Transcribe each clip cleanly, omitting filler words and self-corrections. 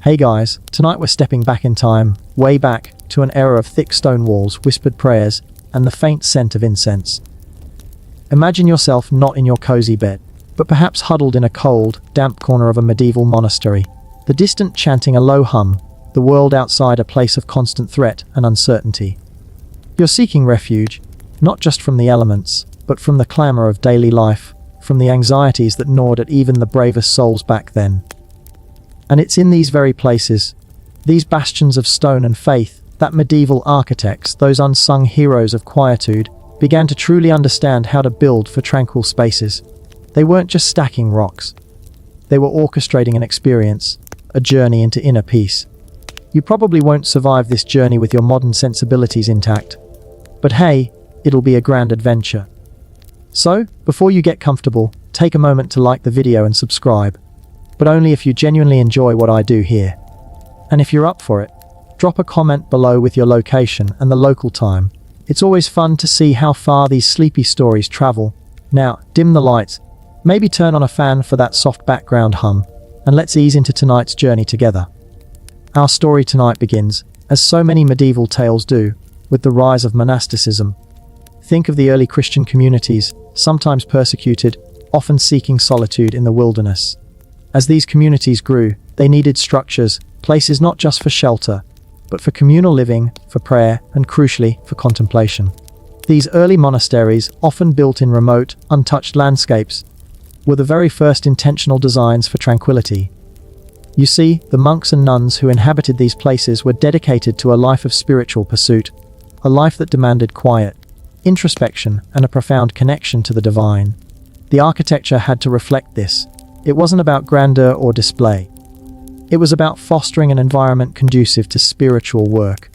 Hey guys, tonight we're stepping back in time, way back, to an era of thick stone walls, whispered prayers, and the faint scent of incense. Imagine yourself not in your cozy bed, but perhaps huddled in a cold, damp corner of a medieval monastery, the distant chanting a low hum, the world outside a place of constant threat and uncertainty. You're seeking refuge, not just from the elements, but from the clamor of daily life, from the anxieties that gnawed at even the bravest souls back then. And it's in these very places, these bastions of stone and faith, that medieval architects, those unsung heroes of quietude, began to truly understand how to build for tranquil spaces. They weren't just stacking rocks. They were orchestrating an experience, a journey into inner peace. You probably won't survive this journey with your modern sensibilities intact. But hey, it'll be a grand adventure. So, before you get comfortable, take a moment to like the video and subscribe. But only if you genuinely enjoy what I do here. And if you're up for it, drop a comment below with your location and the local time. It's always fun to see how far these sleepy stories travel. Now, dim the lights, maybe turn on a fan for that soft background hum, and let's ease into tonight's journey together. Our story tonight begins, as so many medieval tales do, with the rise of monasticism. Think of the early Christian communities, sometimes persecuted, often seeking solitude in the wilderness. As these communities grew, they needed structures, places not just for shelter, but for communal living, for prayer, and crucially, for contemplation. These early monasteries, often built in remote, untouched landscapes, were the very first intentional designs for tranquility. You see, the monks and nuns who inhabited these places were dedicated to a life of spiritual pursuit, a life that demanded quiet, introspection, and a profound connection to the divine. The architecture had to reflect this. It wasn't about grandeur or display. It was about fostering an environment conducive to spiritual work.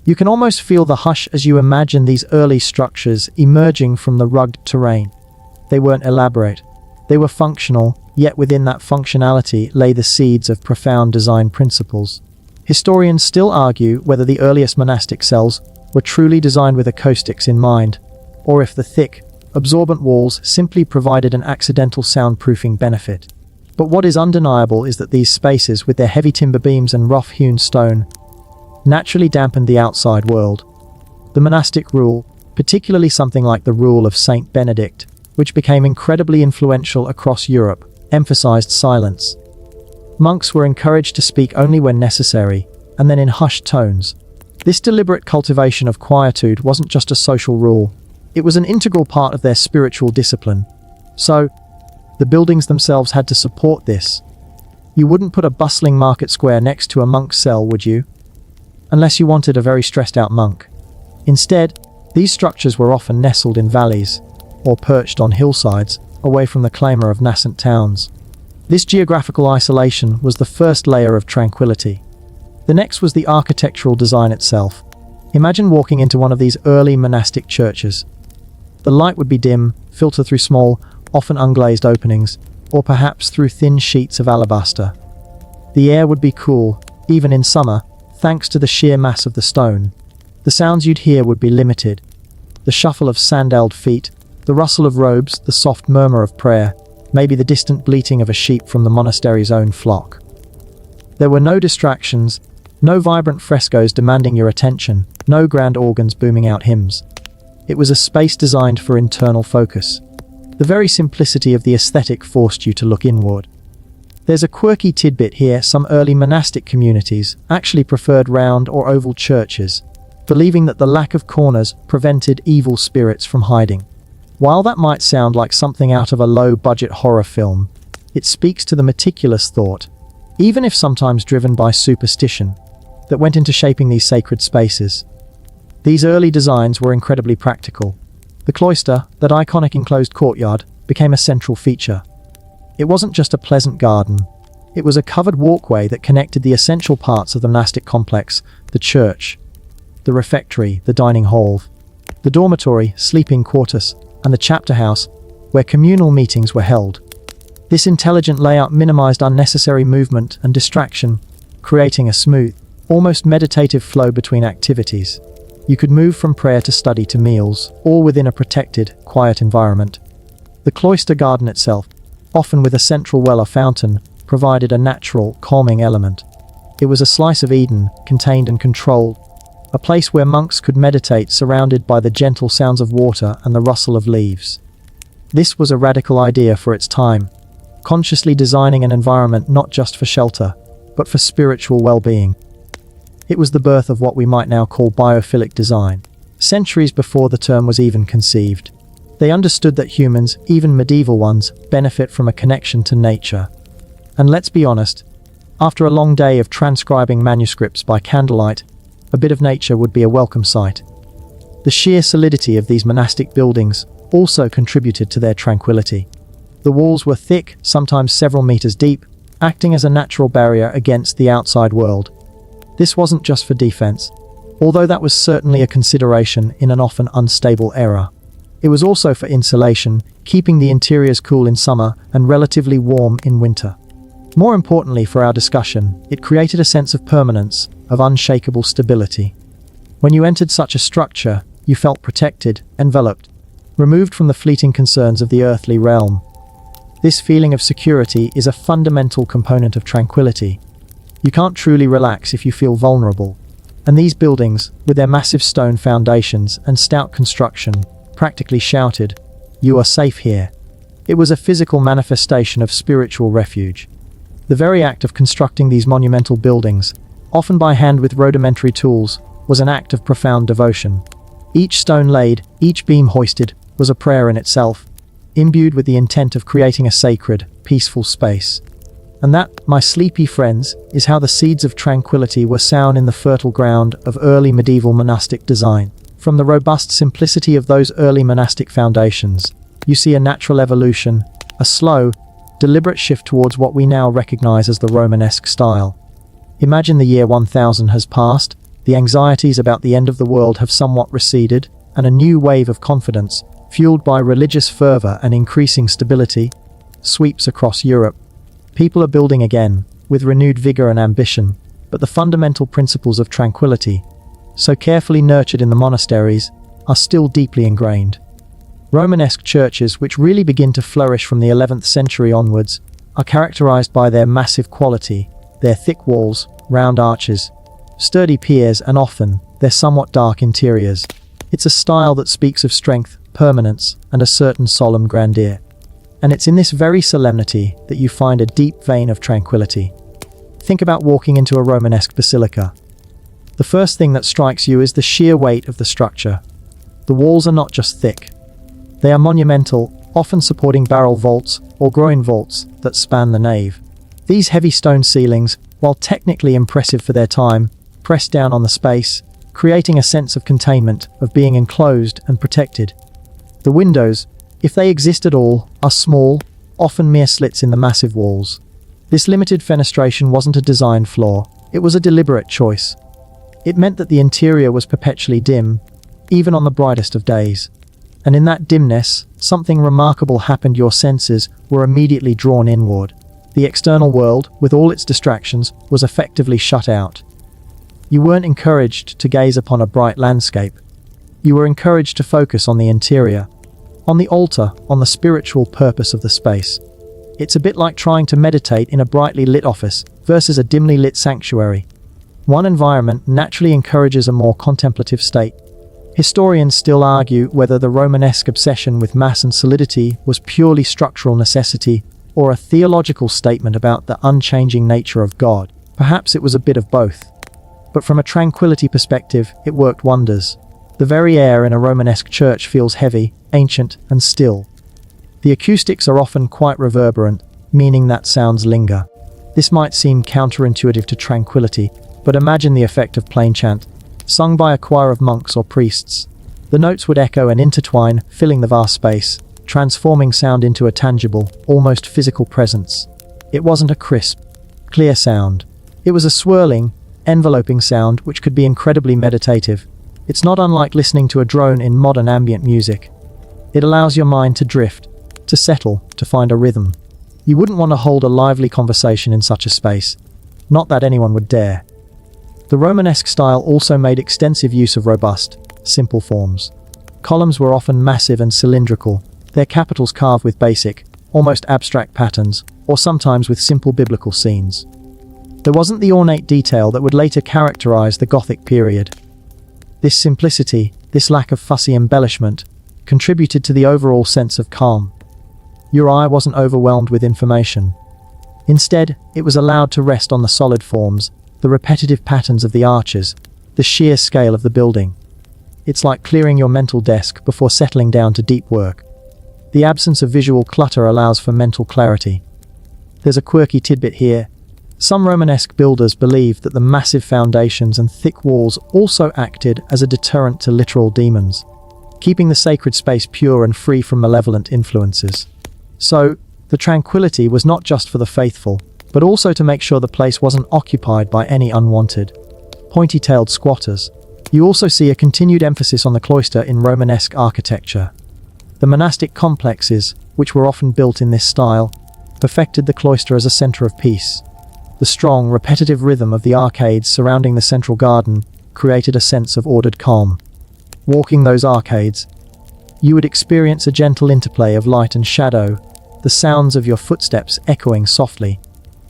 You can almost feel the hush as you imagine these early structures emerging from the rugged terrain. They weren't elaborate. They were functional, yet within that functionality lay the seeds of profound design principles. Historians still argue whether the earliest monastic cells were truly designed with acoustics in mind, or if the thick, absorbent walls simply provided an accidental soundproofing benefit. But what is undeniable is that these spaces, with their heavy timber beams and rough-hewn stone, naturally dampened the outside world. The monastic rule, particularly something like the rule of Saint Benedict, which became incredibly influential across Europe, emphasized silence. Monks were encouraged to speak only when necessary, and then in hushed tones. This deliberate cultivation of quietude wasn't just a social rule, it was an integral part of their spiritual discipline. So, the buildings themselves had to support this. You wouldn't put a bustling market square next to a monk's cell, would you? Unless you wanted a very stressed-out monk. Instead, these structures were often nestled in valleys, or perched on hillsides, away from the clamor of nascent towns. This geographical isolation was the first layer of tranquility. The next was the architectural design itself. Imagine walking into one of these early monastic churches. The light would be dim, filtered through small, often unglazed openings, or perhaps through thin sheets of alabaster. The air would be cool, even in summer, thanks to the sheer mass of the stone. The sounds you'd hear would be limited. The shuffle of sandaled feet, the rustle of robes, the soft murmur of prayer, maybe the distant bleating of a sheep from the monastery's own flock. There were no distractions, no vibrant frescoes demanding your attention, no grand organs booming out hymns. It was a space designed for internal focus. The very simplicity of the aesthetic forced you to look inward. There's a quirky tidbit here: some early monastic communities actually preferred round or oval churches, believing that the lack of corners prevented evil spirits from hiding. While that might sound like something out of a low-budget horror film, it speaks to the meticulous thought, even if sometimes driven by superstition, that went into shaping these sacred spaces. These early designs were incredibly practical. The cloister, that iconic enclosed courtyard, became a central feature. It wasn't just a pleasant garden. It was a covered walkway that connected the essential parts of the monastic complex: the church, the refectory, the dining hall, the dormitory, sleeping quarters, and the chapter house, where communal meetings were held. This intelligent layout minimized unnecessary movement and distraction, creating a smooth, almost meditative flow between activities. You could move from prayer to study to meals, all within a protected, quiet environment. The cloister garden itself, often with a central well or fountain, provided a natural, calming element. It was a slice of Eden, contained and controlled, a place where monks could meditate surrounded by the gentle sounds of water and the rustle of leaves. This was a radical idea for its time, consciously designing an environment not just for shelter, but for spiritual well-being. It was the birth of what we might now call biophilic design, centuries before the term was even conceived. They understood that humans, even medieval ones, benefit from a connection to nature. And let's be honest, after a long day of transcribing manuscripts by candlelight, a bit of nature would be a welcome sight. The sheer solidity of these monastic buildings also contributed to their tranquility. The walls were thick, sometimes several meters deep, acting as a natural barrier against the outside world. This wasn't just for defense, although that was certainly a consideration in an often unstable era. It was also for insulation, keeping the interiors cool in summer and relatively warm in winter. More importantly for our discussion, it created a sense of permanence, of unshakable stability. When you entered such a structure, you felt protected, enveloped, removed from the fleeting concerns of the earthly realm. This feeling of security is a fundamental component of tranquility. You can't truly relax if you feel vulnerable. And these buildings, with their massive stone foundations and stout construction, practically shouted, "You are safe here." It was a physical manifestation of spiritual refuge. The very act of constructing these monumental buildings, often by hand with rudimentary tools, was an act of profound devotion. Each stone laid, each beam hoisted, was a prayer in itself, imbued with the intent of creating a sacred, peaceful space. And that, my sleepy friends, is how the seeds of tranquility were sown in the fertile ground of early medieval monastic design. From the robust simplicity of those early monastic foundations, you see a natural evolution, a slow, deliberate shift towards what we now recognize as the Romanesque style. Imagine the year 1000 has passed, the anxieties about the end of the world have somewhat receded, and a new wave of confidence, fueled by religious fervor and increasing stability, sweeps across Europe. People are building again, with renewed vigor and ambition, but the fundamental principles of tranquility, so carefully nurtured in the monasteries, are still deeply ingrained. Romanesque churches, which really begin to flourish from the 11th century onwards, are characterized by their massive quality, their thick walls, round arches, sturdy piers, and often, their somewhat dark interiors. It's a style that speaks of strength, permanence, and a certain solemn grandeur. And it's in this very solemnity that you find a deep vein of tranquility. Think about walking into a Romanesque basilica. The first thing that strikes you is the sheer weight of the structure. The walls are not just thick. They are monumental, often supporting barrel vaults or groin vaults that span the nave. These heavy stone ceilings, while technically impressive for their time, press down on the space, creating a sense of containment, of being enclosed and protected. The windows, if they exist at all, are small, often mere slits in the massive walls. This limited fenestration wasn't a design flaw, it was a deliberate choice. It meant that the interior was perpetually dim, even on the brightest of days. And in that dimness, something remarkable happened. Your senses were immediately drawn inward. The external world, with all its distractions, was effectively shut out. You weren't encouraged to gaze upon a bright landscape. You were encouraged to focus on the interior, on the altar, on the spiritual purpose of the space. It's a bit like trying to meditate in a brightly lit office versus a dimly lit sanctuary. One environment naturally encourages a more contemplative state. Historians still argue whether the Romanesque obsession with mass and solidity was purely structural necessity or a theological statement about the unchanging nature of God. Perhaps it was a bit of both. But from a tranquility perspective, it worked wonders. The very air in a Romanesque church feels heavy, ancient, and still. The acoustics are often quite reverberant, meaning that sounds linger. This might seem counterintuitive to tranquility, but imagine the effect of plain chant, sung by a choir of monks or priests. The notes would echo and intertwine, filling the vast space, transforming sound into a tangible, almost physical presence. It wasn't a crisp, clear sound. It was a swirling, enveloping sound which could be incredibly meditative. It's not unlike listening to a drone in modern ambient music. It allows your mind to drift, to settle, to find a rhythm. You wouldn't want to hold a lively conversation in such a space. Not that anyone would dare. The Romanesque style also made extensive use of robust, simple forms. Columns were often massive and cylindrical, their capitals carved with basic, almost abstract patterns, or sometimes with simple biblical scenes. There wasn't the ornate detail that would later characterize the Gothic period. This simplicity, this lack of fussy embellishment, contributed to the overall sense of calm. Your eye wasn't overwhelmed with information. Instead, it was allowed to rest on the solid forms, the repetitive patterns of the arches, the sheer scale of the building. It's like clearing your mental desk before settling down to deep work. The absence of visual clutter allows for mental clarity. There's a quirky tidbit here. Some Romanesque builders believed that the massive foundations and thick walls also acted as a deterrent to literal demons, keeping the sacred space pure and free from malevolent influences. So, the tranquility was not just for the faithful, but also to make sure the place wasn't occupied by any unwanted, pointy-tailed squatters. You also see a continued emphasis on the cloister in Romanesque architecture. The monastic complexes, which were often built in this style, perfected the cloister as a center of peace. The strong, repetitive rhythm of the arcades surrounding the central garden created a sense of ordered calm. Walking those arcades, you would experience a gentle interplay of light and shadow, the sounds of your footsteps echoing softly,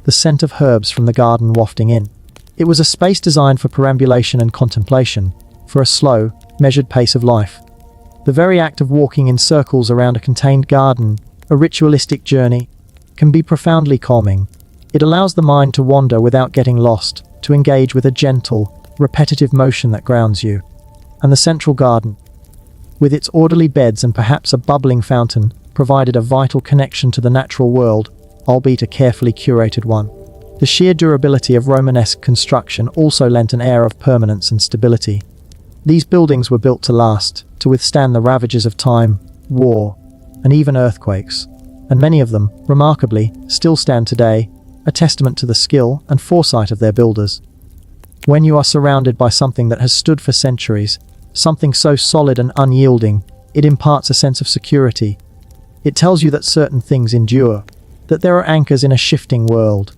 the scent of herbs from the garden wafting in. It was a space designed for perambulation and contemplation, for a slow, measured pace of life. The very act of walking in circles around a contained garden, a ritualistic journey, can be profoundly calming. It allows the mind to wander without getting lost, to engage with a gentle, repetitive motion that grounds you. And the central garden, with its orderly beds and perhaps a bubbling fountain, provided a vital connection to the natural world, albeit a carefully curated one. The sheer durability of Romanesque construction also lent an air of permanence and stability. These buildings were built to last, to withstand the ravages of time, war, and even earthquakes. And many of them, remarkably, still stand today, a testament to the skill and foresight of their builders. When you are surrounded by something that has stood for centuries, something so solid and unyielding, it imparts a sense of security. It tells you that certain things endure, that there are anchors in a shifting world.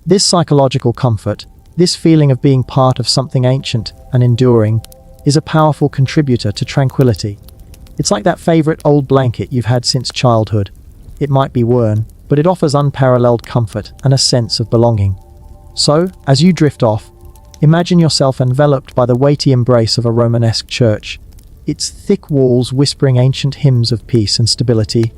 This psychological comfort, this feeling of being part of something ancient and enduring, is a powerful contributor to tranquility. It's like that favorite old blanket you've had since childhood. It might be worn, but it offers unparalleled comfort and a sense of belonging. So, as you drift off, imagine yourself enveloped by the weighty embrace of a Romanesque church, its thick walls whispering ancient hymns of peace and stability,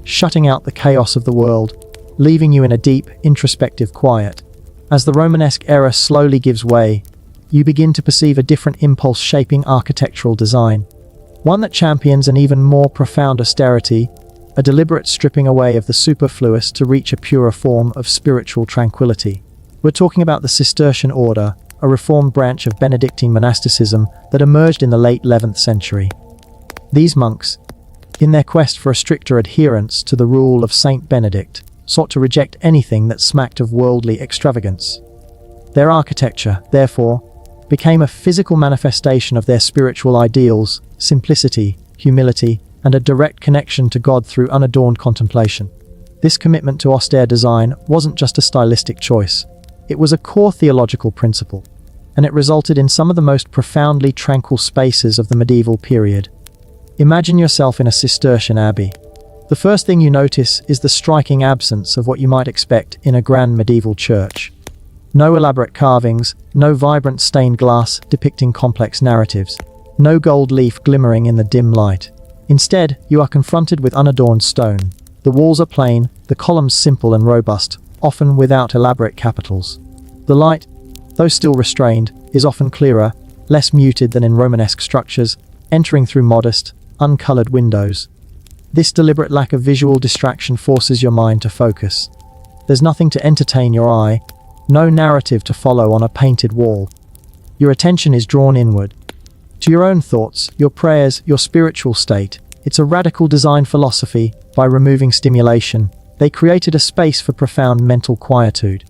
shutting out the chaos of the world, leaving you in a deep, introspective quiet. As the Romanesque era slowly gives way, you begin to perceive a different impulse shaping architectural design, one that champions an even more profound austerity, a deliberate stripping away of the superfluous to reach a purer form of spiritual tranquility. We're talking about the Cistercian order, a reformed branch of Benedictine monasticism that emerged in the late 11th century. These monks, in their quest for a stricter adherence to the rule of Saint Benedict, sought to reject anything that smacked of worldly extravagance. Their architecture, therefore, became a physical manifestation of their spiritual ideals, simplicity, humility, and a direct connection to God through unadorned contemplation. This commitment to austere design wasn't just a stylistic choice. It was a core theological principle, and it resulted in some of the most profoundly tranquil spaces of the medieval period. Imagine yourself in a Cistercian abbey. The first thing you notice is the striking absence of what you might expect in a grand medieval church. No elaborate carvings, no vibrant stained glass depicting complex narratives, no gold leaf glimmering in the dim light. Instead, you are confronted with unadorned stone. The walls are plain, the columns simple and robust, often without elaborate capitals. The light, though still restrained, is often clearer, less muted than in Romanesque structures, entering through modest, uncolored windows. This deliberate lack of visual distraction forces your mind to focus. There's nothing to entertain your eye, no narrative to follow on a painted wall. Your attention is drawn inward, to your own thoughts, your prayers, your spiritual state. It's a radical design philosophy. By removing stimulation, they created a space for profound mental quietude.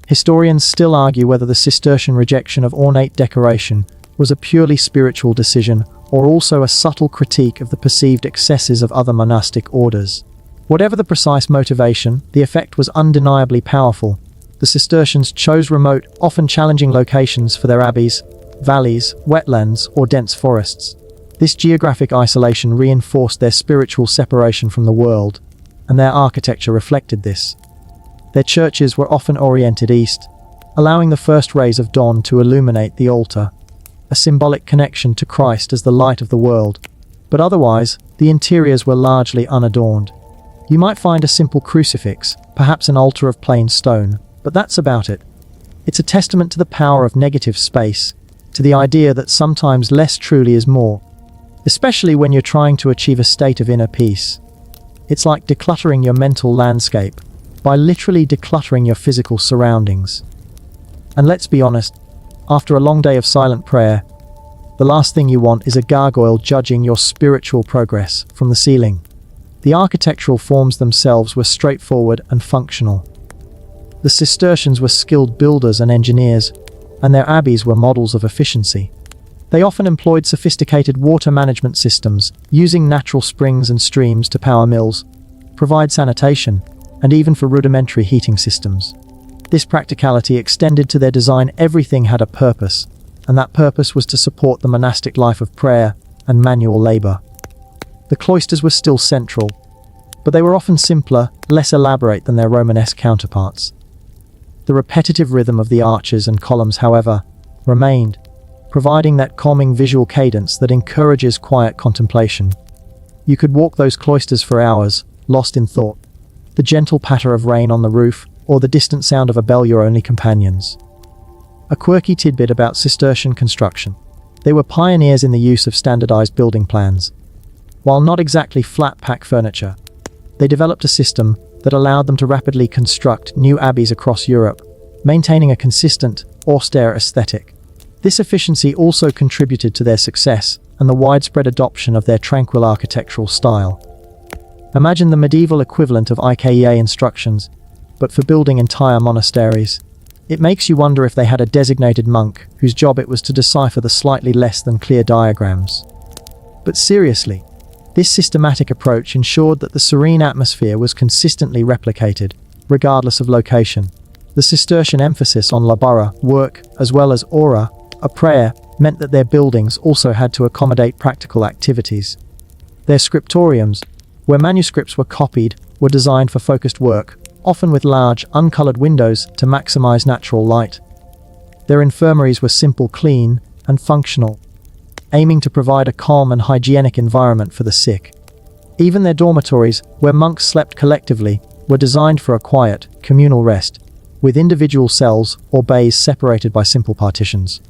Historians still argue whether the Cistercian rejection of ornate decoration was a purely spiritual decision or also a subtle critique of the perceived excesses of other monastic orders. Whatever the precise motivation, the effect was undeniably powerful. The Cistercians chose remote, often challenging locations for their abbeys, valleys, wetlands, or dense forests. This geographic isolation reinforced their spiritual separation from the world, and their architecture reflected this. Their churches were often oriented east, allowing the first rays of dawn to illuminate the altar, a symbolic connection to Christ as the light of the world. But otherwise, the interiors were largely unadorned. You might find a simple crucifix, perhaps an altar of plain stone, but that's about it. It's a testament to the power of negative space, to the idea that sometimes less truly is more, especially when you're trying to achieve a state of inner peace. It's like decluttering your mental landscape by literally decluttering your physical surroundings. And let's be honest, after a long day of silent prayer, the last thing you want is a gargoyle judging your spiritual progress from the ceiling. The architectural forms themselves were straightforward and functional. The Cistercians were skilled builders and engineers, and their abbeys were models of efficiency. They often employed sophisticated water management systems, using natural springs and streams to power mills, provide sanitation, and even for rudimentary heating systems. This practicality extended to their design. Everything had a purpose, and that purpose was to support the monastic life of prayer and manual labor. The cloisters were still central, but they were often simpler, less elaborate than their Romanesque counterparts. The repetitive rhythm of the arches and columns, however, remained, providing that calming visual cadence that encourages quiet contemplation. You could walk those cloisters for hours, lost in thought. The gentle patter of rain on the roof, or the distant sound of a bell, your only companions. A quirky tidbit about Cistercian construction. They were pioneers in the use of standardized building plans. While not exactly flat-pack furniture, they developed a system that allowed them to rapidly construct new abbeys across Europe, maintaining a consistent, austere aesthetic. This efficiency also contributed to their success and the widespread adoption of their Tranquil architectural style. Imagine the medieval equivalent of IKEA instructions, but for building entire monasteries. It makes you wonder if they had a designated monk whose job it was to decipher the slightly less than clear diagrams. But seriously, this systematic approach ensured that the serene atmosphere was consistently replicated, regardless of location. The Cistercian emphasis on labora, work, as well as ora, a prayer, meant that their buildings also had to accommodate practical activities. Their scriptoriums, where manuscripts were copied, were designed for focused work, often with large, uncolored windows to maximize natural light. Their infirmaries were simple, clean, and functional, aiming to provide a calm and hygienic environment for the sick. Even their dormitories, where monks slept collectively, were designed for a quiet, communal rest, with individual cells or bays separated by simple partitions.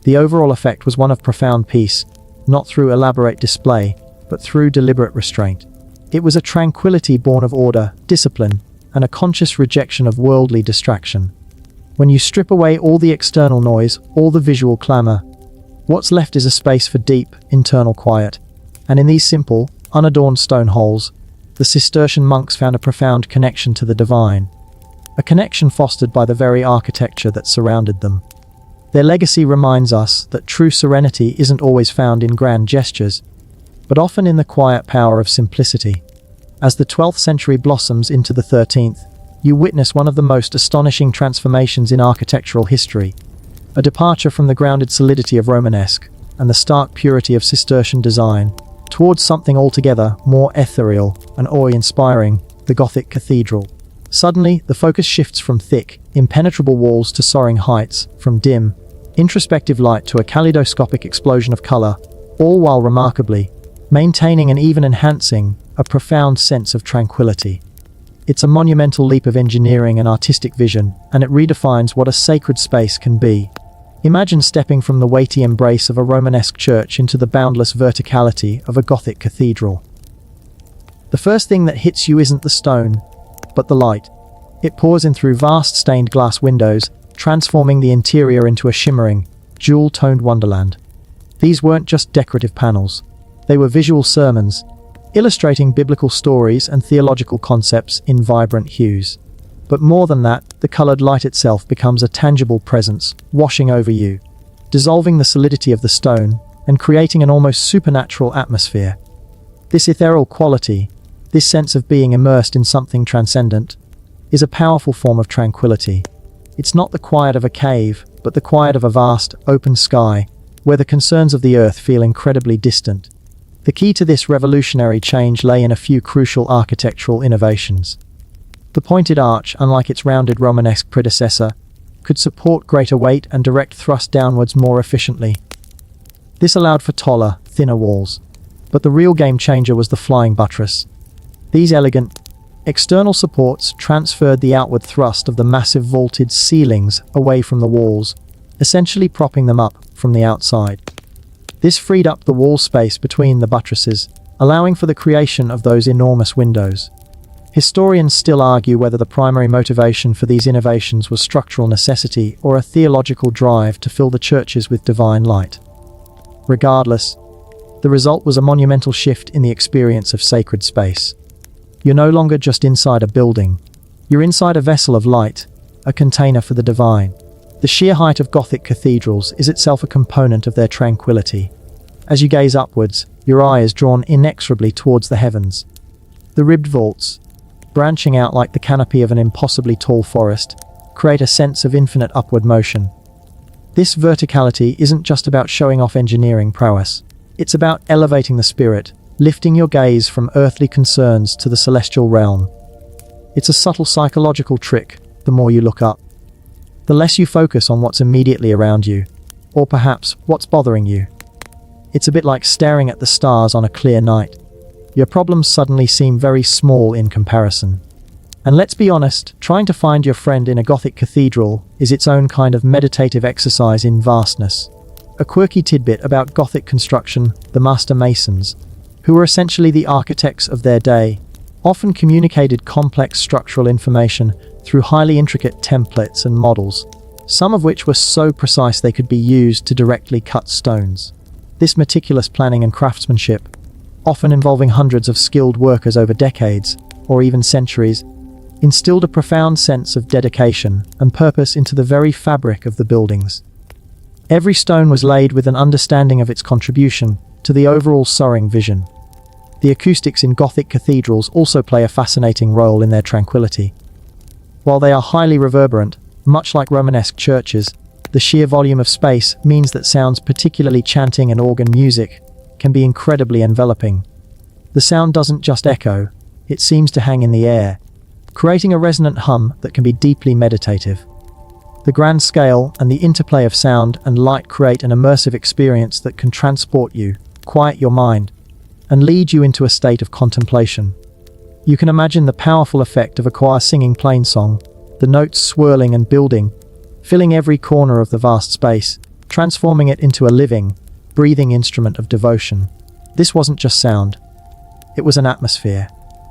The overall effect was one of profound peace, not through elaborate display, but through deliberate restraint. It was a tranquility born of order, discipline, and a conscious rejection of worldly distraction. When you strip away all the external noise, all the visual clamor, what's left is a space for deep, internal quiet. And in these simple, unadorned stone halls, the Cistercian monks found a profound connection to the divine, a connection fostered by the very architecture that surrounded them. Their legacy reminds us that true serenity isn't always found in grand gestures, but often in the quiet power of simplicity. As the 12th century blossoms into the 13th, you witness one of the most astonishing transformations in architectural history, a departure from the grounded solidity of Romanesque and the stark purity of Cistercian design towards something altogether more ethereal and awe-inspiring, the Gothic cathedral. Suddenly, the focus shifts from thick, impenetrable walls to soaring heights, from dim, introspective light to a kaleidoscopic explosion of color, all while remarkably maintaining and even enhancing a profound sense of tranquility. It's a monumental leap of engineering and artistic vision, and it redefines what a sacred space can be. Imagine stepping from the weighty embrace of a Romanesque church into the boundless verticality of a Gothic cathedral. The first thing that hits you isn't the stone, but the light. It pours in through vast stained glass windows, transforming the interior into a shimmering, jewel-toned wonderland. These weren't just decorative panels. They were visual sermons, illustrating biblical stories and theological concepts in vibrant hues. But more than that, the colored light itself becomes a tangible presence, washing over you, dissolving the solidity of the stone, and creating an almost supernatural atmosphere. This ethereal quality, this sense of being immersed in something transcendent, is a powerful form of tranquility. It's not the quiet of a cave, but the quiet of a vast, open sky, where the concerns of the earth feel incredibly distant. The key to this revolutionary change lay in a few crucial architectural innovations. The pointed arch, unlike its rounded Romanesque predecessor, could support greater weight and direct thrust downwards more efficiently. This allowed for taller, thinner walls. But the real game changer was the flying buttress. These elegant, external supports transferred the outward thrust of the massive vaulted ceilings away from the walls, essentially propping them up from the outside. This freed up the wall space between the buttresses, allowing for the creation of those enormous windows. Historians still argue whether the primary motivation for these innovations was structural necessity or a theological drive to fill the churches with divine light. Regardless, the result was a monumental shift in the experience of sacred space. You're no longer just inside a building. You're inside a vessel of light, a container for the divine. The sheer height of Gothic cathedrals is itself a component of their tranquility. As you gaze upwards, your eye is drawn inexorably towards the heavens. The ribbed vaults, branching out like the canopy of an impossibly tall forest, create a sense of infinite upward motion. This verticality isn't just about showing off engineering prowess. It's about elevating the spirit, lifting your gaze from earthly concerns to the celestial realm. It's a subtle psychological trick. The more you look up, the less you focus on what's immediately around you, or perhaps what's bothering you. It's a bit like staring at the stars on a clear night. Your problems suddenly seem very small in comparison. And let's be honest, trying to find your friend in a Gothic cathedral is its own kind of meditative exercise in vastness. A quirky tidbit about Gothic construction: the master masons, who were essentially the architects of their day, often communicated complex structural information through highly intricate templates and models, some of which were so precise they could be used to directly cut stones. This meticulous planning and craftsmanship, often involving hundreds of skilled workers over decades, or even centuries, instilled a profound sense of dedication and purpose into the very fabric of the buildings. Every stone was laid with an understanding of its contribution to the overall soaring vision. The acoustics in Gothic cathedrals also play a fascinating role in their tranquility. While they are highly reverberant, much like Romanesque churches, the sheer volume of space means that sounds, particularly chanting and organ music, can be incredibly enveloping. The sound doesn't just echo, it seems to hang in the air, creating a resonant hum that can be deeply meditative. The grand scale and the interplay of sound and light create an immersive experience that can transport you, quiet your mind, and lead you into a state of contemplation. You can imagine the powerful effect of a choir singing plainsong, the notes swirling and building, filling every corner of the vast space, transforming it into a living, breathing instrument of devotion. This wasn't just sound, it was an atmosphere.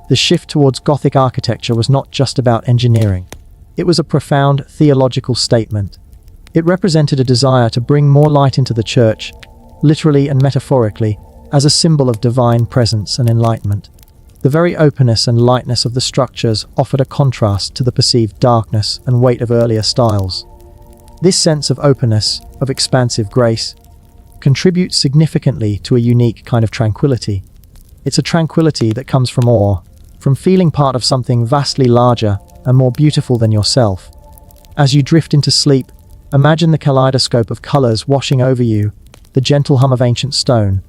The shift towards Gothic architecture was not just about engineering. It was a profound theological statement. It represented a desire to bring more light into the church, literally and metaphorically, as a symbol of divine presence and enlightenment. The very openness and lightness of the structures offered a contrast to the perceived darkness and weight of earlier styles. This sense of openness, of expansive grace, contributes significantly to a unique kind of tranquility. It's a tranquility that comes from awe, from feeling part of something vastly larger and more beautiful than yourself. As you drift into sleep, imagine the kaleidoscope of colors washing over you, the gentle hum of ancient stone,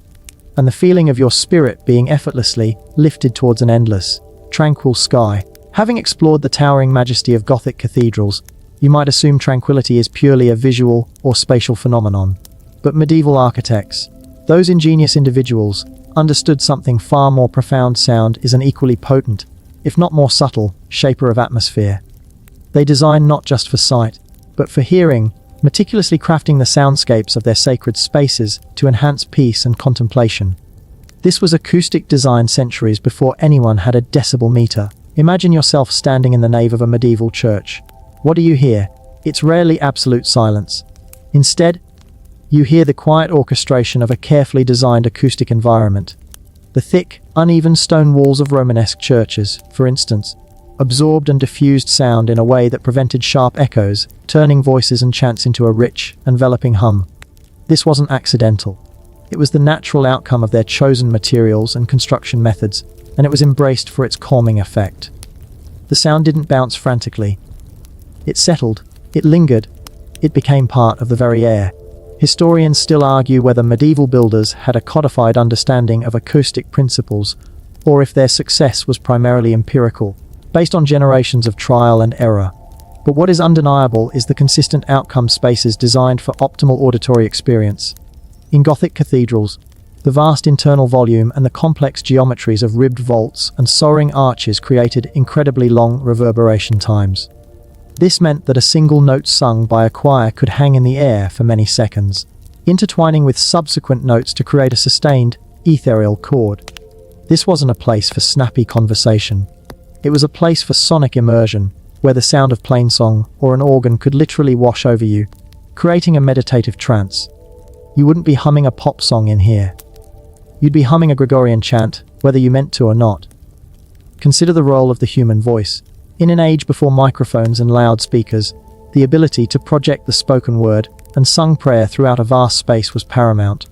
and the feeling of your spirit being effortlessly lifted towards an endless, tranquil sky. Having explored the towering majesty of Gothic cathedrals, you might assume tranquility is purely a visual or spatial phenomenon. But medieval architects, those ingenious individuals, understood something far more profound. Sound is an equally potent, if not more subtle, shaper of atmosphere. They designed not just for sight, but for hearing, meticulously crafting the soundscapes of their sacred spaces to enhance peace and contemplation. This was acoustic design centuries before anyone had a decibel meter. Imagine yourself standing in the nave of a medieval church. What do you hear? It's rarely absolute silence. Instead, you hear the quiet orchestration of a carefully designed acoustic environment. The thick, uneven stone walls of Romanesque churches, for instance, absorbed and diffused sound in a way that prevented sharp echoes, turning voices and chants into a rich, enveloping hum. This wasn't accidental. It was the natural outcome of their chosen materials and construction methods, and it was embraced for its calming effect. The sound didn't bounce frantically. It settled, it lingered, it became part of the very air. Historians still argue whether medieval builders had a codified understanding of acoustic principles, or if their success was primarily empirical, based on generations of trial and error. But what is undeniable is the consistent outcome spaces designed for optimal auditory experience. In Gothic cathedrals, the vast internal volume and the complex geometries of ribbed vaults and soaring arches created incredibly long reverberation times. This meant that a single note sung by a choir could hang in the air for many seconds, intertwining with subsequent notes to create a sustained, ethereal chord. This wasn't a place for snappy conversation. It was a place for sonic immersion, where the sound of plainsong or an organ could literally wash over you, creating a meditative trance. You wouldn't be humming a pop song in here. You'd be humming a Gregorian chant, whether you meant to or not. Consider the role of the human voice. In an age before microphones and loudspeakers, the ability to project the spoken word and sung prayer throughout a vast space was paramount.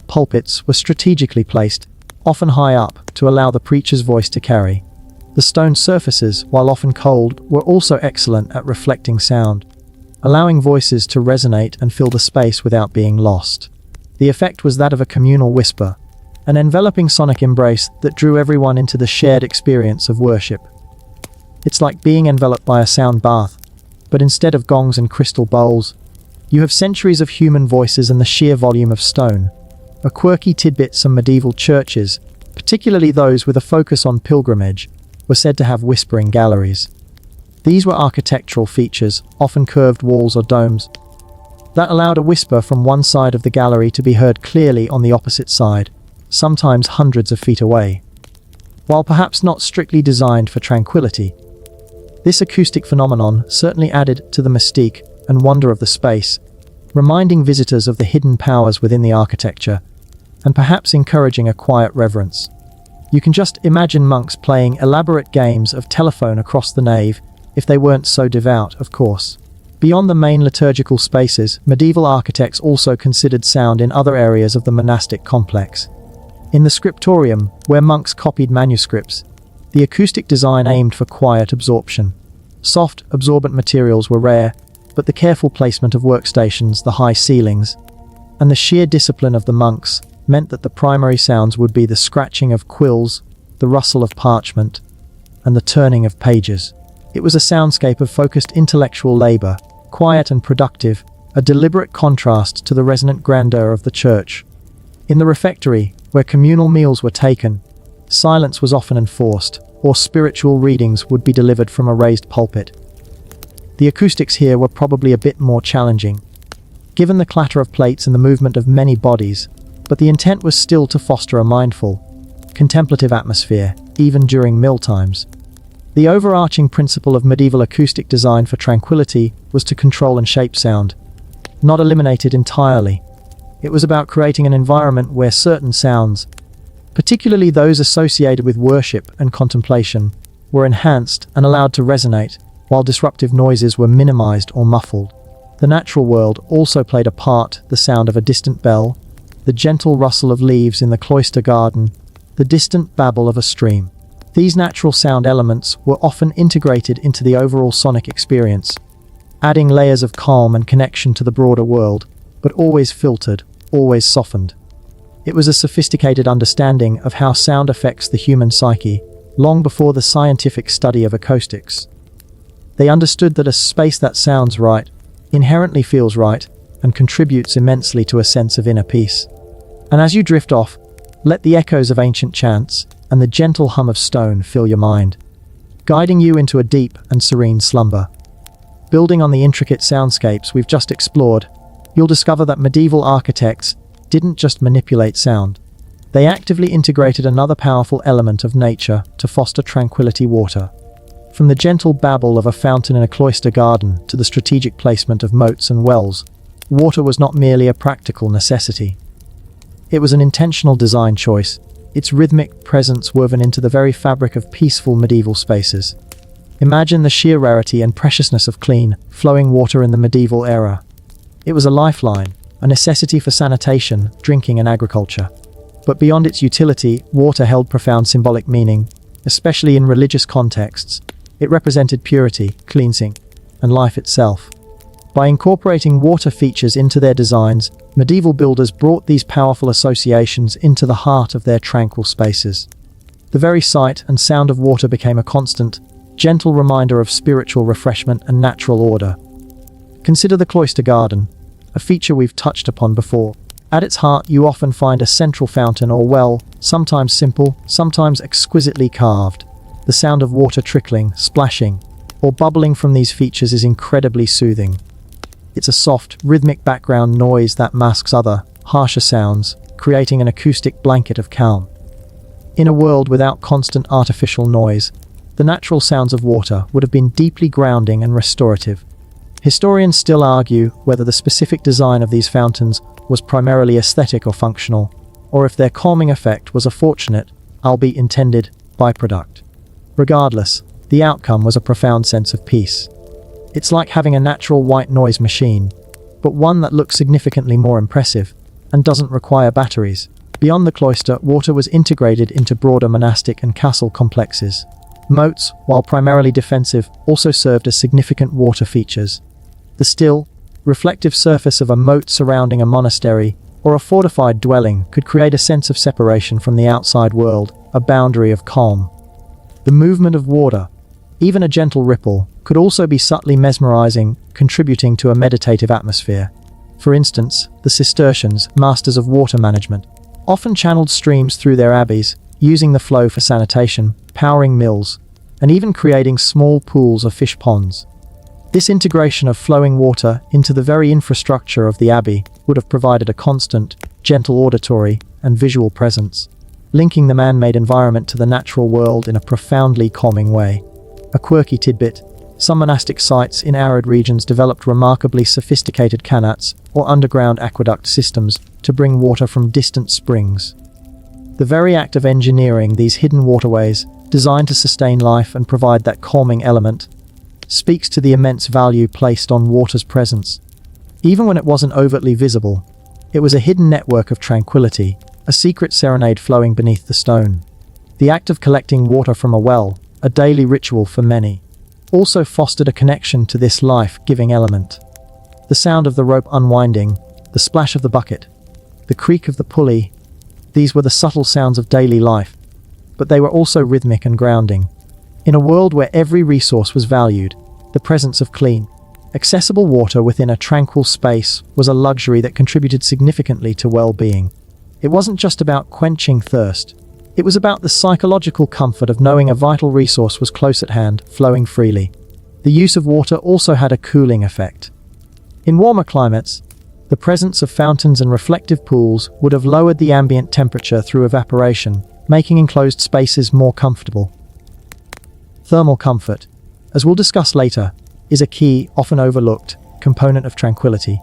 Pulpits were strategically placed, often high up, to allow the preacher's voice to carry. The stone surfaces, while often cold, were also excellent at reflecting sound, allowing voices to resonate and fill the space without being lost. The effect was that of a communal whisper, an enveloping sonic embrace that drew everyone into the shared experience of worship. It's like being enveloped by a sound bath, but instead of gongs and crystal bowls, you have centuries of human voices and the sheer volume of stone. A quirky tidbit: some medieval churches, particularly those with a focus on pilgrimage, were said to have whispering galleries. These were architectural features, often curved walls or domes, that allowed a whisper from one side of the gallery to be heard clearly on the opposite side, sometimes hundreds of feet away. While perhaps not strictly designed for tranquility, this acoustic phenomenon certainly added to the mystique and wonder of the space, reminding visitors of the hidden powers within the architecture, and perhaps encouraging a quiet reverence. You can just imagine monks playing elaborate games of telephone across the nave, if they weren't so devout, of course. Beyond the main liturgical spaces, medieval architects also considered sound in other areas of the monastic complex. In the scriptorium, where monks copied manuscripts, the acoustic design aimed for quiet absorption. Soft, absorbent materials were rare, but the careful placement of workstations, the high ceilings, and the sheer discipline of the monks meant that the primary sounds would be the scratching of quills, the rustle of parchment, and the turning of pages. It was a soundscape of focused intellectual labor, quiet and productive, a deliberate contrast to the resonant grandeur of the church. In the refectory, where communal meals were taken, silence was often enforced, or spiritual readings would be delivered from a raised pulpit. The acoustics here were probably a bit more challenging, given the clatter of plates and the movement of many bodies, but the intent was still to foster a mindful, contemplative atmosphere, even during mealtimes. The overarching principle of medieval acoustic design for tranquility was to control and shape sound, not eliminate it entirely. It was about creating an environment where certain sounds, particularly those associated with worship and contemplation, were enhanced and allowed to resonate, while disruptive noises were minimized or muffled. The natural world also played a part: the sound of a distant bell, the gentle rustle of leaves in the cloister garden, the distant babble of a stream. These natural sound elements were often integrated into the overall sonic experience, adding layers of calm and connection to the broader world, but always filtered, always softened. It was a sophisticated understanding of how sound affects the human psyche, long before the scientific study of acoustics. They understood that a space that sounds right inherently feels right and contributes immensely to a sense of inner peace. And as you drift off, let the echoes of ancient chants and the gentle hum of stone fill your mind, guiding you into a deep and serene slumber. Building on the intricate soundscapes we've just explored, you'll discover that medieval architects didn't just manipulate sound. They actively integrated another powerful element of nature to foster tranquility: water. From the gentle babble of a fountain in a cloister garden to the strategic placement of moats and wells, water was not merely a practical necessity. It was an intentional design choice, its rhythmic presence woven into the very fabric of peaceful medieval spaces. Imagine the sheer rarity and preciousness of clean, flowing water in the medieval era. It was a lifeline, a necessity for sanitation, drinking, and agriculture. But beyond its utility, water held profound symbolic meaning, especially in religious contexts. It represented purity, cleansing, and life itself. By incorporating water features into their designs, medieval builders brought these powerful associations into the heart of their tranquil spaces. The very sight and sound of water became a constant, gentle reminder of spiritual refreshment and natural order. Consider the cloister garden, a feature we've touched upon before. At its heart, you often find a central fountain or well, sometimes simple, sometimes exquisitely carved. The sound of water trickling, splashing, or bubbling from these features is incredibly soothing. It's a soft, rhythmic background noise that masks other, harsher sounds, creating an acoustic blanket of calm. In a world without constant artificial noise, the natural sounds of water would have been deeply grounding and restorative. Historians still argue whether the specific design of these fountains was primarily aesthetic or functional, or if their calming effect was a fortunate, albeit intended, byproduct. Regardless, the outcome was a profound sense of peace. It's like having a natural white noise machine, but one that looks significantly more impressive and doesn't require batteries. Beyond the cloister, water was integrated into broader monastic and castle complexes. Moats, while primarily defensive, also served as significant water features. The still, reflective surface of a moat surrounding a monastery or a fortified dwelling could create a sense of separation from the outside world, a boundary of calm. The movement of water, even a gentle ripple, could also be subtly mesmerizing, contributing to a meditative atmosphere. For instance, the Cistercians, masters of water management, often channeled streams through their abbeys, using the flow for sanitation, powering mills, and even creating small pools or fish ponds. This integration of flowing water into the very infrastructure of the abbey would have provided a constant, gentle auditory and visual presence, linking the man-made environment to the natural world in a profoundly calming way. A quirky tidbit: some monastic sites in arid regions developed remarkably sophisticated canats or underground aqueduct systems to bring water from distant springs. The very act of engineering these hidden waterways, designed to sustain life and provide that calming element, speaks to the immense value placed on water's presence. Even when it wasn't overtly visible, it was a hidden network of tranquility, a secret serenade flowing beneath the stone. The act of collecting water from a well, a daily ritual for many, also fostered a connection to this life-giving element. The sound of the rope unwinding, the splash of the bucket, the creak of the pulley, these were the subtle sounds of daily life, but they were also rhythmic and grounding. In a world where every resource was valued, the presence of clean, accessible water within a tranquil space was a luxury that contributed significantly to well-being. It wasn't just about quenching thirst. It was about the psychological comfort of knowing a vital resource was close at hand, flowing freely. The use of water also had a cooling effect. In warmer climates, the presence of fountains and reflective pools would have lowered the ambient temperature through evaporation, making enclosed spaces more comfortable. Thermal comfort, as we'll discuss later, is a key, often overlooked, component of tranquility.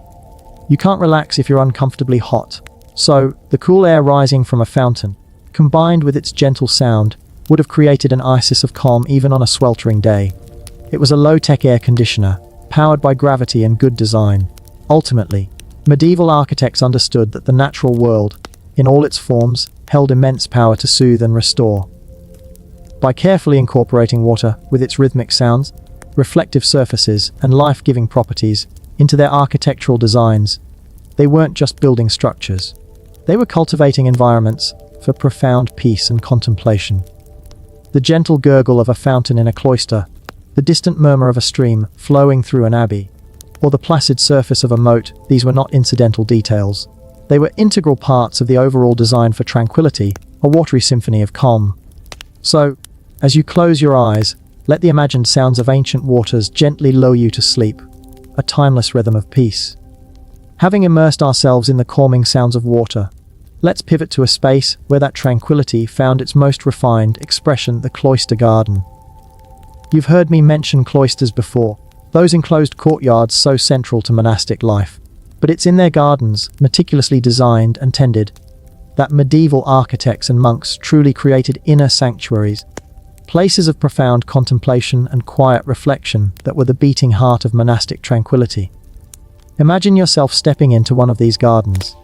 You can't relax if you're uncomfortably hot, so the cool air rising from a fountain, combined with its gentle sound, would have created an oasis of calm even on a sweltering day. It was a low-tech air conditioner, powered by gravity and good design. Ultimately, medieval architects understood that the natural world, in all its forms, held immense power to soothe and restore. By carefully incorporating water with its rhythmic sounds, reflective surfaces, and life-giving properties into their architectural designs, they weren't just building structures. They were cultivating environments for profound peace and contemplation. The gentle gurgle of a fountain in a cloister, the distant murmur of a stream flowing through an abbey, or the placid surface of a moat, these were not incidental details. They were integral parts of the overall design for tranquility, a watery symphony of calm. So, as you close your eyes, let the imagined sounds of ancient waters gently lull you to sleep, a timeless rhythm of peace. Having immersed ourselves in the calming sounds of water, let's pivot to a space where that tranquility found its most refined expression, the cloister garden. You've heard me mention cloisters before, those enclosed courtyards so central to monastic life. But it's in their gardens, meticulously designed and tended, that medieval architects and monks truly created inner sanctuaries, places of profound contemplation and quiet reflection that were the beating heart of monastic tranquility. Imagine yourself stepping into one of these gardens.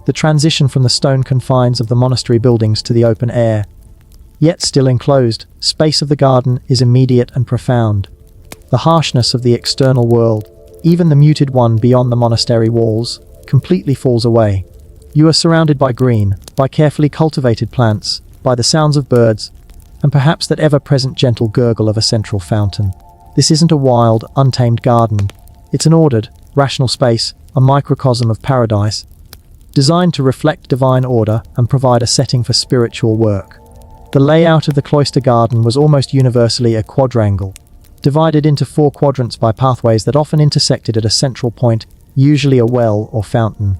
The transition from the stone confines of the monastery buildings to the open air, yet still enclosed, space of the garden is immediate and profound. The harshness of the external world, even the muted one beyond the monastery walls, completely falls away. You are surrounded by green, by carefully cultivated plants, by the sounds of birds, and perhaps that ever-present gentle gurgle of a central fountain. This isn't a wild, untamed garden. It's an ordered, rational space, a microcosm of paradise, designed to reflect divine order and provide a setting for spiritual work. The layout of the cloister garden was almost universally a quadrangle, divided into 4 quadrants by pathways that often intersected at a central point, usually a well or fountain.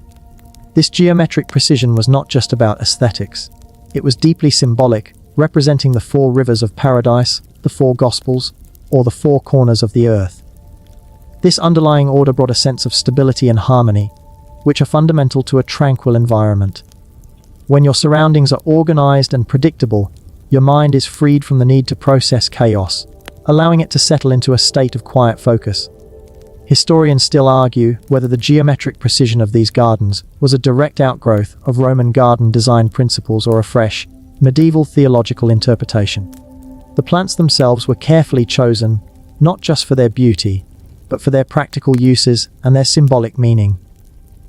This geometric precision was not just about aesthetics. It was deeply symbolic, representing the 4 rivers of paradise, the 4 gospels, or the 4 corners of the earth. This underlying order brought a sense of stability and harmony, which are fundamental to a tranquil environment. When your surroundings are organized and predictable, your mind is freed from the need to process chaos, allowing it to settle into a state of quiet focus. Historians still argue whether the geometric precision of these gardens was a direct outgrowth of Roman garden design principles or a fresh, medieval theological interpretation. The plants themselves were carefully chosen, not just for their beauty, but for their practical uses and their symbolic meaning.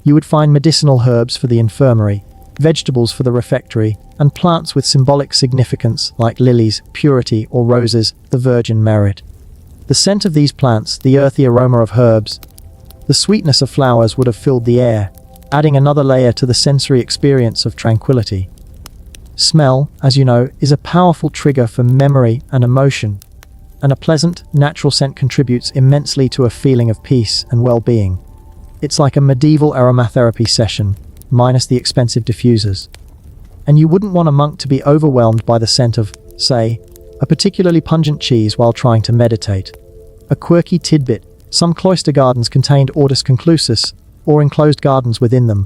You would find medicinal herbs for the infirmary, vegetables for the refectory, and plants with symbolic significance like lilies, purity, or roses, the virgin merit. The scent of these plants, the earthy aroma of herbs, the sweetness of flowers would have filled the air, adding another layer to the sensory experience of tranquility. Smell, as you know, is a powerful trigger for memory and emotion, and a pleasant, natural scent contributes immensely to a feeling of peace and well-being. It's like a medieval aromatherapy session, minus the expensive diffusers. And you wouldn't want a monk to be overwhelmed by the scent of, say, a particularly pungent cheese while trying to meditate. A quirky tidbit: some cloister gardens contained ortus conclusus, or enclosed gardens within them.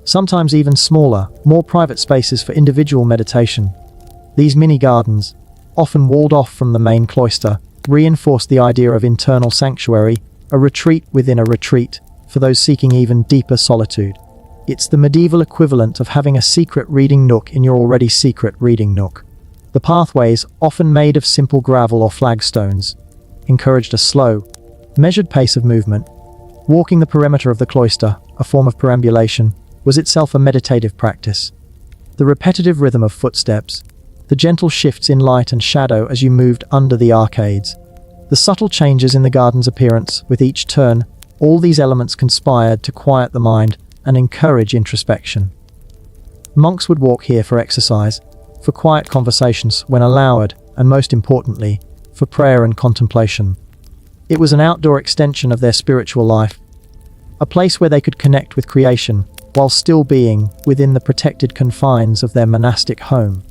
Sometimes even smaller, more private spaces for individual meditation. These mini-gardens, often walled off from the main cloister, reinforced the idea of internal sanctuary, a retreat within a retreat, for those seeking even deeper solitude. It's the medieval equivalent of having a secret reading nook in your already secret reading nook. The pathways, often made of simple gravel or flagstones, encouraged a slow, measured pace of movement. Walking the perimeter of the cloister, a form of perambulation, was itself a meditative practice. The repetitive rhythm of footsteps, the gentle shifts in light and shadow as you moved under the arcades, the subtle changes in the garden's appearance with each turn, all these elements conspired to quiet the mind and encourage introspection. Monks would walk here for exercise, for quiet conversations when allowed, and most importantly, for prayer and contemplation. It was an outdoor extension of their spiritual life, a place where they could connect with creation while still being within the protected confines of their monastic home.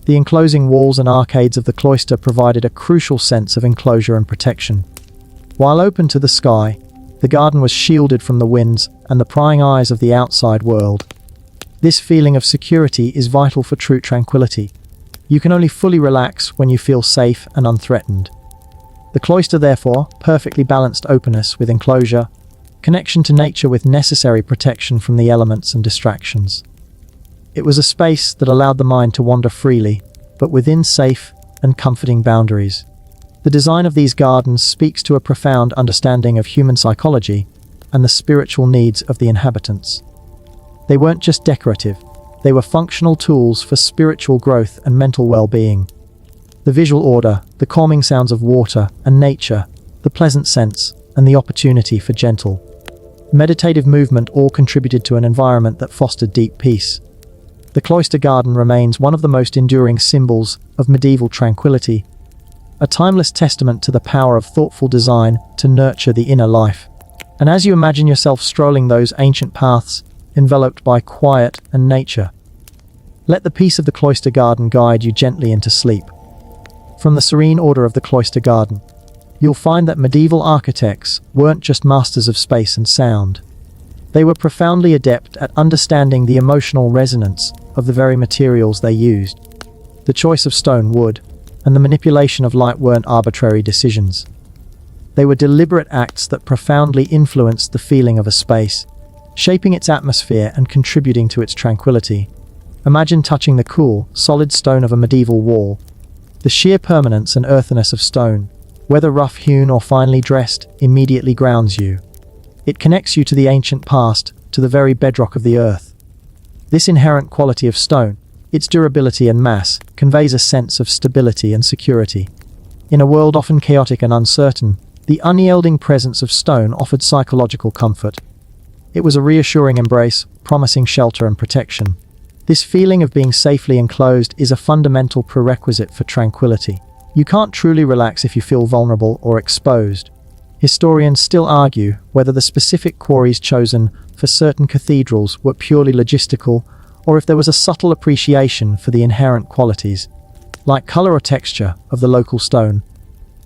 The enclosing walls and arcades of the cloister provided a crucial sense of enclosure and protection. While open to the sky, the garden was shielded from the winds and the prying eyes of the outside world. This feeling of security is vital for true tranquility. You can only fully relax when you feel safe and unthreatened. The cloister, therefore, perfectly balanced openness with enclosure, connection to nature with necessary protection from the elements and distractions. It was a space that allowed the mind to wander freely, but within safe and comforting boundaries. The design of these gardens speaks to a profound understanding of human psychology and the spiritual needs of the inhabitants. They weren't just decorative, they were functional tools for spiritual growth and mental well-being. The visual order, the calming sounds of water and nature, the pleasant scents, and the opportunity for gentle, meditative movement all contributed to an environment that fostered deep peace. The cloister garden remains one of the most enduring symbols of medieval tranquility, a timeless testament to the power of thoughtful design to nurture the inner life. And as you imagine yourself strolling those ancient paths, enveloped by quiet and nature, let the peace of the cloister garden guide you gently into sleep. From the serene order of the cloister garden, you'll find that medieval architects weren't just masters of space and sound. They were profoundly adept at understanding the emotional resonance of the very materials they used. The choice of stone, wood, and the manipulation of light weren't arbitrary decisions. They were deliberate acts that profoundly influenced the feeling of a space, shaping its atmosphere and contributing to its tranquility. Imagine touching the cool, solid stone of a medieval wall. The sheer permanence and earthiness of stone, whether rough-hewn or finely dressed, immediately grounds you. It connects you to the ancient past, to the very bedrock of the earth. This inherent quality of stone, Its durability and mass conveys a sense of stability and security. In a world often chaotic and uncertain, the unyielding presence of stone offered psychological comfort. It was a reassuring embrace, promising shelter and protection. This feeling of being safely enclosed is a fundamental prerequisite for tranquility. You can't truly relax if you feel vulnerable or exposed. Historians still argue whether the specific quarries chosen for certain cathedrals were purely logistical, or if there was a subtle appreciation for the inherent qualities, like color or texture, of the local stone.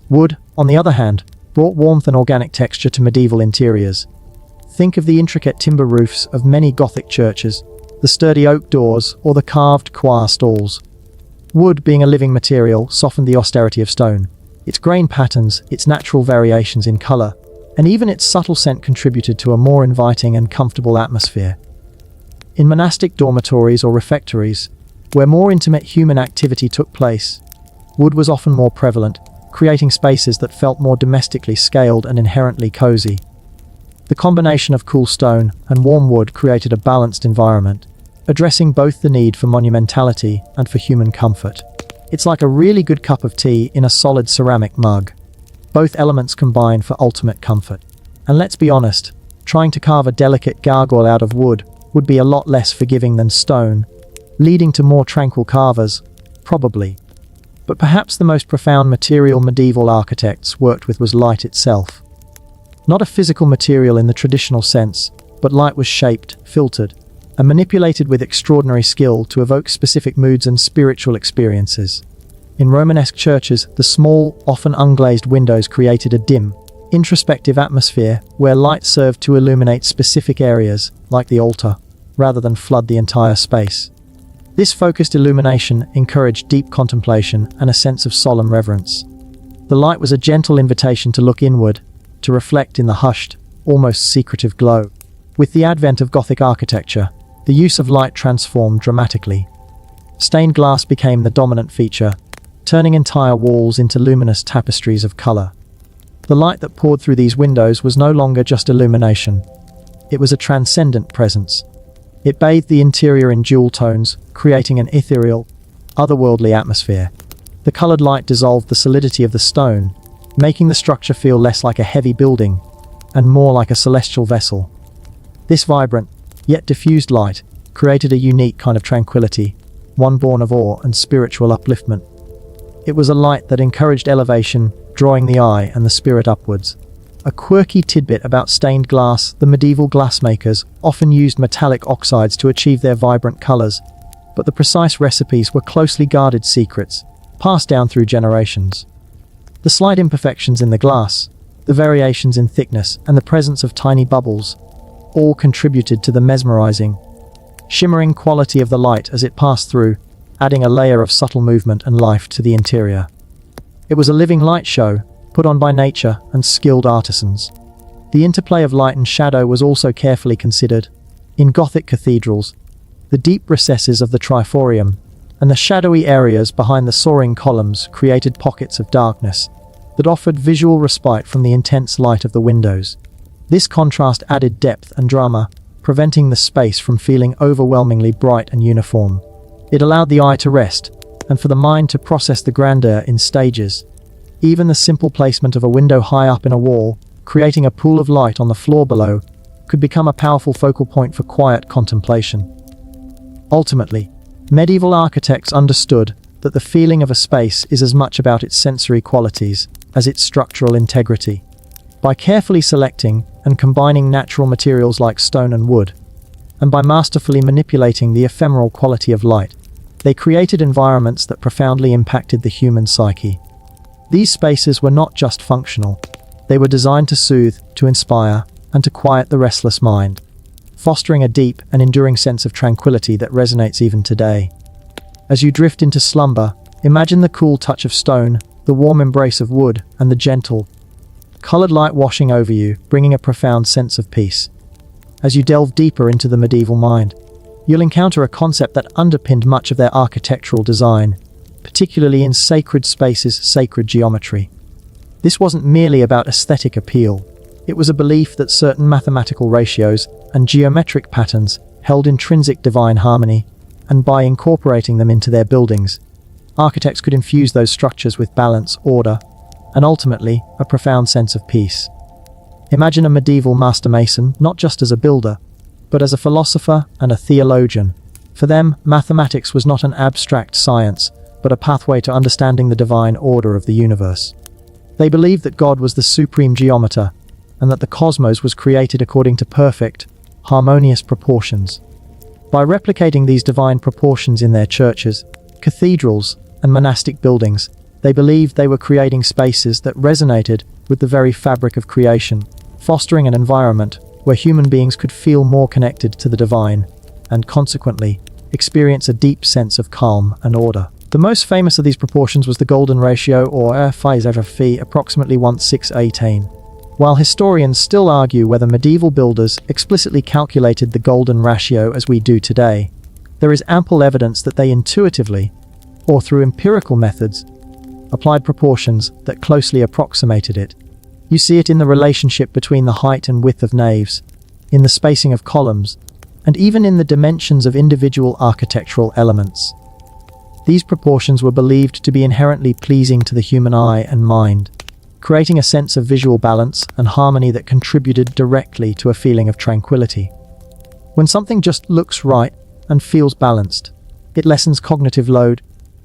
Wood, on the other hand, brought warmth and organic texture to medieval interiors. Think of the intricate timber roofs of many Gothic churches, the sturdy oak doors, or the carved choir stalls. Wood, being a living material, softened the austerity of stone. Its grain patterns, its natural variations in color, and even its subtle scent contributed to a more inviting and comfortable atmosphere. In monastic dormitories or refectories, where more intimate human activity took place, wood was often more prevalent, creating spaces that felt more domestically scaled and inherently cozy. The combination of cool stone and warm wood created a balanced environment, addressing both the need for monumentality and for human comfort. It's like a really good cup of tea in a solid ceramic mug. Both elements combine for ultimate comfort. And let's be honest, trying to carve a delicate gargoyle out of wood would be a lot less forgiving than stone, leading to more tranquil carvers, probably. But perhaps the most profound material medieval architects worked with was light itself. Not a physical material in the traditional sense, but light was shaped, filtered, and manipulated with extraordinary skill to evoke specific moods and spiritual experiences. In Romanesque churches, the small, often unglazed windows created a dim, introspective atmosphere where light served to illuminate specific areas, like the altar, rather than flood the entire space. This focused illumination encouraged deep contemplation and a sense of solemn reverence. The light was a gentle invitation to look inward, to reflect in the hushed, almost secretive glow. With the advent of Gothic architecture, the use of light transformed dramatically. Stained glass became the dominant feature, turning entire walls into luminous tapestries of color. The light that poured through these windows was no longer just illumination. It was a transcendent presence. It bathed the interior in jewel tones, creating an ethereal, otherworldly atmosphere. The colored light dissolved the solidity of the stone, making the structure feel less like a heavy building and more like a celestial vessel. This vibrant, yet diffused light created a unique kind of tranquility, one born of awe and spiritual upliftment. It was a light that encouraged elevation, drawing the eye and the spirit upwards. A quirky tidbit about stained glass: the medieval glassmakers often used metallic oxides to achieve their vibrant colors, but the precise recipes were closely guarded secrets, passed down through generations. The slight imperfections in the glass, the variations in thickness, and the presence of tiny bubbles all contributed to the mesmerizing, shimmering quality of the light as it passed through, adding a layer of subtle movement and life to the interior. It was a living light show, put on by nature and skilled artisans. The interplay of light and shadow was also carefully considered. In Gothic cathedrals, the deep recesses of the triforium and the shadowy areas behind the soaring columns created pockets of darkness that offered visual respite from the intense light of the windows. This contrast added depth and drama, preventing the space from feeling overwhelmingly bright and uniform. It allowed the eye to rest, and for the mind to process the grandeur in stages. Even the simple placement of a window high up in a wall, creating a pool of light on the floor below, could become a powerful focal point for quiet contemplation. Ultimately, medieval architects understood that the feeling of a space is as much about its sensory qualities as its structural integrity. By carefully selecting and combining natural materials like stone and wood, and by masterfully manipulating the ephemeral quality of light, they created environments that profoundly impacted the human psyche. These spaces were not just functional. They were designed to soothe, to inspire, and to quiet the restless mind, fostering a deep and enduring sense of tranquility that resonates even today. As you drift into slumber, imagine the cool touch of stone, the warm embrace of wood, and the gentle, colored light washing over you, bringing a profound sense of peace. As you delve deeper into the medieval mind, you'll encounter a concept that underpinned much of their architectural design, particularly in sacred spaces, sacred geometry. This wasn't merely about aesthetic appeal. It was a belief that certain mathematical ratios and geometric patterns held intrinsic divine harmony, and by incorporating them into their buildings, architects could infuse those structures with balance, order, and ultimately, a profound sense of peace. Imagine a medieval master mason not just as a builder, but as a philosopher and a theologian. For them, mathematics was not an abstract science, but a pathway to understanding the divine order of the universe. They believed that God was the supreme geometer, and that the cosmos was created according to perfect, harmonious proportions. By replicating these divine proportions in their churches, cathedrals, and monastic buildings, they believed they were creating spaces that resonated with the very fabric of creation, fostering an environment where human beings could feel more connected to the divine, and consequently, experience a deep sense of calm and order. The most famous of these proportions was the golden ratio, or phi, approximately 1:618. While historians still argue whether medieval builders explicitly calculated the golden ratio as we do today, there is ample evidence that they intuitively, or through empirical methods, applied proportions that closely approximated it. You see it in the relationship between the height and width of naves, in the spacing of columns, and even in the dimensions of individual architectural elements. These proportions were believed to be inherently pleasing to the human eye and mind, creating a sense of visual balance and harmony that contributed directly to a feeling of tranquility. When something just looks right and feels balanced, it lessens cognitive load,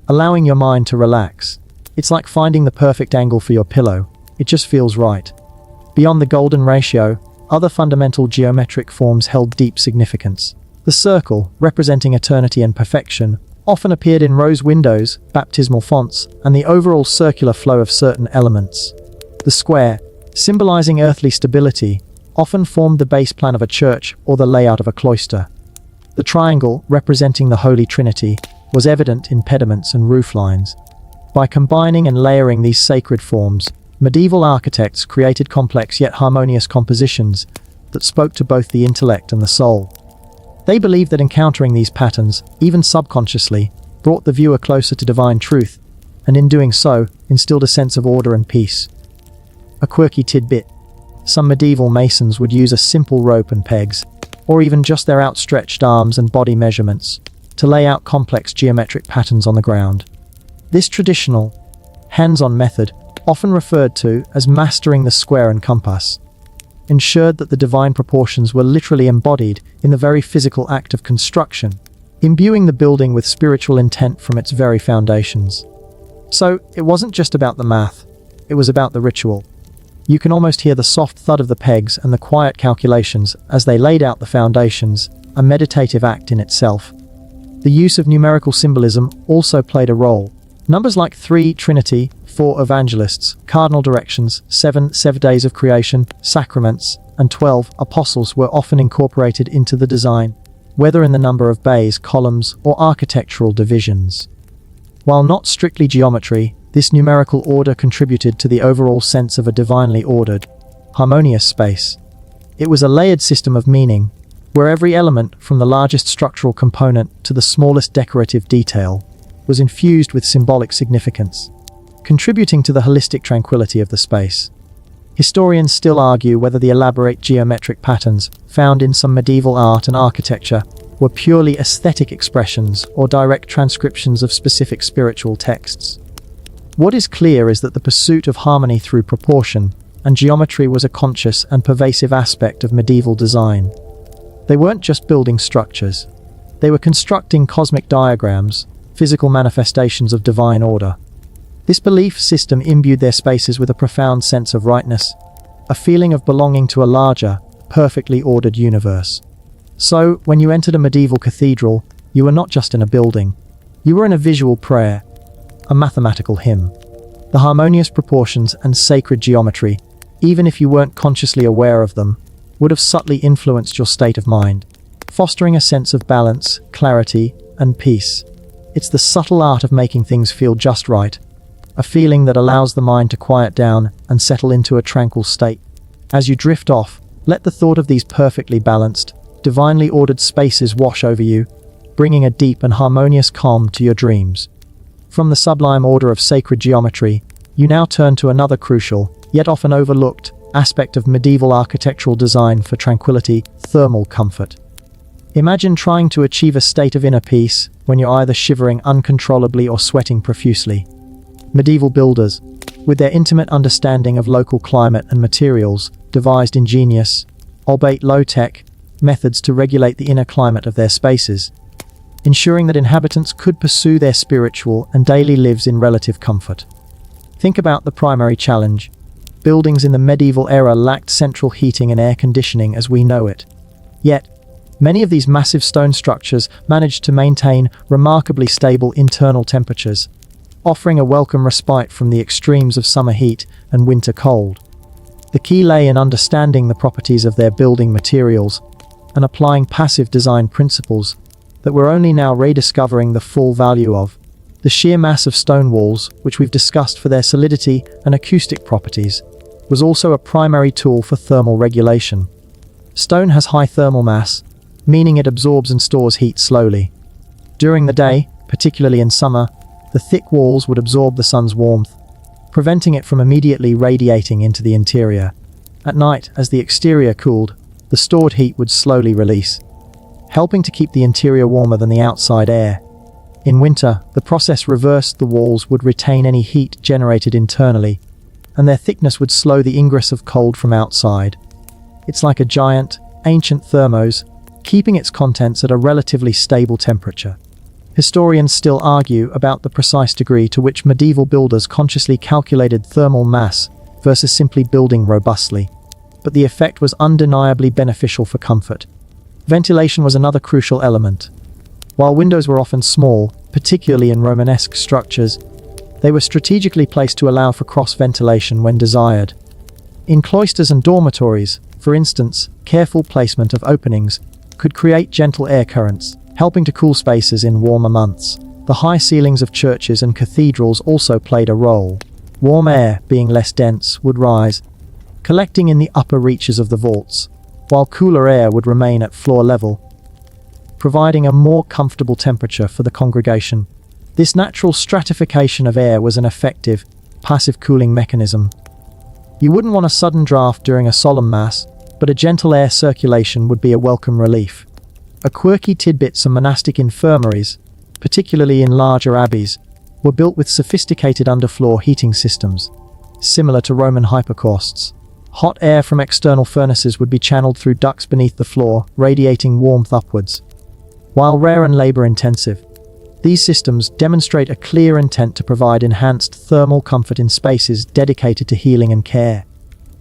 allowing your mind to relax. It's like finding the perfect angle for your pillow. It just feels right. Beyond the golden ratio, other fundamental geometric forms held deep significance. The circle, representing eternity and perfection, often appeared in rose windows, baptismal fonts, and the overall circular flow of certain elements. The square, symbolizing earthly stability, often formed the base plan of a church or the layout of a cloister. The triangle, representing the Holy Trinity, was evident in pediments and roof lines. By combining and layering these sacred forms, medieval architects created complex yet harmonious compositions that spoke to both the intellect and the soul. They believed that encountering these patterns, even subconsciously, brought the viewer closer to divine truth, and in doing so, instilled a sense of order and peace. A quirky tidbit: some medieval masons would use a simple rope and pegs, or even just their outstretched arms and body measurements, to lay out complex geometric patterns on the ground. This traditional, hands-on method, often referred to as mastering the square and compass, ensured that the divine proportions were literally embodied in the very physical act of construction, imbuing the building with spiritual intent from its very foundations. So, it wasn't just about the math, it was about the ritual. You can almost hear the soft thud of the pegs and the quiet calculations as they laid out the foundations, a meditative act in itself. The use of numerical symbolism also played a role. Numbers like 3, Trinity, 4, Evangelists, cardinal directions, 7 days of creation, sacraments, and 12, apostles were often incorporated into the design, whether in the number of bays, columns, or architectural divisions. While not strictly geometry, this numerical order contributed to the overall sense of a divinely ordered, harmonious space. It was a layered system of meaning, where every element, from the largest structural component to the smallest decorative detail, was infused with symbolic significance, contributing to the holistic tranquility of the space. Historians still argue whether the elaborate geometric patterns found in some medieval art and architecture were purely aesthetic expressions or direct transcriptions of specific spiritual texts. What is clear is that the pursuit of harmony through proportion and geometry was a conscious and pervasive aspect of medieval design. They weren't just building structures. They were constructing cosmic diagrams, physical manifestations of divine order. This belief system imbued their spaces with a profound sense of rightness, a feeling of belonging to a larger, perfectly ordered universe. So, when you entered a medieval cathedral, you were not just in a building. You were in a visual prayer, a mathematical hymn. The harmonious proportions and sacred geometry, even if you weren't consciously aware of them, would have subtly influenced your state of mind, fostering a sense of balance, clarity, and peace. It's the subtle art of making things feel just right, a feeling that allows the mind to quiet down and settle into a tranquil state. As you drift off, let the thought of these perfectly balanced, divinely ordered spaces wash over you, bringing a deep and harmonious calm to your dreams. From the sublime order of sacred geometry, you now turn to another crucial, yet often overlooked, aspect of medieval architectural design for tranquility: thermal comfort. Imagine trying to achieve a state of inner peace when you're either shivering uncontrollably or sweating profusely. Medieval builders, with their intimate understanding of local climate and materials, devised ingenious, albeit low-tech, methods to regulate the inner climate of their spaces, ensuring that inhabitants could pursue their spiritual and daily lives in relative comfort. Think about the primary challenge. Buildings in the medieval era lacked central heating and air conditioning as we know it. Yet, many of these massive stone structures managed to maintain remarkably stable internal temperatures, offering a welcome respite from the extremes of summer heat and winter cold. The key lay in understanding the properties of their building materials and applying passive design principles that we're only now rediscovering the full value of. The sheer mass of stone walls, which we've discussed for their solidity and acoustic properties, was also a primary tool for thermal regulation. Stone has high thermal mass, meaning it absorbs and stores heat slowly. During the day, particularly in summer, the thick walls would absorb the sun's warmth, preventing it from immediately radiating into the interior. At night, as the exterior cooled, the stored heat would slowly release, helping to keep the interior warmer than the outside air. In winter, the process reversed. The walls would retain any heat generated internally, and their thickness would slow the ingress of cold from outside. It's like a giant, ancient thermos, keeping its contents at a relatively stable temperature. Historians still argue about the precise degree to which medieval builders consciously calculated thermal mass versus simply building robustly, but the effect was undeniably beneficial for comfort. Ventilation was another crucial element. While windows were often small, particularly in Romanesque structures, they were strategically placed to allow for cross-ventilation when desired. In cloisters and dormitories, for instance, careful placement of openings could create gentle air currents, helping to cool spaces in warmer months. The high ceilings of churches and cathedrals also played a role. Warm air, being less dense, would rise, collecting in the upper reaches of the vaults, while cooler air would remain at floor level, providing a more comfortable temperature for the congregation. This natural stratification of air was an effective, passive cooling mechanism. You wouldn't want a sudden draft during a solemn mass, but a gentle air circulation would be a welcome relief. A quirky tidbit: some monastic infirmaries, particularly in larger abbeys, were built with sophisticated underfloor heating systems, similar to Roman hypocausts. Hot air from external furnaces would be channeled through ducts beneath the floor, radiating warmth upwards. While rare and labor-intensive, these systems demonstrate a clear intent to provide enhanced thermal comfort in spaces dedicated to healing and care.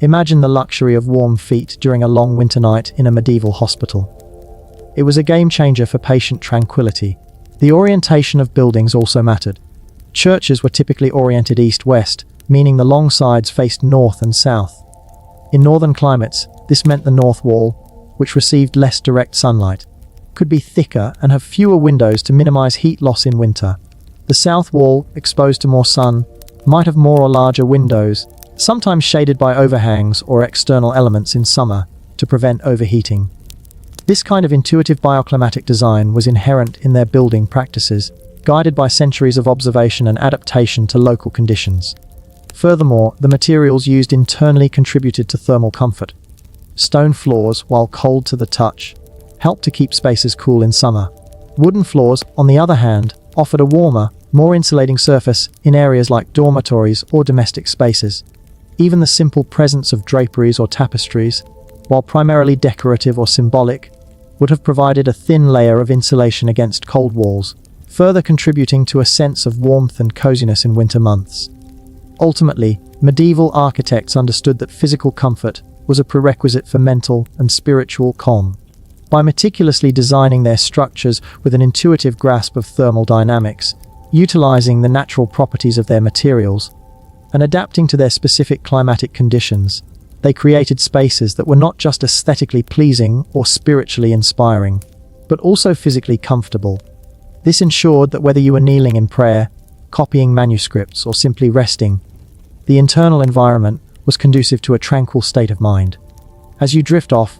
Imagine the luxury of warm feet during a long winter night in a medieval hospital. It was a game-changer for patient tranquility. The orientation of buildings also mattered. Churches were typically oriented east-west, meaning the long sides faced north and south. In northern climates, this meant the north wall, which received less direct sunlight, could be thicker and have fewer windows to minimize heat loss in winter. The south wall, exposed to more sun, might have more or larger windows, sometimes shaded by overhangs or external elements in summer, to prevent overheating. This kind of intuitive bioclimatic design was inherent in their building practices, guided by centuries of observation and adaptation to local conditions. Furthermore, the materials used internally contributed to thermal comfort. Stone floors, while cold to the touch, helped to keep spaces cool in summer. Wooden floors, on the other hand, offered a warmer, more insulating surface in areas like dormitories or domestic spaces. Even the simple presence of draperies or tapestries, while primarily decorative or symbolic, would have provided a thin layer of insulation against cold walls, further contributing to a sense of warmth and coziness in winter months. Ultimately, medieval architects understood that physical comfort was a prerequisite for mental and spiritual calm. By meticulously designing their structures with an intuitive grasp of thermal dynamics, utilizing the natural properties of their materials, and adapting to their specific climatic conditions, they created spaces that were not just aesthetically pleasing or spiritually inspiring, but also physically comfortable. This ensured that whether you were kneeling in prayer, copying manuscripts, or simply resting, the internal environment was conducive to a tranquil state of mind. As you drift off,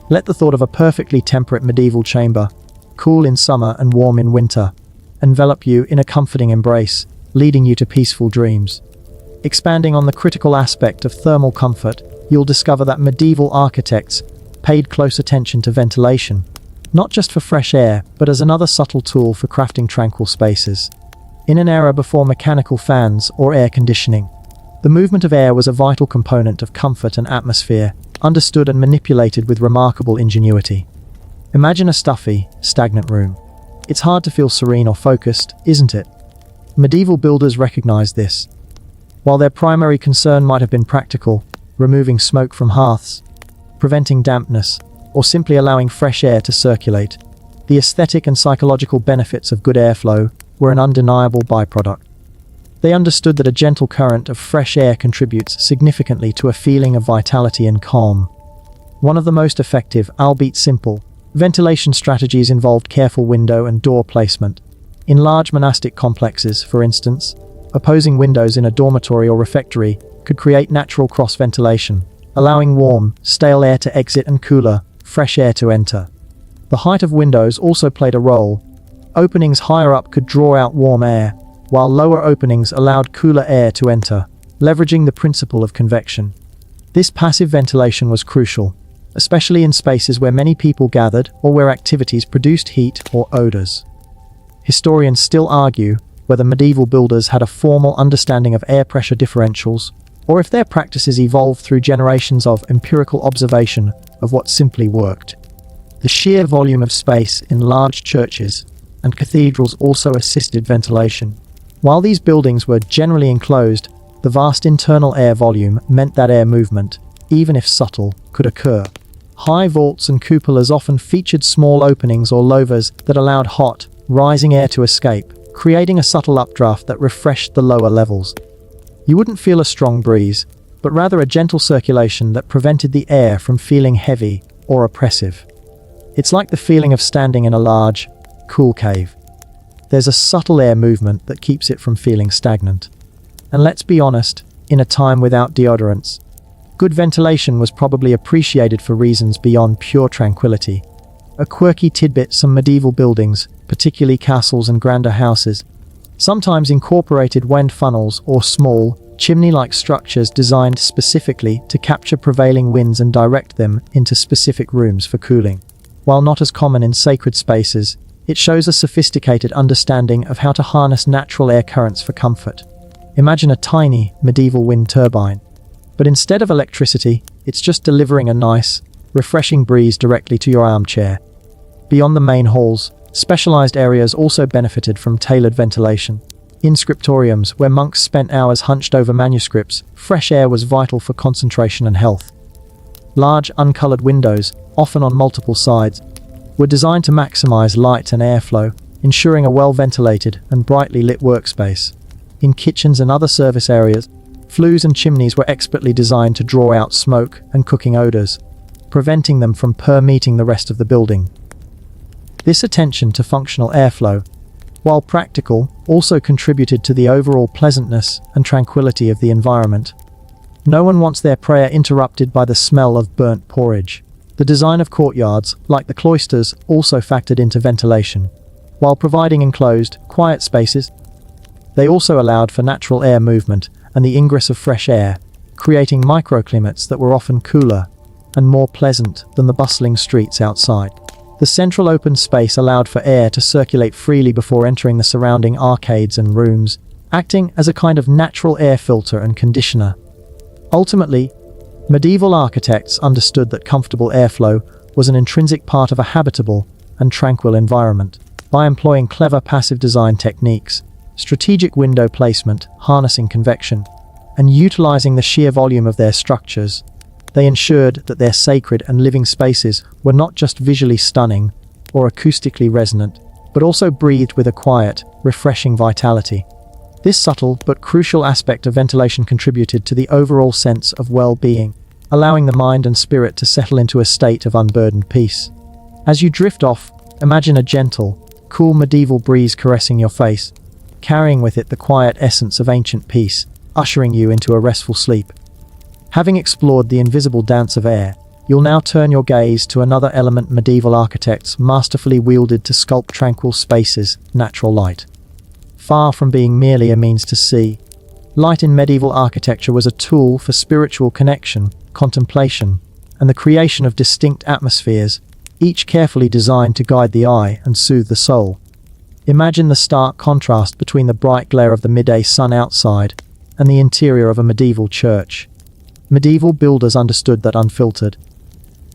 let the thought of a perfectly temperate medieval chamber, cool in summer and warm in winter, envelop you in a comforting embrace, leading you to peaceful dreams. Expanding on the critical aspect of thermal comfort, you'll discover that medieval architects paid close attention to ventilation. not just for fresh air, but as another subtle tool for crafting tranquil spaces. In an era before mechanical fans or air conditioning, the movement of air was a vital component of comfort and atmosphere, understood and manipulated with remarkable ingenuity. Imagine a stuffy, stagnant room. It's hard to feel serene or focused, isn't it? Medieval builders recognized this. While their primary concern might have been practical, removing smoke from hearths, preventing dampness, or simply allowing fresh air to circulate, the aesthetic and psychological benefits of good airflow were an undeniable byproduct. They understood that a gentle current of fresh air contributes significantly to a feeling of vitality and calm. One of the most effective, albeit simple, ventilation strategies involved careful window and door placement. In large monastic complexes, for instance, opposing windows in a dormitory or refectory could create natural cross-ventilation, allowing warm, stale air to exit and cooler, fresh air to enter. The height of windows also played a role. Openings higher up could draw out warm air, while lower openings allowed cooler air to enter, leveraging the principle of convection. This passive ventilation was crucial, especially in spaces where many people gathered or where activities produced heat or odors. Historians still argue whether medieval builders had a formal understanding of air pressure differentials, or if their practices evolved through generations of empirical observation of what simply worked. The sheer volume of space in large churches and cathedrals also assisted ventilation. While these buildings were generally enclosed, the vast internal air volume meant that air movement, even if subtle, could occur. High vaults and cupolas often featured small openings or louvers that allowed hot, rising air to escape, creating a subtle updraft that refreshed the lower levels. You wouldn't feel a strong breeze, but rather a gentle circulation that prevented the air from feeling heavy or oppressive. It's like the feeling of standing in a large, cool cave. There's a subtle air movement that keeps it from feeling stagnant. And let's be honest, in a time without deodorants, good ventilation was probably appreciated for reasons beyond pure tranquility. A quirky tidbit: some medieval buildings, particularly castles and grander houses, sometimes incorporated wind funnels or small, chimney-like structures designed specifically to capture prevailing winds and direct them into specific rooms for cooling. While not as common in sacred spaces, it shows a sophisticated understanding of how to harness natural air currents for comfort. Imagine a tiny, medieval wind turbine. But instead of electricity, it's just delivering a nice, refreshing breeze directly to your armchair. Beyond the main halls, specialized areas also benefited from tailored ventilation. In scriptoriums, where monks spent hours hunched over manuscripts, fresh air was vital for concentration and health. Large, uncolored windows, often on multiple sides, were designed to maximize light and airflow, ensuring a well-ventilated and brightly lit workspace. In kitchens and other service areas, flues and chimneys were expertly designed to draw out smoke and cooking odors, preventing them from permeating the rest of the building. This attention to functional airflow, while practical, also contributed to the overall pleasantness and tranquility of the environment. No one wants their prayer interrupted by the smell of burnt porridge. The design of courtyards, like the cloisters, also factored into ventilation. While providing enclosed, quiet spaces, they also allowed for natural air movement and the ingress of fresh air, creating microclimates that were often cooler and more pleasant than the bustling streets outside. The central open space allowed for air to circulate freely before entering the surrounding arcades and rooms, acting as a kind of natural air filter and conditioner. Ultimately, medieval architects understood that comfortable airflow was an intrinsic part of a habitable and tranquil environment. By employing clever passive design techniques, strategic window placement, harnessing convection, and utilizing the sheer volume of their structures, they ensured that their sacred and living spaces were not just visually stunning or acoustically resonant, but also breathed with a quiet, refreshing vitality. This subtle but crucial aspect of ventilation contributed to the overall sense of well-being, allowing the mind and spirit to settle into a state of unburdened peace. As you drift off, imagine a gentle, cool medieval breeze caressing your face, carrying with it the quiet essence of ancient peace, ushering you into a restful sleep. Having explored the invisible dance of air, you'll now turn your gaze to another element medieval architects masterfully wielded to sculpt tranquil spaces: natural light. Far from being merely a means to see, light in medieval architecture was a tool for spiritual connection, contemplation, and the creation of distinct atmospheres each carefully designed to guide the eye and soothe the soul. Imagine the stark contrast between the bright glare of the midday sun outside and the interior of a medieval church. Medieval builders understood that unfiltered,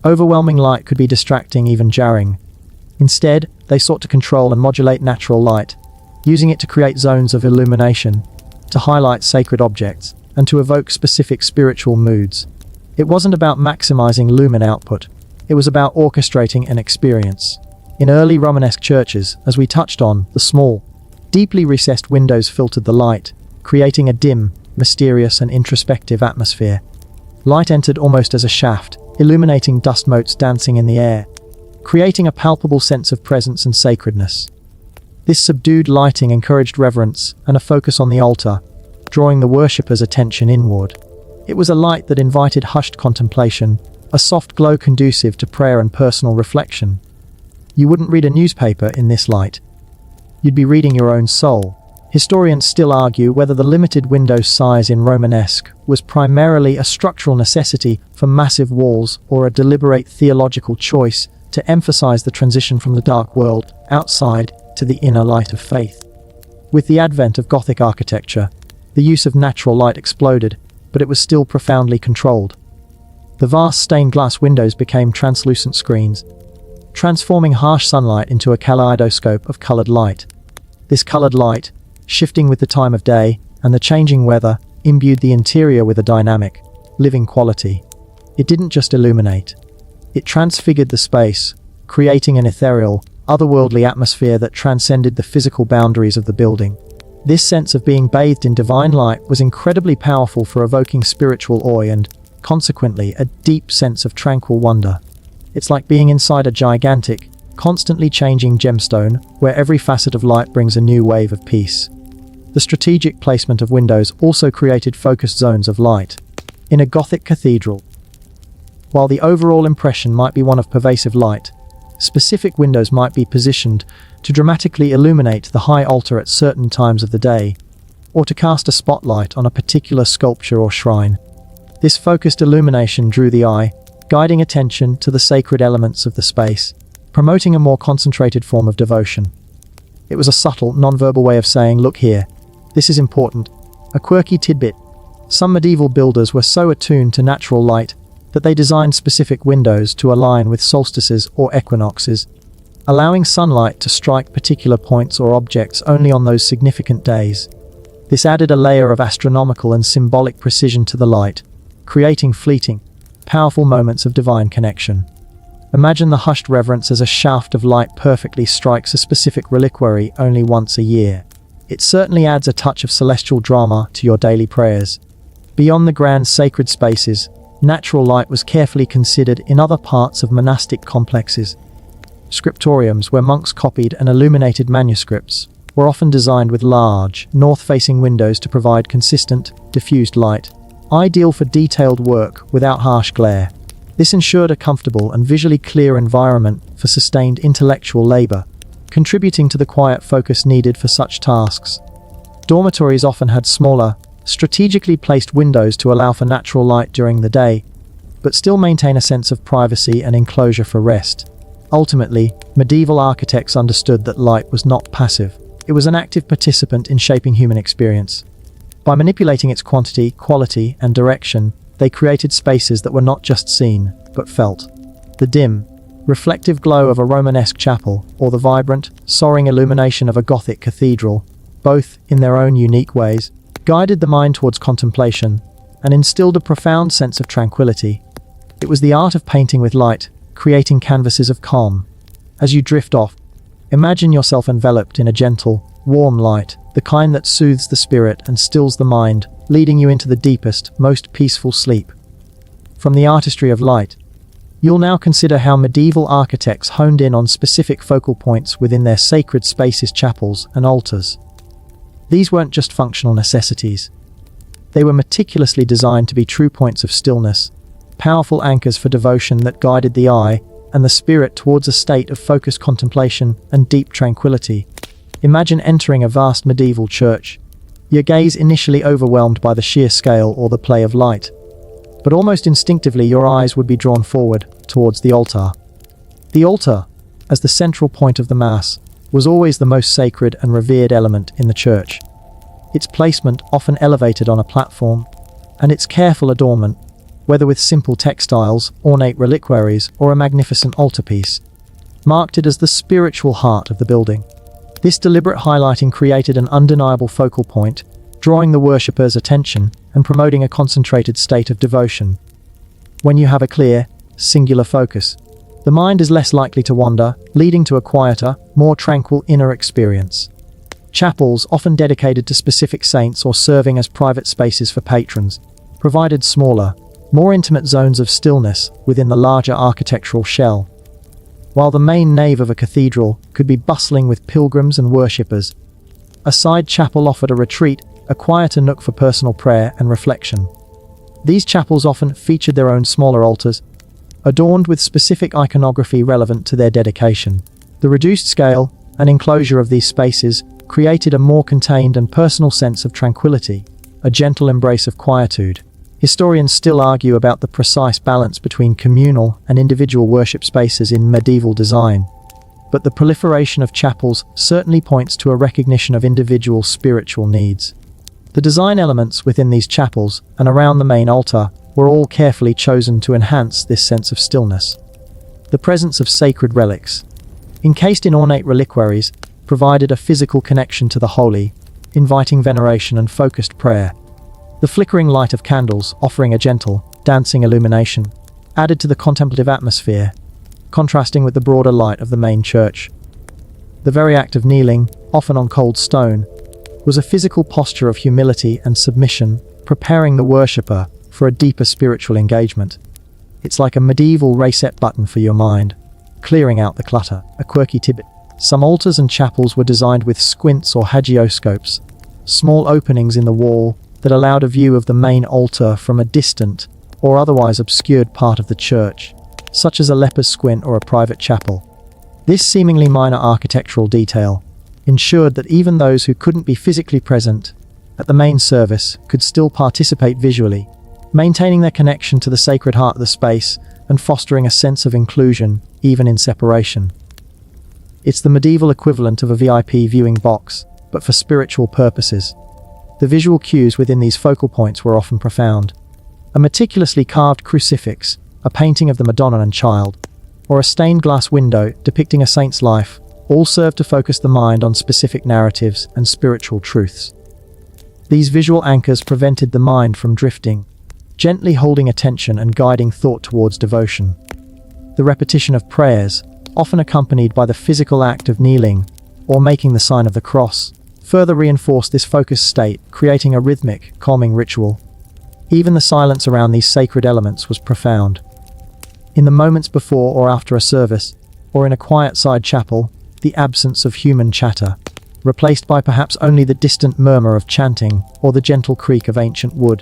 overwhelming light could be distracting, even jarring. Instead, they sought to control and modulate natural light, using it to create zones of illumination, to highlight sacred objects, and to evoke specific spiritual moods. It wasn't about maximizing lumen output, it was about orchestrating an experience. In early Romanesque churches, as we touched on, the small, deeply recessed windows filtered the light, creating a dim, mysterious and introspective atmosphere. Light entered almost as a shaft, illuminating dust motes dancing in the air, creating a palpable sense of presence and sacredness. This subdued lighting encouraged reverence and a focus on the altar, drawing the worshipper's attention inward. It was a light that invited hushed contemplation, a soft glow conducive to prayer and personal reflection. You wouldn't read a newspaper in this light. You'd be reading your own soul. Historians still argue whether the limited window size in Romanesque was primarily a structural necessity for massive walls or a deliberate theological choice to emphasize the transition from the dark world outside to the inner light of faith. With the advent of Gothic architecture, the use of natural light exploded, but it was still profoundly controlled. The vast stained glass windows became translucent screens, transforming harsh sunlight into a kaleidoscope of colored light. This colored light, shifting with the time of day and the changing weather, imbued the interior with a dynamic, living quality. It didn't just illuminate. It transfigured the space, creating an ethereal, otherworldly atmosphere that transcended the physical boundaries of the building. This sense of being bathed in divine light was incredibly powerful for evoking spiritual awe and, consequently, a deep sense of tranquil wonder. It's like being inside a gigantic, constantly changing gemstone, where every facet of light brings a new wave of peace. The strategic placement of windows also created focused zones of light. In a Gothic cathedral, while the overall impression might be one of pervasive light, specific windows might be positioned to dramatically illuminate the high altar at certain times of the day, or to cast a spotlight on a particular sculpture or shrine. This focused illumination drew the eye, guiding attention to the sacred elements of the space, promoting a more concentrated form of devotion. It was a subtle, non-verbal way of saying, "Look here, this is important." A quirky tidbit: some medieval builders were so attuned to natural light that they designed specific windows to align with solstices or equinoxes, allowing sunlight to strike particular points or objects only on those significant days. This added a layer of astronomical and symbolic precision to the light, creating fleeting, powerful moments of divine connection. Imagine the hushed reverence as a shaft of light perfectly strikes a specific reliquary only once a year. It certainly adds a touch of celestial drama to your daily prayers. Beyond the grand sacred spaces, natural light was carefully considered in other parts of monastic complexes. Scriptoriums, where monks copied and illuminated manuscripts, were often designed with large, north-facing windows to provide consistent, diffused light, ideal for detailed work without harsh glare. This ensured a comfortable and visually clear environment for sustained intellectual labor, contributing to the quiet focus needed for such tasks. Dormitories often had smaller, strategically placed windows to allow for natural light during the day, but still maintain a sense of privacy and enclosure for rest. Ultimately, medieval architects understood that light was not passive. It was an active participant in shaping human experience. By manipulating its quantity, quality, and direction, they created spaces that were not just seen, but felt. The dim, reflective glow of a Romanesque chapel, or the vibrant, soaring illumination of a Gothic cathedral, both, in their own unique ways, guided the mind towards contemplation and instilled a profound sense of tranquility. It was the art of painting with light, creating canvases of calm. As you drift off, imagine yourself enveloped in a gentle, warm light, the kind that soothes the spirit and stills the mind, leading you into the deepest, most peaceful sleep. From the artistry of light, you'll now consider how medieval architects honed in on specific focal points within their sacred spaces, chapels, and altars. These weren't just functional necessities. They were meticulously designed to be true points of stillness, powerful anchors for devotion that guided the eye and the spirit towards a state of focused contemplation and deep tranquility. Imagine entering a vast medieval church, your gaze initially overwhelmed by the sheer scale or the play of light, but almost instinctively your eyes would be drawn forward, towards the altar. The altar, as the central point of the Mass, was always the most sacred and revered element in the church. Its placement, often elevated on a platform, and its careful adornment, whether with simple textiles, ornate reliquaries, or a magnificent altarpiece, marked it as the spiritual heart of the building. This deliberate highlighting created an undeniable focal point, drawing the worshipper's attention and promoting a concentrated state of devotion. When you have a clear, singular focus, the mind is less likely to wander, leading to a quieter, more tranquil inner experience. Chapels, often dedicated to specific saints or serving as private spaces for patrons, provided smaller, more intimate zones of stillness within the larger architectural shell. While the main nave of a cathedral could be bustling with pilgrims and worshippers, a side chapel offered a retreat, a quieter nook for personal prayer and reflection. These chapels often featured their own smaller altars, adorned with specific iconography relevant to their dedication. The reduced scale and enclosure of these spaces created a more contained and personal sense of tranquility, a gentle embrace of quietude. Historians still argue about the precise balance between communal and individual worship spaces in medieval design, but the proliferation of chapels certainly points to a recognition of individual spiritual needs. The design elements within these chapels and around the main altar were all carefully chosen to enhance this sense of stillness. The presence of sacred relics, encased in ornate reliquaries, provided a physical connection to the holy, inviting veneration and focused prayer. The flickering light of candles, offering a gentle, dancing illumination, added to the contemplative atmosphere, contrasting with the broader light of the main church. The very act of kneeling, often on cold stone, was a physical posture of humility and submission, preparing the worshipper for a deeper spiritual engagement. It's like a medieval reset button for your mind, clearing out the clutter. A quirky tidbit: some altars and chapels were designed with squints or hagioscopes, small openings in the wall that allowed a view of the main altar from a distant or otherwise obscured part of the church, such as a leper's squint or a private chapel. This seemingly minor architectural detail ensured that even those who couldn't be physically present at the main service could still participate visually, maintaining their connection to the sacred heart of the space and fostering a sense of inclusion, even in separation. It's the medieval equivalent of a VIP viewing box, but for spiritual purposes. The visual cues within these focal points were often profound. A meticulously carved crucifix, a painting of the Madonna and Child, or a stained glass window depicting a saint's life, all served to focus the mind on specific narratives and spiritual truths. These visual anchors prevented the mind from drifting, gently holding attention and guiding thought towards devotion. The repetition of prayers, often accompanied by the physical act of kneeling or making the sign of the cross, further reinforced this focused state, creating a rhythmic, calming ritual. Even the silence around these sacred elements was profound. In the moments before or after a service, or in a quiet side chapel, the absence of human chatter, replaced by perhaps only the distant murmur of chanting or the gentle creak of ancient wood,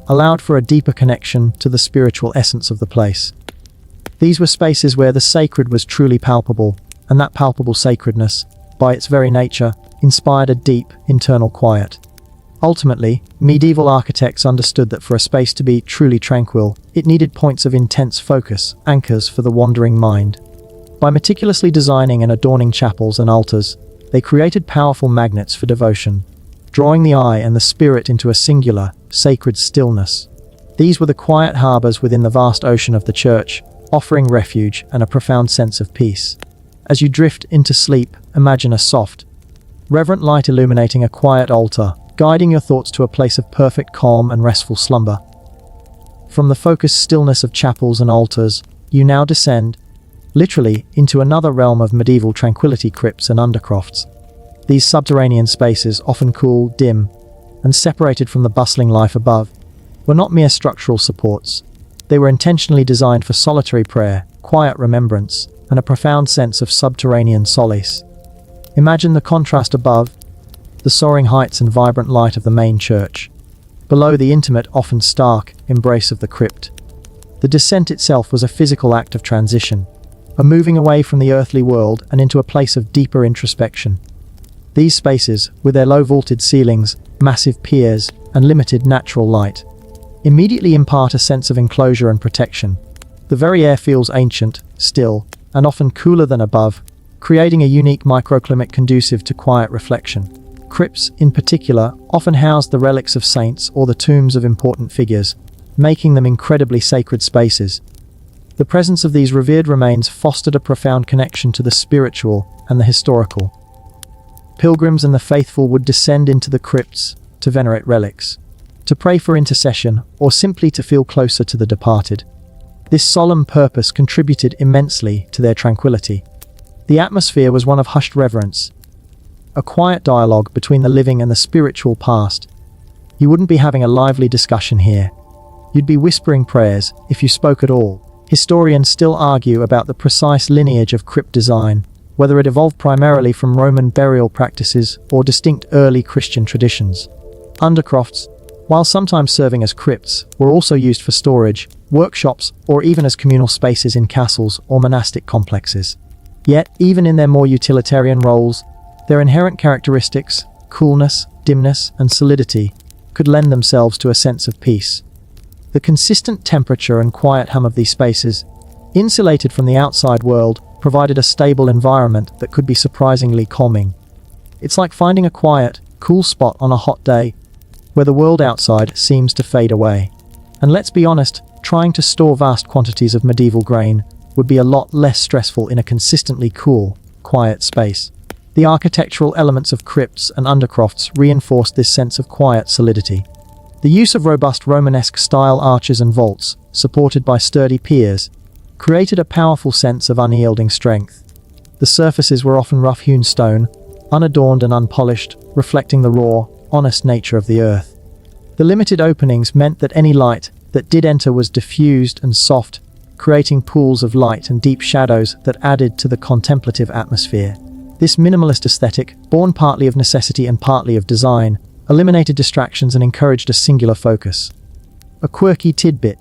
allowed for a deeper connection to the spiritual essence of the place. These were spaces where the sacred was truly palpable, and that palpable sacredness, by its very nature, inspired a deep, internal quiet. Ultimately, medieval architects understood that for a space to be truly tranquil, it needed points of intense focus, anchors for the wandering mind. By meticulously designing and adorning chapels and altars, they created powerful magnets for devotion, drawing the eye and the spirit into a singular, sacred stillness. These were the quiet harbors within the vast ocean of the church, offering refuge and a profound sense of peace. As you drift into sleep, imagine a soft, reverent light illuminating a quiet altar, guiding your thoughts to a place of perfect calm and restful slumber. From the focused stillness of chapels and altars, you now descend, literally, into another realm of medieval tranquility: crypts and undercrofts. These subterranean spaces, often cool, dim, and separated from the bustling life above, were not mere structural supports. They were intentionally designed for solitary prayer, quiet remembrance, and a profound sense of subterranean solace. Imagine the contrast above, the soaring heights and vibrant light of the main church. Below, the intimate, often stark, embrace of the crypt. The descent itself was a physical act of transition, a moving away from the earthly world and into a place of deeper introspection. These spaces, with their low vaulted ceilings, massive piers, and limited natural light, immediately impart a sense of enclosure and protection. The very air feels ancient, still, and often cooler than above, creating a unique microclimate conducive to quiet reflection. Crypts, in particular, often house the relics of saints or the tombs of important figures, making them incredibly sacred spaces. The presence of these revered remains fostered a profound connection to the spiritual and the historical. Pilgrims and the faithful would descend into the crypts to venerate relics, to pray for intercession, or simply to feel closer to the departed. This solemn purpose contributed immensely to their tranquility. The atmosphere was one of hushed reverence, a quiet dialogue between the living and the spiritual past. You wouldn't be having a lively discussion here. You'd be whispering prayers, if you spoke at all. Historians still argue about the precise lineage of crypt design, whether it evolved primarily from Roman burial practices or distinct early Christian traditions. Undercrofts, while sometimes serving as crypts, were also used for storage, workshops, or even as communal spaces in castles or monastic complexes. Yet, even in their more utilitarian roles, their inherent characteristics, coolness, dimness, and solidity, could lend themselves to a sense of peace. The consistent temperature and quiet hum of these spaces, insulated from the outside world, provided a stable environment that could be surprisingly calming. It's like finding a quiet, cool spot on a hot day, where the world outside seems to fade away. And let's be honest, trying to store vast quantities of medieval grain would be a lot less stressful in a consistently cool, quiet space. The architectural elements of crypts and undercrofts reinforced this sense of quiet solidity. The use of robust Romanesque-style arches and vaults, supported by sturdy piers, created a powerful sense of unyielding strength. The surfaces were often rough-hewn stone, unadorned and unpolished, reflecting the raw, honest nature of the earth. The limited openings meant that any light that did enter was diffused and soft, creating pools of light and deep shadows that added to the contemplative atmosphere. This minimalist aesthetic, born partly of necessity and partly of design, eliminated distractions and encouraged a singular focus. A quirky tidbit: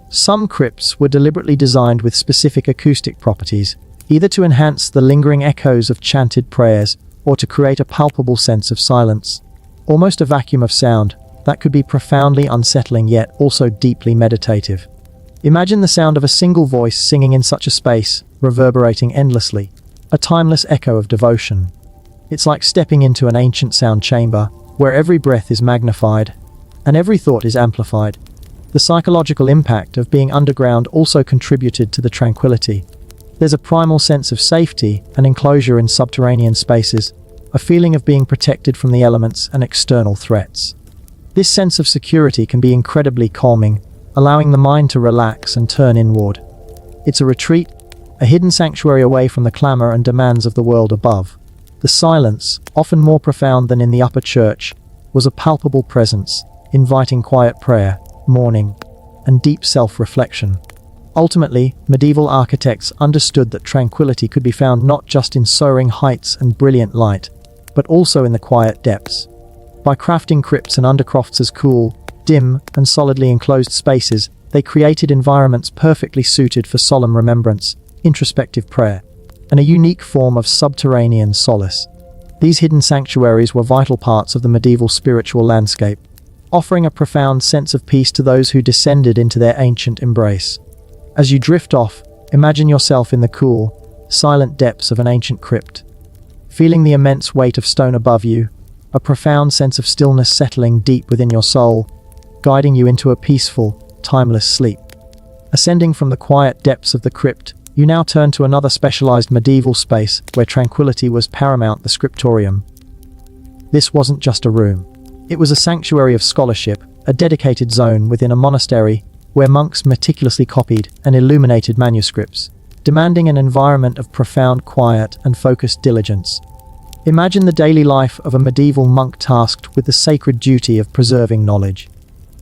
some crypts were deliberately designed with specific acoustic properties, either to enhance the lingering echoes of chanted prayers or to create a palpable sense of silence, almost a vacuum of sound that could be profoundly unsettling yet also deeply meditative. Imagine the sound of a single voice singing in such a space, reverberating endlessly, a timeless echo of devotion. It's like stepping into an ancient sound chamber, where every breath is magnified and every thought is amplified. The psychological impact of being underground also contributed to the tranquility. There's a primal sense of safety and enclosure in subterranean spaces, a feeling of being protected from the elements and external threats. This sense of security can be incredibly calming, allowing the mind to relax and turn inward. It's a retreat, a hidden sanctuary away from the clamor and demands of the world above. The silence, often more profound than in the upper church, was a palpable presence, inviting quiet prayer, mourning, and deep self-reflection. Ultimately, medieval architects understood that tranquility could be found not just in soaring heights and brilliant light, but also in the quiet depths. By crafting crypts and undercrofts as cool, dim, and solidly enclosed spaces, they created environments perfectly suited for solemn remembrance, introspective prayer, and a unique form of subterranean solace. These hidden sanctuaries were vital parts of the medieval spiritual landscape, offering a profound sense of peace to those who descended into their ancient embrace. As you drift off, imagine yourself in the cool, silent depths of an ancient crypt, feeling the immense weight of stone above you, a profound sense of stillness settling deep within your soul, guiding you into a peaceful, timeless sleep. Ascending from the quiet depths of the crypt, you now turn to another specialized medieval space where tranquility was paramount: the scriptorium. This wasn't just a room. It was a sanctuary of scholarship, a dedicated zone within a monastery where monks meticulously copied and illuminated manuscripts, demanding an environment of profound quiet and focused diligence. Imagine the daily life of a medieval monk tasked with the sacred duty of preserving knowledge.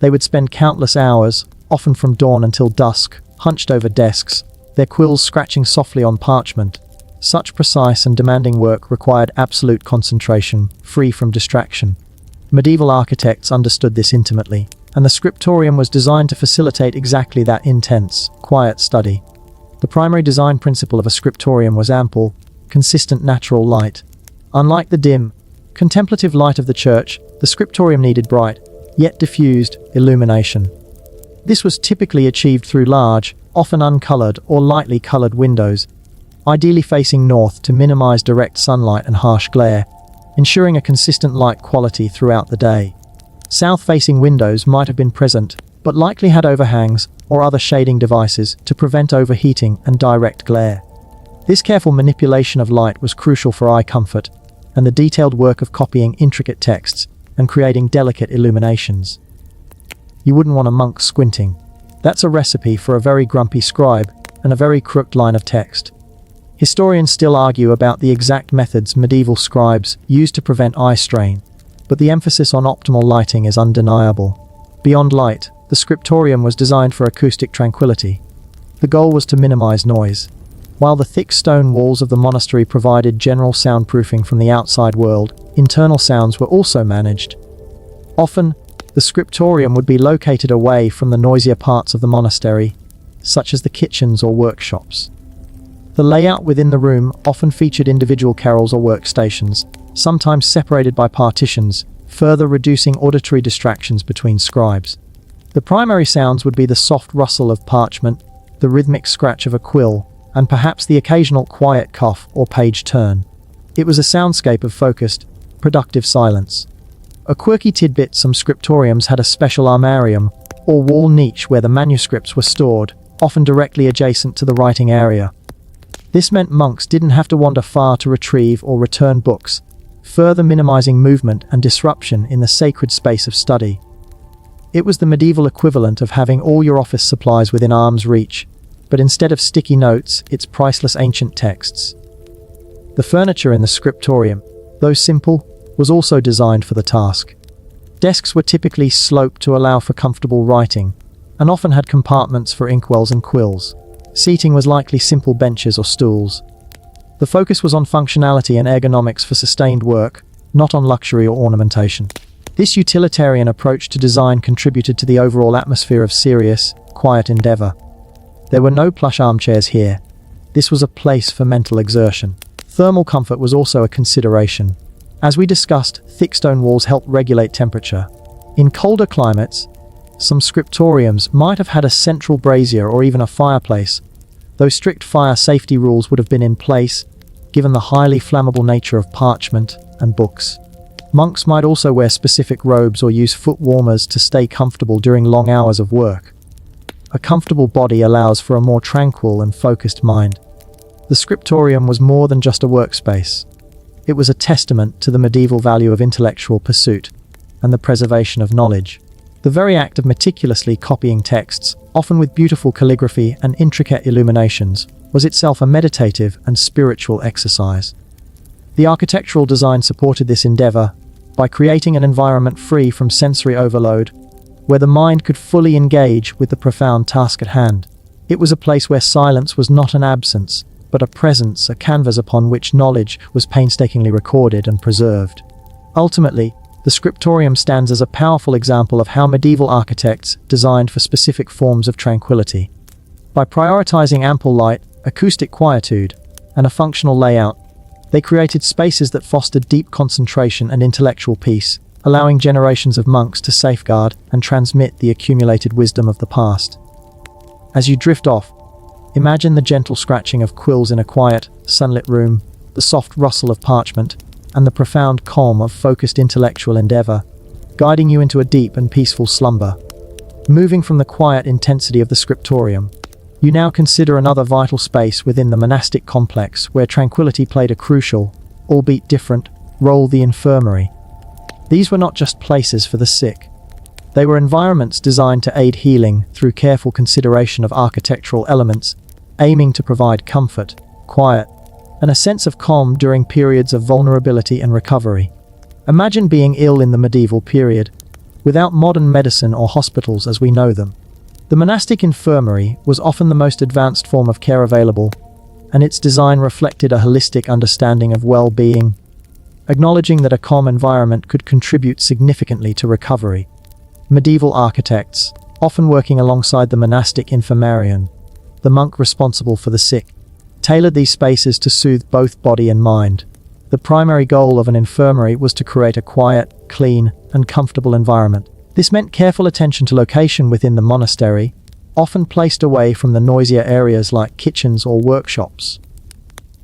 They would spend countless hours, often from dawn until dusk, hunched over desks, their quills scratching softly on parchment. Such precise and demanding work required absolute concentration, free from distraction. Medieval architects understood this intimately, and the scriptorium was designed to facilitate exactly that intense, quiet study. The primary design principle of a scriptorium was ample, consistent natural light. Unlike the dim, contemplative light of the church, the scriptorium needed bright, yet diffused, illumination. This was typically achieved through large, often uncolored or lightly colored windows, ideally facing north to minimize direct sunlight and harsh glare, ensuring a consistent light quality throughout the day. South-facing windows might have been present, but likely had overhangs or other shading devices to prevent overheating and direct glare. This careful manipulation of light was crucial for eye comfort and the detailed work of copying intricate texts and creating delicate illuminations. You wouldn't want a monk squinting. That's a recipe for a very grumpy scribe and a very crooked line of text. Historians still argue about the exact methods medieval scribes used to prevent eye strain, but the emphasis on optimal lighting is undeniable. Beyond light, the scriptorium was designed for acoustic tranquility. The goal was to minimize noise. While the thick stone walls of the monastery provided general soundproofing from the outside world, internal sounds were also managed. Often, the scriptorium would be located away from the noisier parts of the monastery, such as the kitchens or workshops. The layout within the room often featured individual carrels or workstations, sometimes separated by partitions, further reducing auditory distractions between scribes. The primary sounds would be the soft rustle of parchment, the rhythmic scratch of a quill, and perhaps the occasional quiet cough or page turn. It was a soundscape of focused, productive silence. A quirky tidbit: some scriptoriums had a special armarium, or wall niche where the manuscripts were stored, often directly adjacent to the writing area. This meant monks didn't have to wander far to retrieve or return books, further minimizing movement and disruption in the sacred space of study. It was the medieval equivalent of having all your office supplies within arm's reach, but instead of sticky notes, it's priceless ancient texts. The furniture in the scriptorium, though simple, was also designed for the task. Desks were typically sloped to allow for comfortable writing, and often had compartments for inkwells and quills. Seating was likely simple benches or stools. The focus was on functionality and ergonomics for sustained work, not on luxury or ornamentation. This utilitarian approach to design contributed to the overall atmosphere of serious, quiet endeavor. There were no plush armchairs here. This was a place for mental exertion. Thermal comfort was also a consideration. As we discussed, thick stone walls help regulate temperature. In colder climates, some scriptoriums might have had a central brazier or even a fireplace, though strict fire safety rules would have been in place, given the highly flammable nature of parchment and books. Monks might also wear specific robes or use foot warmers to stay comfortable during long hours of work. A comfortable body allows for a more tranquil and focused mind. The scriptorium was more than just a workspace. It was a testament to the medieval value of intellectual pursuit and the preservation of knowledge. The very act of meticulously copying texts, often with beautiful calligraphy and intricate illuminations, was itself a meditative and spiritual exercise. The architectural design supported this endeavor by creating an environment free from sensory overload, where the mind could fully engage with the profound task at hand. It was a place where silence was not an absence, but a presence, a canvas upon which knowledge was painstakingly recorded and preserved. Ultimately, the scriptorium stands as a powerful example of how medieval architects designed for specific forms of tranquility. By prioritizing ample light, acoustic quietude, and a functional layout, they created spaces that fostered deep concentration and intellectual peace, allowing generations of monks to safeguard and transmit the accumulated wisdom of the past. As you drift off, imagine the gentle scratching of quills in a quiet, sunlit room, the soft rustle of parchment, and the profound calm of focused intellectual endeavor, guiding you into a deep and peaceful slumber. Moving from the quiet intensity of the scriptorium, you now consider another vital space within the monastic complex where tranquility played a crucial, albeit different, role: the infirmary. These were not just places for the sick. They were environments designed to aid healing through careful consideration of architectural elements, aiming to provide comfort, quiet, and a sense of calm during periods of vulnerability and recovery. Imagine being ill in the medieval period, without modern medicine or hospitals as we know them. The monastic infirmary was often the most advanced form of care available, and its design reflected a holistic understanding of well-being, acknowledging that a calm environment could contribute significantly to recovery. Medieval architects, often working alongside the monastic infirmarian, the monk responsible for the sick, tailored these spaces to soothe both body and mind. The primary goal of an infirmary was to create a quiet, clean, and comfortable environment. This meant careful attention to location within the monastery, often placed away from the noisier areas like kitchens or workshops.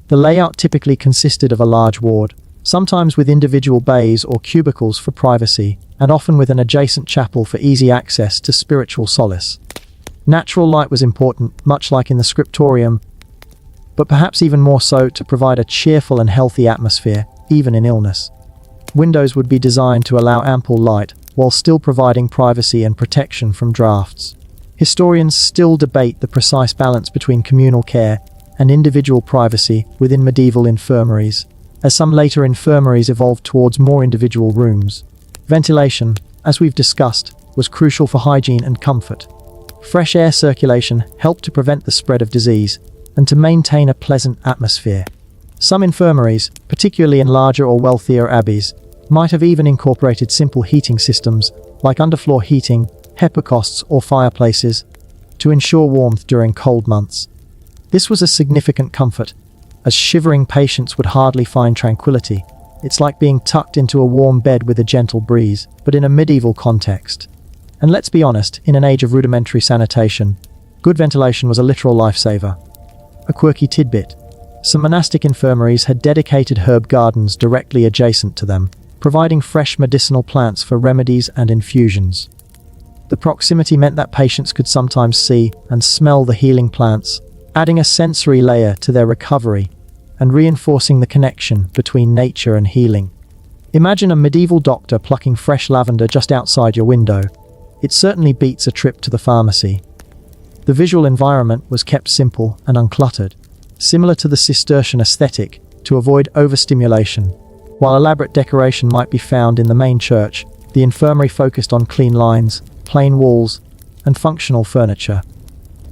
The layout typically consisted of a large ward, sometimes with individual bays or cubicles for privacy, and often with an adjacent chapel for easy access to spiritual solace. Natural light was important, much like in the scriptorium, but perhaps even more so to provide a cheerful and healthy atmosphere, even in illness. Windows would be designed to allow ample light, while still providing privacy and protection from drafts. Historians still debate the precise balance between communal care and individual privacy within medieval infirmaries, as some later infirmaries evolved towards more individual rooms. Ventilation, as we've discussed, was crucial for hygiene and comfort. Fresh air circulation helped to prevent the spread of disease and to maintain a pleasant atmosphere. Some infirmaries, particularly in larger or wealthier abbeys, might have even incorporated simple heating systems like underfloor heating, hypocausts or fireplaces to ensure warmth during cold months. This was a significant comfort, as shivering patients would hardly find tranquility. It's like being tucked into a warm bed with a gentle breeze, but in a medieval context. And let's be honest, in an age of rudimentary sanitation, good ventilation was a literal lifesaver. A quirky tidbit: some monastic infirmaries had dedicated herb gardens directly adjacent to them, providing fresh medicinal plants for remedies and infusions. The proximity meant that patients could sometimes see and smell the healing plants, adding a sensory layer to their recovery and reinforcing the connection between nature and healing. Imagine a medieval doctor plucking fresh lavender just outside your window. It certainly beats a trip to the pharmacy. The visual environment was kept simple and uncluttered, similar to the Cistercian aesthetic, to avoid overstimulation. While elaborate decoration might be found in the main church, the infirmary focused on clean lines, plain walls, and functional furniture.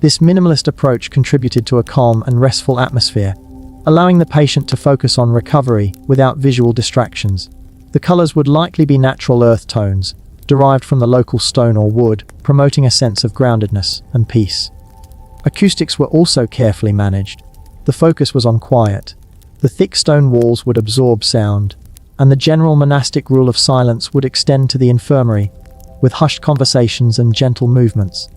This minimalist approach contributed to a calm and restful atmosphere, allowing the patient to focus on recovery without visual distractions. The colors would likely be natural earth tones, derived from the local stone or wood, promoting a sense of groundedness and peace. Acoustics were also carefully managed. The focus was on quiet. The thick stone walls would absorb sound, and the general monastic rule of silence would extend to the infirmary, with hushed conversations and gentle movements.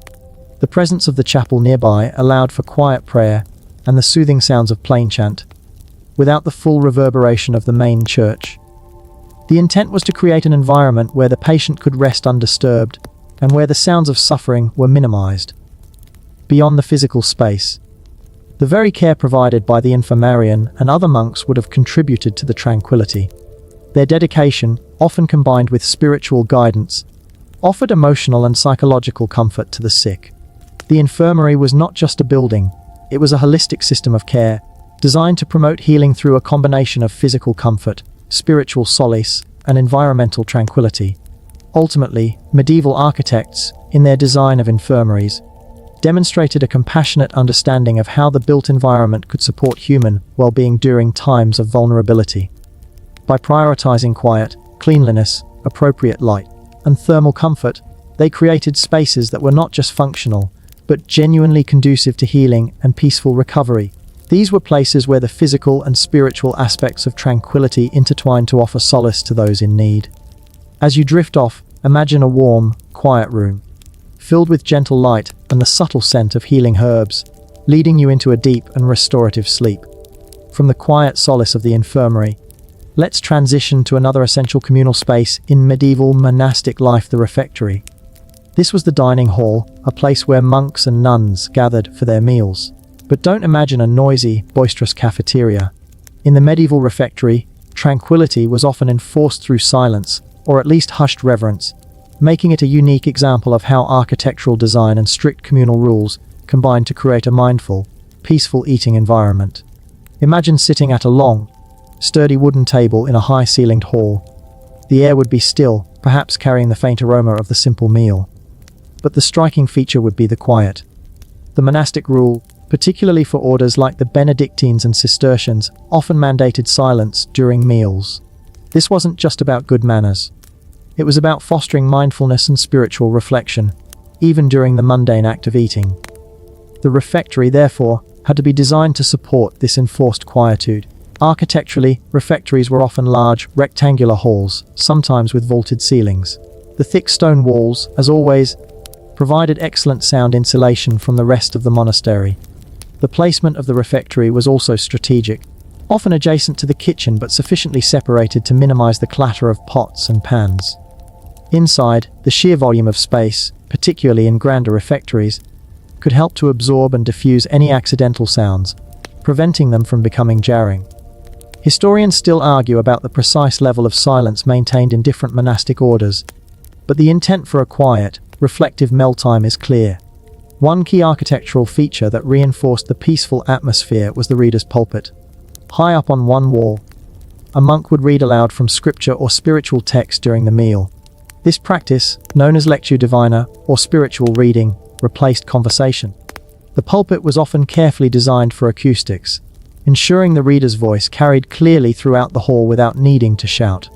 The presence of the chapel nearby allowed for quiet prayer and the soothing sounds of plain chant, without the full reverberation of the main church. The intent was to create an environment where the patient could rest undisturbed and where the sounds of suffering were minimized. Beyond the physical space, the very care provided by the infirmarian and other monks would have contributed to the tranquility. Their dedication, often combined with spiritual guidance, offered emotional and psychological comfort to the sick. The infirmary was not just a building, it was a holistic system of care, designed to promote healing through a combination of physical comfort, spiritual solace, and environmental tranquility. Ultimately, medieval architects, in their design of infirmaries, demonstrated a compassionate understanding of how the built environment could support human well-being during times of vulnerability. By prioritizing quiet, cleanliness, appropriate light, and thermal comfort, they created spaces that were not just functional, but genuinely conducive to healing and peaceful recovery. These were places where the physical and spiritual aspects of tranquility intertwined to offer solace to those in need. As you drift off, imagine a warm, quiet room, filled with gentle light and the subtle scent of healing herbs, leading you into a deep and restorative sleep. From the quiet solace of the infirmary, let's transition to another essential communal space in medieval monastic life, the refectory. This was the dining hall, a place where monks and nuns gathered for their meals. But don't imagine a noisy, boisterous cafeteria. In the medieval refectory, tranquility was often enforced through silence, or at least hushed reverence, making it a unique example of how architectural design and strict communal rules combined to create a mindful, peaceful eating environment. Imagine sitting at a long, sturdy wooden table in a high-ceilinged hall. The air would be still, perhaps carrying the faint aroma of the simple meal. But the striking feature would be the quiet. The monastic rule, particularly for orders like the Benedictines and Cistercians, often mandated silence during meals. This wasn't just about good manners. It was about fostering mindfulness and spiritual reflection, even during the mundane act of eating. The refectory, therefore, had to be designed to support this enforced quietude. Architecturally, refectories were often large, rectangular halls, sometimes with vaulted ceilings. The thick stone walls, as always, provided excellent sound insulation from the rest of the monastery. The placement of the refectory was also strategic. often adjacent to the kitchen but sufficiently separated to minimize the clatter of pots and pans. Inside, the sheer volume of space, particularly in grander refectories, could help to absorb and diffuse any accidental sounds, preventing them from becoming jarring. Historians still argue about the precise level of silence maintained in different monastic orders, but the intent for a quiet, reflective mealtime is clear. One key architectural feature that reinforced the peaceful atmosphere was the reader's pulpit. High up on one wall, a monk would read aloud from scripture or spiritual text during the meal. This practice, known as lectio divina or spiritual reading, replaced conversation. The pulpit was often carefully designed for acoustics, ensuring the reader's voice carried clearly throughout the hall without needing to shout.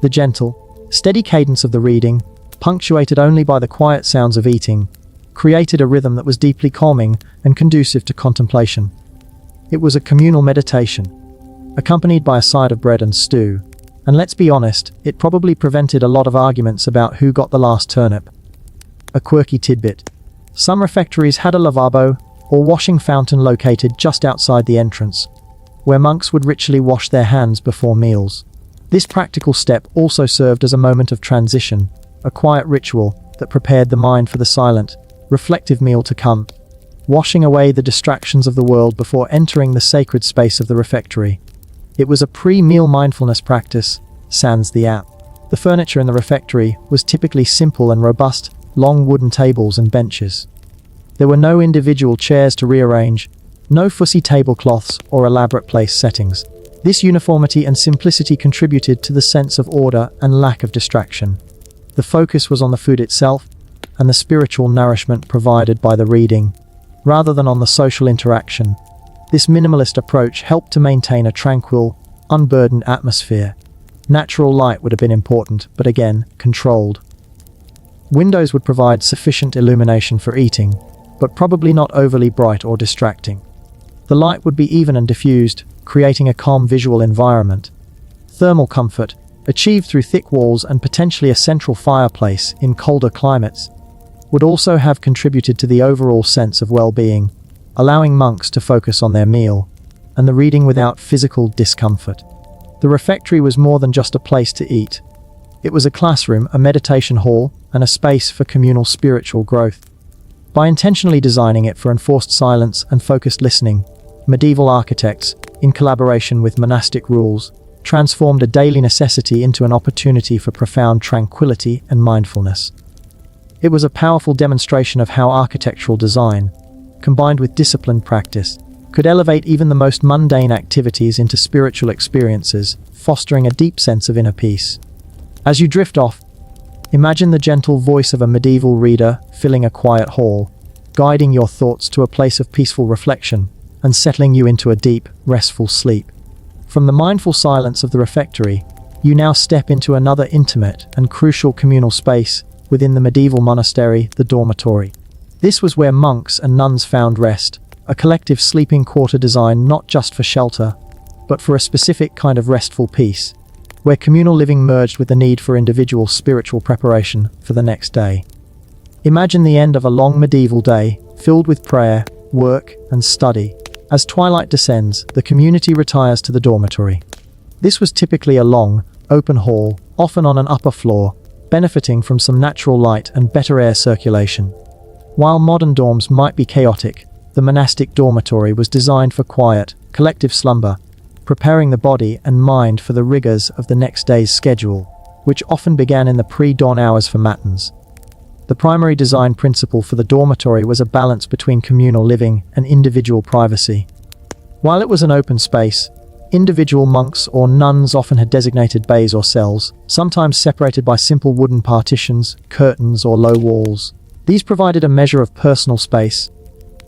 The gentle, steady cadence of the reading, punctuated only by the quiet sounds of eating, created a rhythm that was deeply calming and conducive to contemplation. It was a communal meditation, accompanied by a side of bread and stew, and let's be honest, it probably prevented a lot of arguments about who got the last turnip. A quirky tidbit: some refectories had a lavabo, or washing fountain, located just outside the entrance, where monks would ritually wash their hands before meals. This practical step also served as a moment of transition, a quiet ritual that prepared the mind for the silent, reflective meal to come, washing away the distractions of the world before entering the sacred space of the refectory. It was a pre-meal mindfulness practice, sans the app. The furniture in the refectory was typically simple and robust, long wooden tables and benches. There were no individual chairs to rearrange, no fussy tablecloths or elaborate place settings. This uniformity and simplicity contributed to the sense of order and lack of distraction. The focus was on the food itself and the spiritual nourishment provided by the reading, rather than on the social interaction. This minimalist approach helped to maintain a tranquil, unburdened atmosphere. Natural light would have been important, but again, controlled. Windows would provide sufficient illumination for eating, but probably not overly bright or distracting. The light would be even and diffused, creating a calm visual environment. Thermal comfort, achieved through thick walls and potentially a central fireplace in colder climates, would also have contributed to the overall sense of well-being, allowing monks to focus on their meal and the reading without physical discomfort. The refectory was more than just a place to eat. It was a classroom, a meditation hall, and a space for communal spiritual growth. By intentionally designing it for enforced silence and focused listening, medieval architects, in collaboration with monastic rules, transformed a daily necessity into an opportunity for profound tranquility and mindfulness. It was a powerful demonstration of how architectural design, combined with disciplined practice, could elevate even the most mundane activities into spiritual experiences, fostering a deep sense of inner peace. As you drift off, imagine the gentle voice of a medieval reader filling a quiet hall, guiding your thoughts to a place of peaceful reflection and settling you into a deep, restful sleep. From the mindful silence of the refectory, you now step into another intimate and crucial communal space within the medieval monastery, the dormitory. This was where monks and nuns found rest, a collective sleeping quarter designed not just for shelter, but for a specific kind of restful peace, where communal living merged with the need for individual spiritual preparation for the next day. Imagine the end of a long medieval day, filled with prayer, work, and study. As twilight descends, the community retires to the dormitory. This was typically a long, open hall, often on an upper floor, benefiting from some natural light and better air circulation. While modern dorms might be chaotic, the monastic dormitory was designed for quiet, collective slumber, preparing the body and mind for the rigors of the next day's schedule, which often began in the pre-dawn hours for matins. The primary design principle for the dormitory was a balance between communal living and individual privacy. While it was an open space, individual monks or nuns often had designated bays or cells, sometimes separated by simple wooden partitions, curtains, or low walls. These provided a measure of personal space,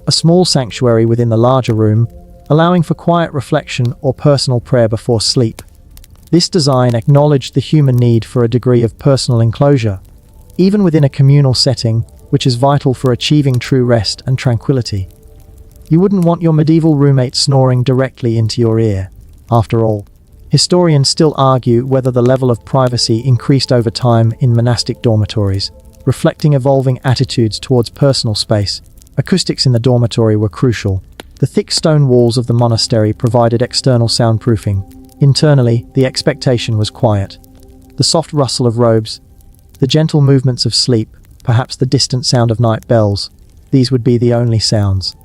a small sanctuary within the larger room, allowing for quiet reflection or personal prayer before sleep. This design acknowledged the human need for a degree of personal enclosure, even within a communal setting, which is vital for achieving true rest and tranquility. You wouldn't want your medieval roommate snoring directly into your ear. After all, historians still argue whether the level of privacy increased over time in monastic dormitories, reflecting evolving attitudes towards personal space. Acoustics in the dormitory were crucial. The thick stone walls of the monastery provided external soundproofing. Internally, the expectation was quiet. The soft rustle of robes, the gentle movements of sleep, perhaps the distant sound of night bells, these would be the only sounds.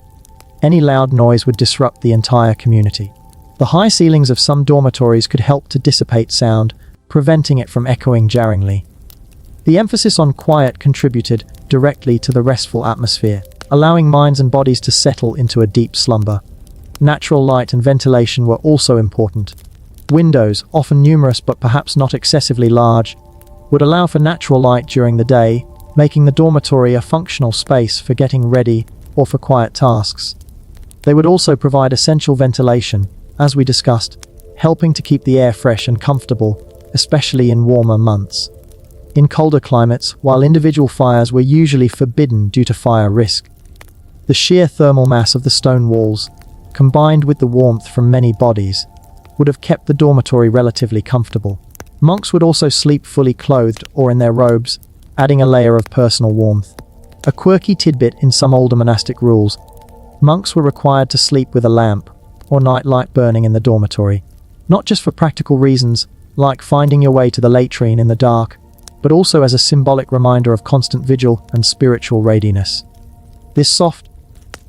Any loud noise would disrupt the entire community. The high ceilings of some dormitories could help to dissipate sound, preventing it from echoing jarringly. The emphasis on quiet contributed directly to the restful atmosphere, allowing minds and bodies to settle into a deep slumber. Natural light and ventilation were also important. Windows, often numerous but perhaps not excessively large, would allow for natural light during the day, making the dormitory a functional space for getting ready or for quiet tasks. They would also provide essential ventilation, as we discussed, helping to keep the air fresh and comfortable, especially in warmer months. In colder climates, while individual fires were usually forbidden due to fire risk, the sheer thermal mass of the stone walls, combined with the warmth from many bodies, would have kept the dormitory relatively comfortable. Monks would also sleep fully clothed or in their robes, adding a layer of personal warmth. A quirky tidbit in some older monastic rules: monks were required to sleep with a lamp or nightlight burning in the dormitory, not just for practical reasons, like finding your way to the latrine in the dark, but also as a symbolic reminder of constant vigil and spiritual readiness. This soft,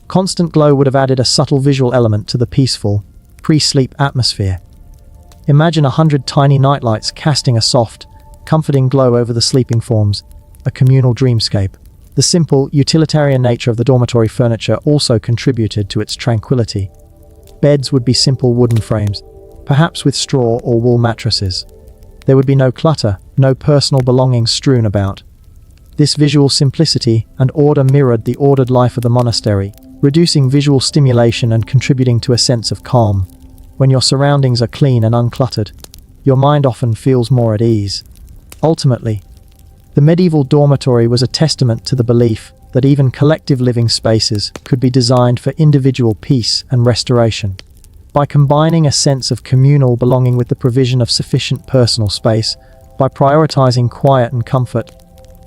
constant glow would have added a subtle visual element to the peaceful, pre-sleep atmosphere. Imagine 100 tiny nightlights casting a soft, comforting glow over the sleeping forms, a communal dreamscape. The simple, utilitarian nature of the dormitory furniture also contributed to its tranquility. Beds would be simple wooden frames, perhaps with straw or wool mattresses. There would be no clutter, no personal belongings strewn about. This visual simplicity and order mirrored the ordered life of the monastery, reducing visual stimulation and contributing to a sense of calm. When your surroundings are clean and uncluttered, your mind often feels more at ease. Ultimately, the medieval dormitory was a testament to the belief that even collective living spaces could be designed for individual peace and restoration. By combining a sense of communal belonging with the provision of sufficient personal space, by prioritizing quiet and comfort,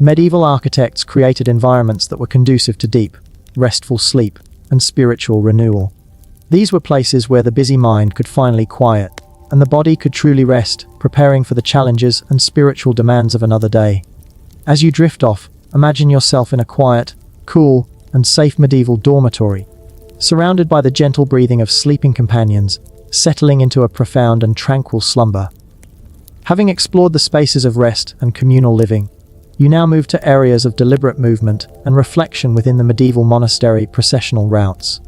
medieval architects created environments that were conducive to deep, restful sleep and spiritual renewal. These were places where the busy mind could finally quiet, and the body could truly rest, preparing for the challenges and spiritual demands of another day. As you drift off, imagine yourself in a quiet, cool, and safe medieval dormitory, surrounded by the gentle breathing of sleeping companions, settling into a profound and tranquil slumber. Having explored the spaces of rest and communal living, you now move to areas of deliberate movement and reflection within the medieval monastery processional routes.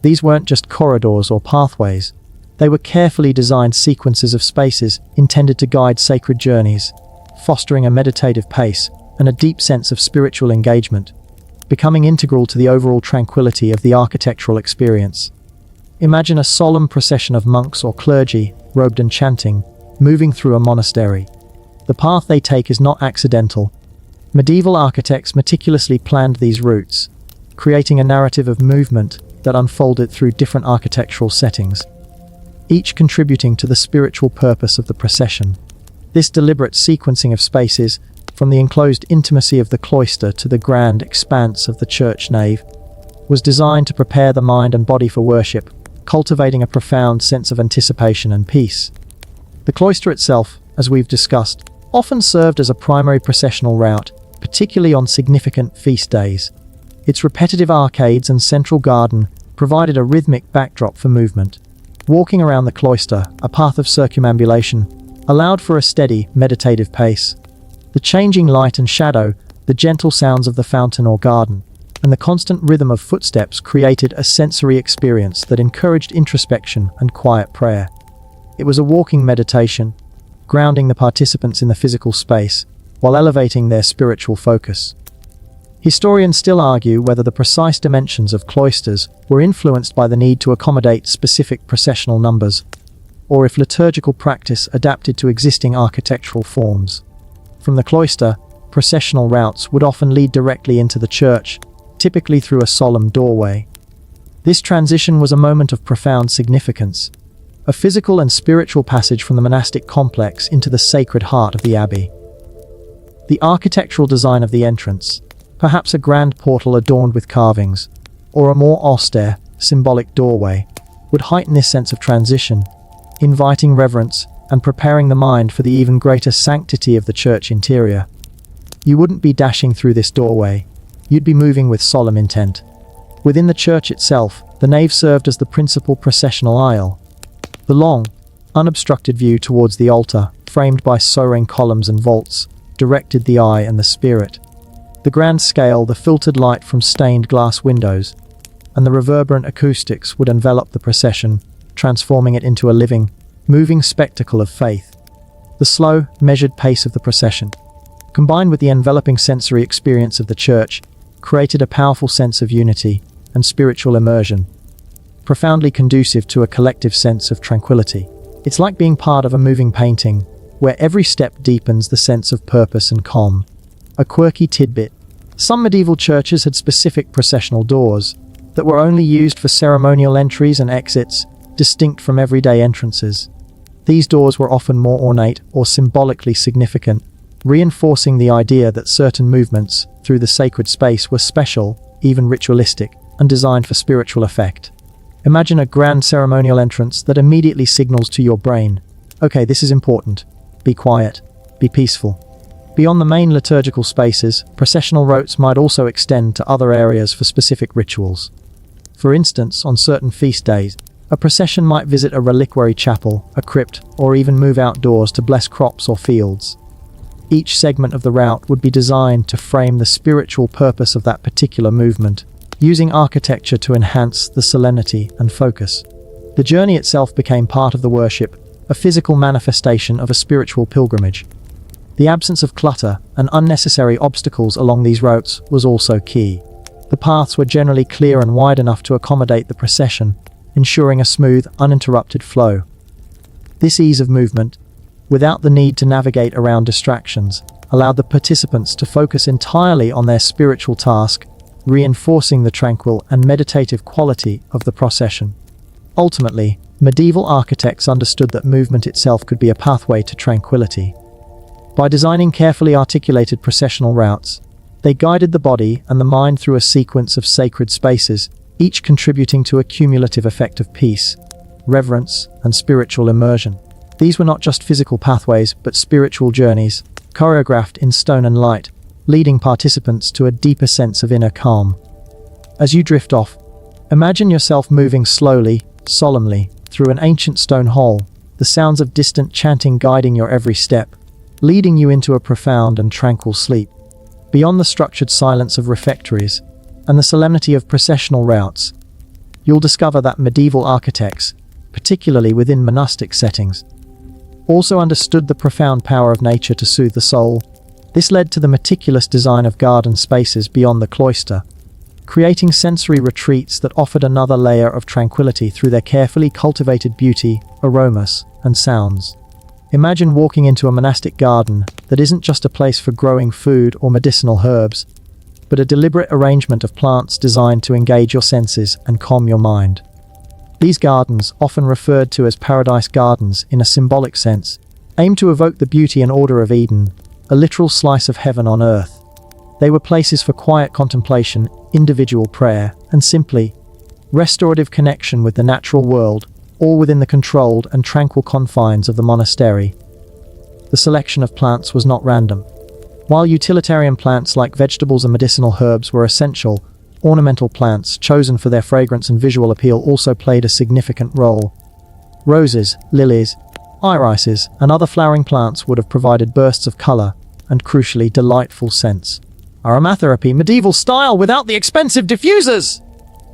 These weren't just corridors or pathways. They were carefully designed sequences of spaces intended to guide sacred journeys, fostering a meditative pace and a deep sense of spiritual engagement, becoming integral to the overall tranquility of the architectural experience. Imagine a solemn procession of monks or clergy, robed and chanting, moving through a monastery. The path they take is not accidental. Medieval architects meticulously planned these routes, creating a narrative of movement that unfolded through different architectural settings, each contributing to the spiritual purpose of the procession. This deliberate sequencing of spaces, from the enclosed intimacy of the cloister to the grand expanse of the church nave, was designed to prepare the mind and body for worship, cultivating a profound sense of anticipation and peace. The cloister itself, as we've discussed, often served as a primary processional route, particularly on significant feast days. Its repetitive arcades and central garden provided a rhythmic backdrop for movement. Walking around the cloister, a path of circumambulation, allowed for a steady, meditative pace. The changing light and shadow, the gentle sounds of the fountain or garden, and the constant rhythm of footsteps created a sensory experience that encouraged introspection and quiet prayer. It was a walking meditation, grounding the participants in the physical space, while elevating their spiritual focus. Historians still argue whether the precise dimensions of cloisters were influenced by the need to accommodate specific processional numbers, or if liturgical practice adapted to existing architectural forms. From the cloister, processional routes would often lead directly into the church, typically through a solemn doorway. This transition was a moment of profound significance, a physical and spiritual passage from the monastic complex into the sacred heart of the abbey. The architectural design of the entrance, perhaps a grand portal adorned with carvings, or a more austere, symbolic doorway, would heighten this sense of transition, inviting reverence and preparing the mind for the even greater sanctity of the church interior. You wouldn't be dashing through this doorway, you'd be moving with solemn intent. Within the church itself, the nave served as the principal processional aisle. The long, unobstructed view towards the altar, framed by soaring columns and vaults, directed the eye and the spirit. The grand scale, the filtered light from stained glass windows, and the reverberant acoustics would envelop the procession, transforming it into a living, moving spectacle of faith. The slow, measured pace of the procession, combined with the enveloping sensory experience of the church, created a powerful sense of unity and spiritual immersion, profoundly conducive to a collective sense of tranquility. It's like being part of a moving painting, where every step deepens the sense of purpose and calm. A quirky tidbit: some medieval churches had specific processional doors that were only used for ceremonial entries and exits, distinct from everyday entrances. These doors were often more ornate or symbolically significant, reinforcing the idea that certain movements through the sacred space were special, even ritualistic, and designed for spiritual effect. Imagine a grand ceremonial entrance that immediately signals to your brain, okay, this is important. Be quiet. Be peaceful. Beyond the main liturgical spaces, processional routes might also extend to other areas for specific rituals. For instance, on certain feast days, a procession might visit a reliquary chapel, a crypt, or even move outdoors to bless crops or fields. Each segment of the route would be designed to frame the spiritual purpose of that particular movement, using architecture to enhance the solemnity and focus. The journey itself became part of the worship, a physical manifestation of a spiritual pilgrimage. The absence of clutter and unnecessary obstacles along these routes was also key. The paths were generally clear and wide enough to accommodate the procession, ensuring a smooth, uninterrupted flow. This ease of movement, without the need to navigate around distractions, allowed the participants to focus entirely on their spiritual task, reinforcing the tranquil and meditative quality of the procession. Ultimately, medieval architects understood that movement itself could be a pathway to tranquility. By designing carefully articulated processional routes, they guided the body and the mind through a sequence of sacred spaces, each contributing to a cumulative effect of peace, reverence, and spiritual immersion. These were not just physical pathways, but spiritual journeys, choreographed in stone and light, leading participants to a deeper sense of inner calm. As you drift off, imagine yourself moving slowly, solemnly, through an ancient stone hall, the sounds of distant chanting guiding your every step, leading you into a profound and tranquil sleep. Beyond the structured silence of refectories and the solemnity of processional routes, you'll discover that medieval architects, particularly within monastic settings, also understood the profound power of nature to soothe the soul. This led to the meticulous design of garden spaces beyond the cloister, creating sensory retreats that offered another layer of tranquility through their carefully cultivated beauty, aromas, and sounds. Imagine walking into a monastic garden that isn't just a place for growing food or medicinal herbs, but a deliberate arrangement of plants designed to engage your senses and calm your mind. These gardens, often referred to as paradise gardens in a symbolic sense, aim to evoke the beauty and order of Eden, a literal slice of heaven on earth. They were places for quiet contemplation, individual prayer, and simply restorative connection with the natural world, all within the controlled and tranquil confines of the monastery. The selection of plants was not random. While utilitarian plants like vegetables and medicinal herbs were essential, ornamental plants, chosen for their fragrance and visual appeal, also played a significant role. Roses, lilies, irises, and other flowering plants would have provided bursts of color and, crucially, delightful scents. Aromatherapy, medieval style without the expensive diffusers!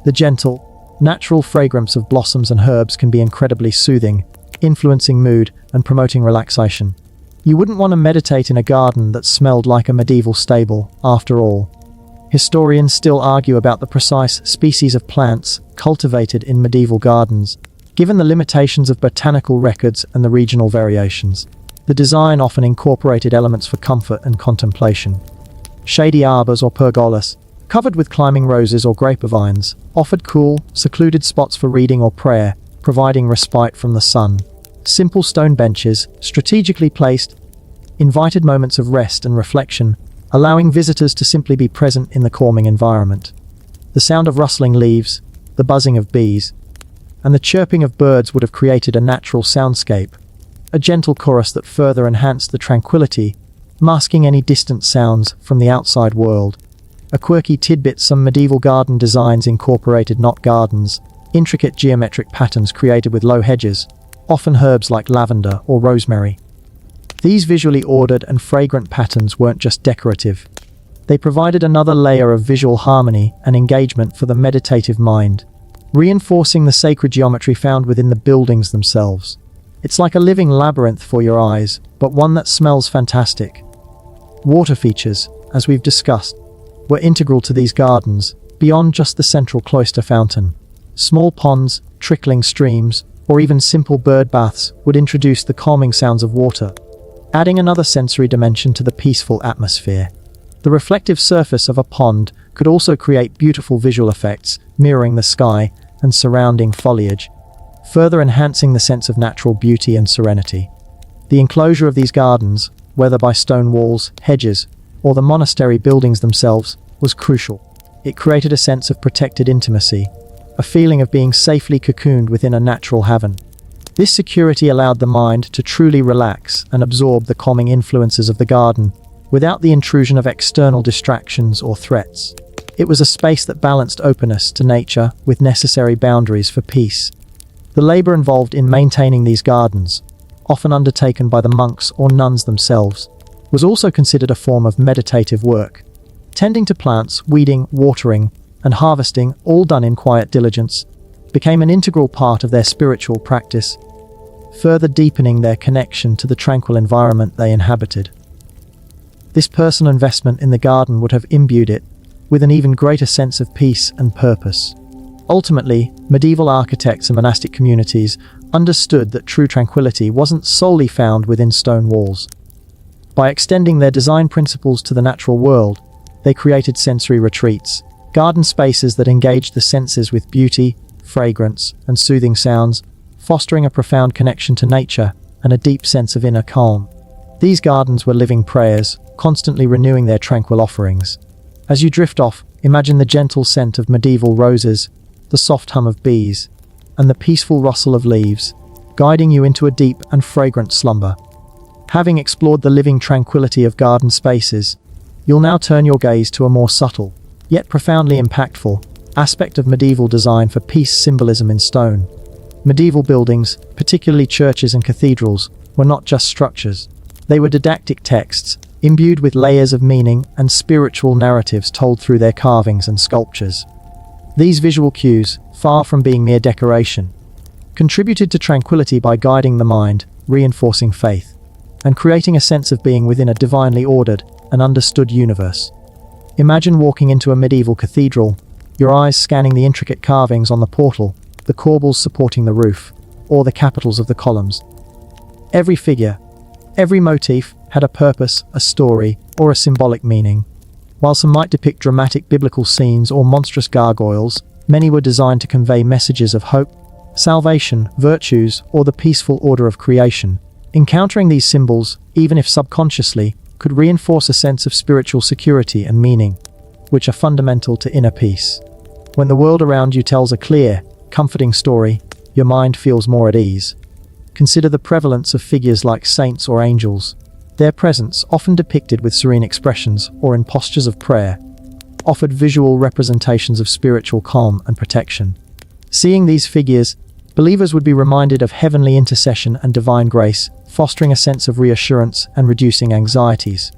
The gentle, natural fragrance of blossoms and herbs can be incredibly soothing, influencing mood and promoting relaxation. You wouldn't want to meditate in a garden that smelled like a medieval stable, after all. Historians still argue about the precise species of plants cultivated in medieval gardens, given the limitations of botanical records and the regional variations. The design often incorporated elements for comfort and contemplation. Shady arbors or pergolas, covered with climbing roses or grapevines, offered cool, secluded spots for reading or prayer, providing respite from the sun. Simple stone benches, strategically placed, invited moments of rest and reflection, allowing visitors to simply be present in the calming environment. The sound of rustling leaves, the buzzing of bees, and the chirping of birds would have created a natural soundscape, a gentle chorus that further enhanced the tranquility, masking any distant sounds from the outside world. A quirky tidbit: some medieval garden designs incorporated knot gardens, intricate geometric patterns created with low hedges, often herbs like lavender or rosemary. These visually ordered and fragrant patterns weren't just decorative. They provided another layer of visual harmony and engagement for the meditative mind, reinforcing the sacred geometry found within the buildings themselves. It's like a living labyrinth for your eyes, but one that smells fantastic. Water features, as we've discussed, were integral to these gardens, beyond just the central cloister fountain. Small ponds, trickling streams, or even simple bird baths would introduce the calming sounds of water, adding another sensory dimension to the peaceful atmosphere. The reflective surface of a pond could also create beautiful visual effects, mirroring the sky and surrounding foliage, further enhancing the sense of natural beauty and serenity. The enclosure of these gardens, whether by stone walls, hedges, or the monastery buildings themselves, was crucial. It created a sense of protected intimacy, a feeling of being safely cocooned within a natural haven. This security allowed the mind to truly relax and absorb the calming influences of the garden, without the intrusion of external distractions or threats. It was a space that balanced openness to nature with necessary boundaries for peace. The labor involved in maintaining these gardens, often undertaken by the monks or nuns themselves, was also considered a form of meditative work. Tending to plants, weeding, watering, and harvesting, all done in quiet diligence, became an integral part of their spiritual practice, further deepening their connection to the tranquil environment they inhabited. This personal investment in the garden would have imbued it with an even greater sense of peace and purpose. Ultimately, medieval architects and monastic communities understood that true tranquility wasn't solely found within stone walls. By extending their design principles to the natural world, they created sensory retreats, garden spaces that engaged the senses with beauty, fragrance, and soothing sounds, fostering a profound connection to nature and a deep sense of inner calm. These gardens were living prayers, constantly renewing their tranquil offerings. As you drift off, imagine the gentle scent of medieval roses, the soft hum of bees, and the peaceful rustle of leaves, guiding you into a deep and fragrant slumber. Having explored the living tranquility of garden spaces, you'll now turn your gaze to a more subtle, yet profoundly impactful, aspect of medieval design for peace symbolism in stone. Medieval buildings, particularly churches and cathedrals, were not just structures. They were didactic texts, imbued with layers of meaning and spiritual narratives told through their carvings and sculptures. These visual cues, far from being mere decoration, contributed to tranquility by guiding the mind, reinforcing faith, and creating a sense of being within a divinely ordered and understood universe. Imagine walking into a medieval cathedral, your eyes scanning the intricate carvings on the portal, the corbels supporting the roof, or the capitals of the columns. Every figure, every motif had a purpose, a story, or a symbolic meaning. While some might depict dramatic biblical scenes or monstrous gargoyles, many were designed to convey messages of hope, salvation, virtues, or the peaceful order of creation. Encountering these symbols, even if subconsciously, could reinforce a sense of spiritual security and meaning, which are fundamental to inner peace. When the world around you tells a clear, comforting story, your mind feels more at ease. Consider the prevalence of figures like saints or angels. Their presence, often depicted with serene expressions or in postures of prayer, offered visual representations of spiritual calm and protection. Seeing these figures, believers would be reminded of heavenly intercession and divine grace, fostering a sense of reassurance and reducing anxieties.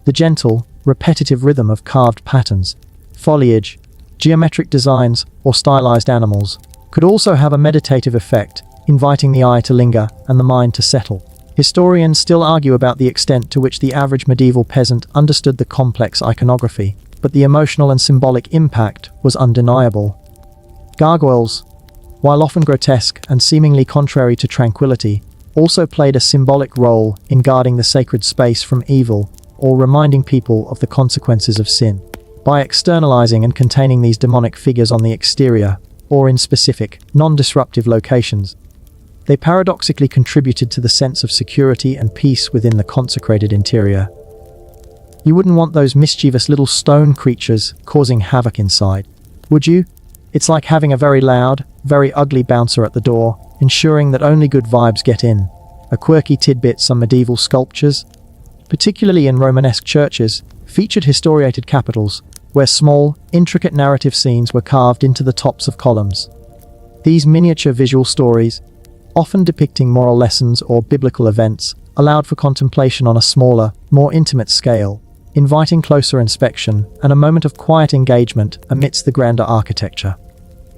The gentle, repetitive rhythm of carved patterns, foliage, geometric designs, or stylized animals could also have a meditative effect, inviting the eye to linger and the mind to settle. Historians still argue about the extent to which the average medieval peasant understood the complex iconography, but the emotional and symbolic impact was undeniable. Gargoyles, while often grotesque and seemingly contrary to tranquility, also played a symbolic role in guarding the sacred space from evil or reminding people of the consequences of sin. By externalizing and containing these demonic figures on the exterior, or in specific, non-disruptive locations, they paradoxically contributed to the sense of security and peace within the consecrated interior. You wouldn't want those mischievous little stone creatures causing havoc inside, would you? It's like having a very loud, very ugly bouncer at the door, ensuring that only good vibes get in. A quirky tidbit: some medieval sculptures, particularly in Romanesque churches, featured historiated capitals, where small, intricate narrative scenes were carved into the tops of columns. These miniature visual stories, often depicting moral lessons or biblical events, allowed for contemplation on a smaller, more intimate scale, inviting closer inspection and a moment of quiet engagement amidst the grander architecture.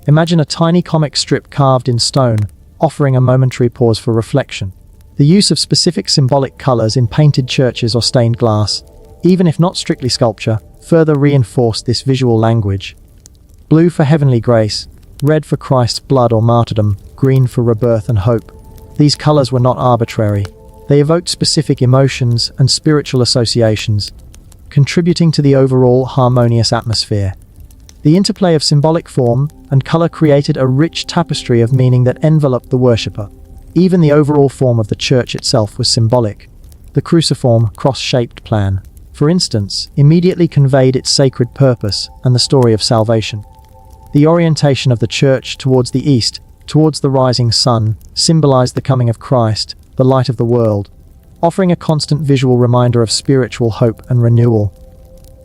Imagine a tiny comic strip carved in stone, offering a momentary pause for reflection. The use of specific symbolic colors in painted churches or stained glass, even if not strictly sculpture, further reinforced this visual language. Blue for heavenly grace, red for Christ's blood or martyrdom, green for rebirth and hope. These colors were not arbitrary. They evoked specific emotions and spiritual associations, contributing to the overall harmonious atmosphere. The interplay of symbolic form and color created a rich tapestry of meaning that enveloped the worshipper. Even the overall form of the church itself was symbolic. The cruciform, cross-shaped plan, for instance, immediately conveyed its sacred purpose and the story of salvation. The orientation of the church towards the east, towards the rising sun, symbolized the coming of Christ, the light of the world, offering a constant visual reminder of spiritual hope and renewal.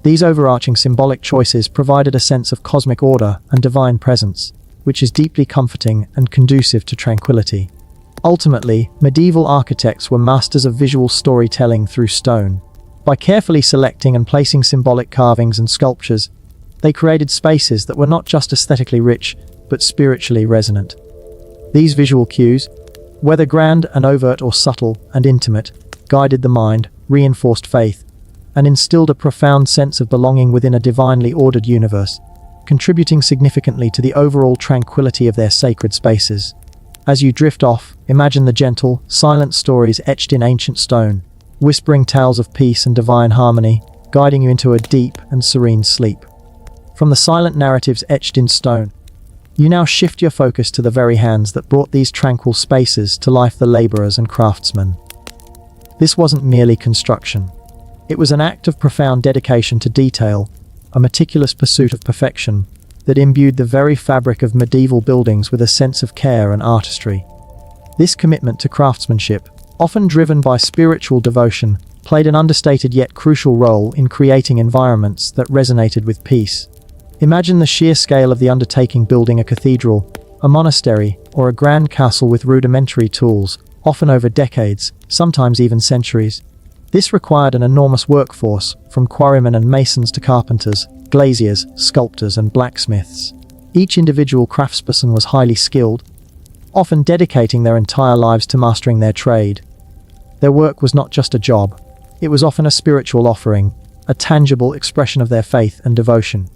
These overarching symbolic choices provided a sense of cosmic order and divine presence, which is deeply comforting and conducive to tranquility. Ultimately, medieval architects were masters of visual storytelling through stone. By carefully selecting and placing symbolic carvings and sculptures, they created spaces that were not just aesthetically rich, but spiritually resonant. These visual cues, whether grand and overt or subtle and intimate, guided the mind, reinforced faith, and instilled a profound sense of belonging within a divinely ordered universe, contributing significantly to the overall tranquility of their sacred spaces. As you drift off, imagine the gentle, silent stories etched in ancient stone, whispering tales of peace and divine harmony, guiding you into a deep and serene sleep. From the silent narratives etched in stone, you now shift your focus to the very hands that brought these tranquil spaces to life: the laborers and craftsmen. This wasn't merely construction. It was an act of profound dedication to detail, a meticulous pursuit of perfection that imbued the very fabric of medieval buildings with a sense of care and artistry. This commitment to craftsmanship, often driven by spiritual devotion, played an understated yet crucial role in creating environments that resonated with peace. Imagine the sheer scale of the undertaking: building a cathedral, a monastery, or a grand castle with rudimentary tools, often over decades, sometimes even centuries. This required an enormous workforce, from quarrymen and masons to carpenters, glaziers, sculptors, and blacksmiths. Each individual craftsperson was highly skilled, often dedicating their entire lives to mastering their trade. Their work was not just a job, it was often a spiritual offering, a tangible expression of their faith and devotion.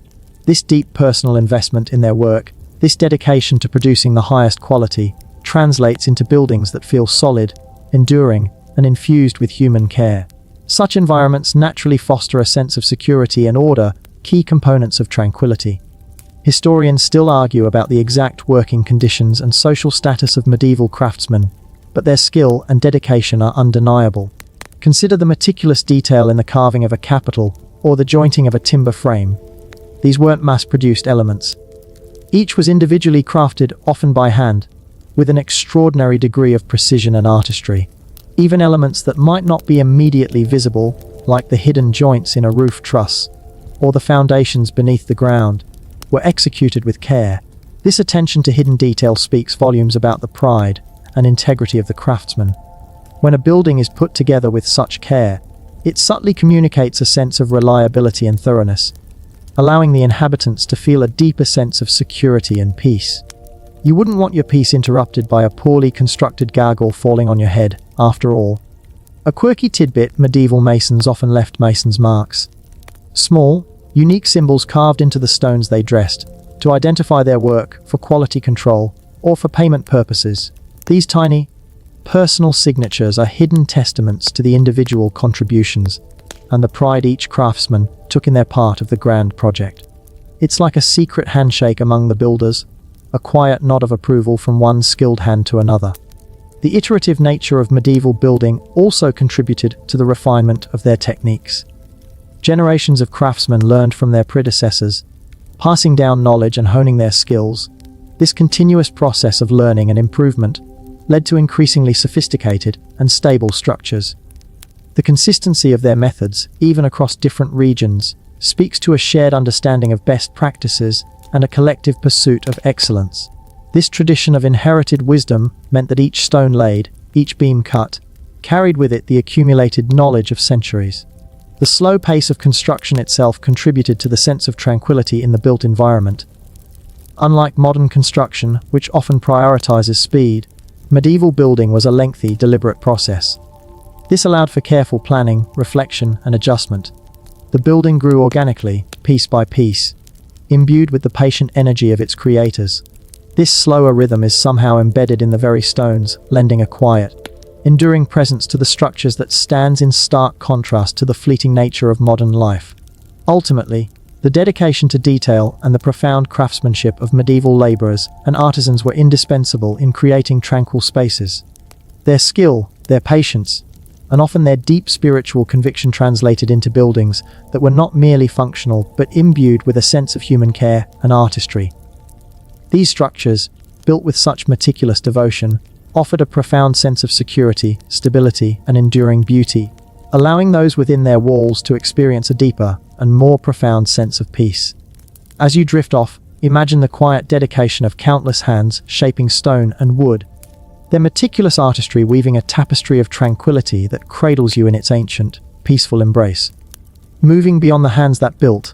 This deep personal investment in their work, this dedication to producing the highest quality, translates into buildings that feel solid, enduring, and infused with human care. Such environments naturally foster a sense of security and order, key components of tranquility. Historians still argue about the exact working conditions and social status of medieval craftsmen, but their skill and dedication are undeniable. Consider the meticulous detail in the carving of a capital or the jointing of a timber frame. These weren't mass-produced elements. Each was individually crafted, often by hand, with an extraordinary degree of precision and artistry. Even elements that might not be immediately visible, like the hidden joints in a roof truss, or the foundations beneath the ground, were executed with care. This attention to hidden detail speaks volumes about the pride and integrity of the craftsman. When a building is put together with such care, it subtly communicates a sense of reliability and thoroughness, allowing the inhabitants to feel a deeper sense of security and peace. You wouldn't want your peace interrupted by a poorly constructed gargoyle falling on your head, after all. A quirky tidbit: medieval masons often left masons' marks. Small, unique symbols carved into the stones they dressed, to identify their work, for quality control, or for payment purposes. These tiny, personal signatures are hidden testaments to the individual contributions and the pride each craftsman took in their part of the grand project. It's like a secret handshake among the builders, a quiet nod of approval from one skilled hand to another. The iterative nature of medieval building also contributed to the refinement of their techniques. Generations of craftsmen learned from their predecessors, passing down knowledge and honing their skills. This continuous process of learning and improvement led to increasingly sophisticated and stable structures. The consistency of their methods, even across different regions, speaks to a shared understanding of best practices and a collective pursuit of excellence. This tradition of inherited wisdom meant that each stone laid, each beam cut, carried with it the accumulated knowledge of centuries. The slow pace of construction itself contributed to the sense of tranquility in the built environment. Unlike modern construction, which often prioritizes speed, medieval building was a lengthy, deliberate process. This allowed for careful planning, reflection, and adjustment. The building grew organically, piece by piece, imbued with the patient energy of its creators. This slower rhythm is somehow embedded in the very stones, lending a quiet, enduring presence to the structures that stands in stark contrast to the fleeting nature of modern life. Ultimately, the dedication to detail and the profound craftsmanship of medieval laborers and artisans were indispensable in creating tranquil spaces. Their skill, their patience, and often their deep spiritual conviction translated into buildings that were not merely functional but imbued with a sense of human care and artistry. These structures, built with such meticulous devotion, offered a profound sense of security, stability, and enduring beauty, allowing those within their walls to experience a deeper and more profound sense of peace. As you drift off, imagine the quiet dedication of countless hands shaping stone and wood, their meticulous artistry weaving a tapestry of tranquility that cradles you in its ancient, peaceful embrace. Moving beyond the hands that built,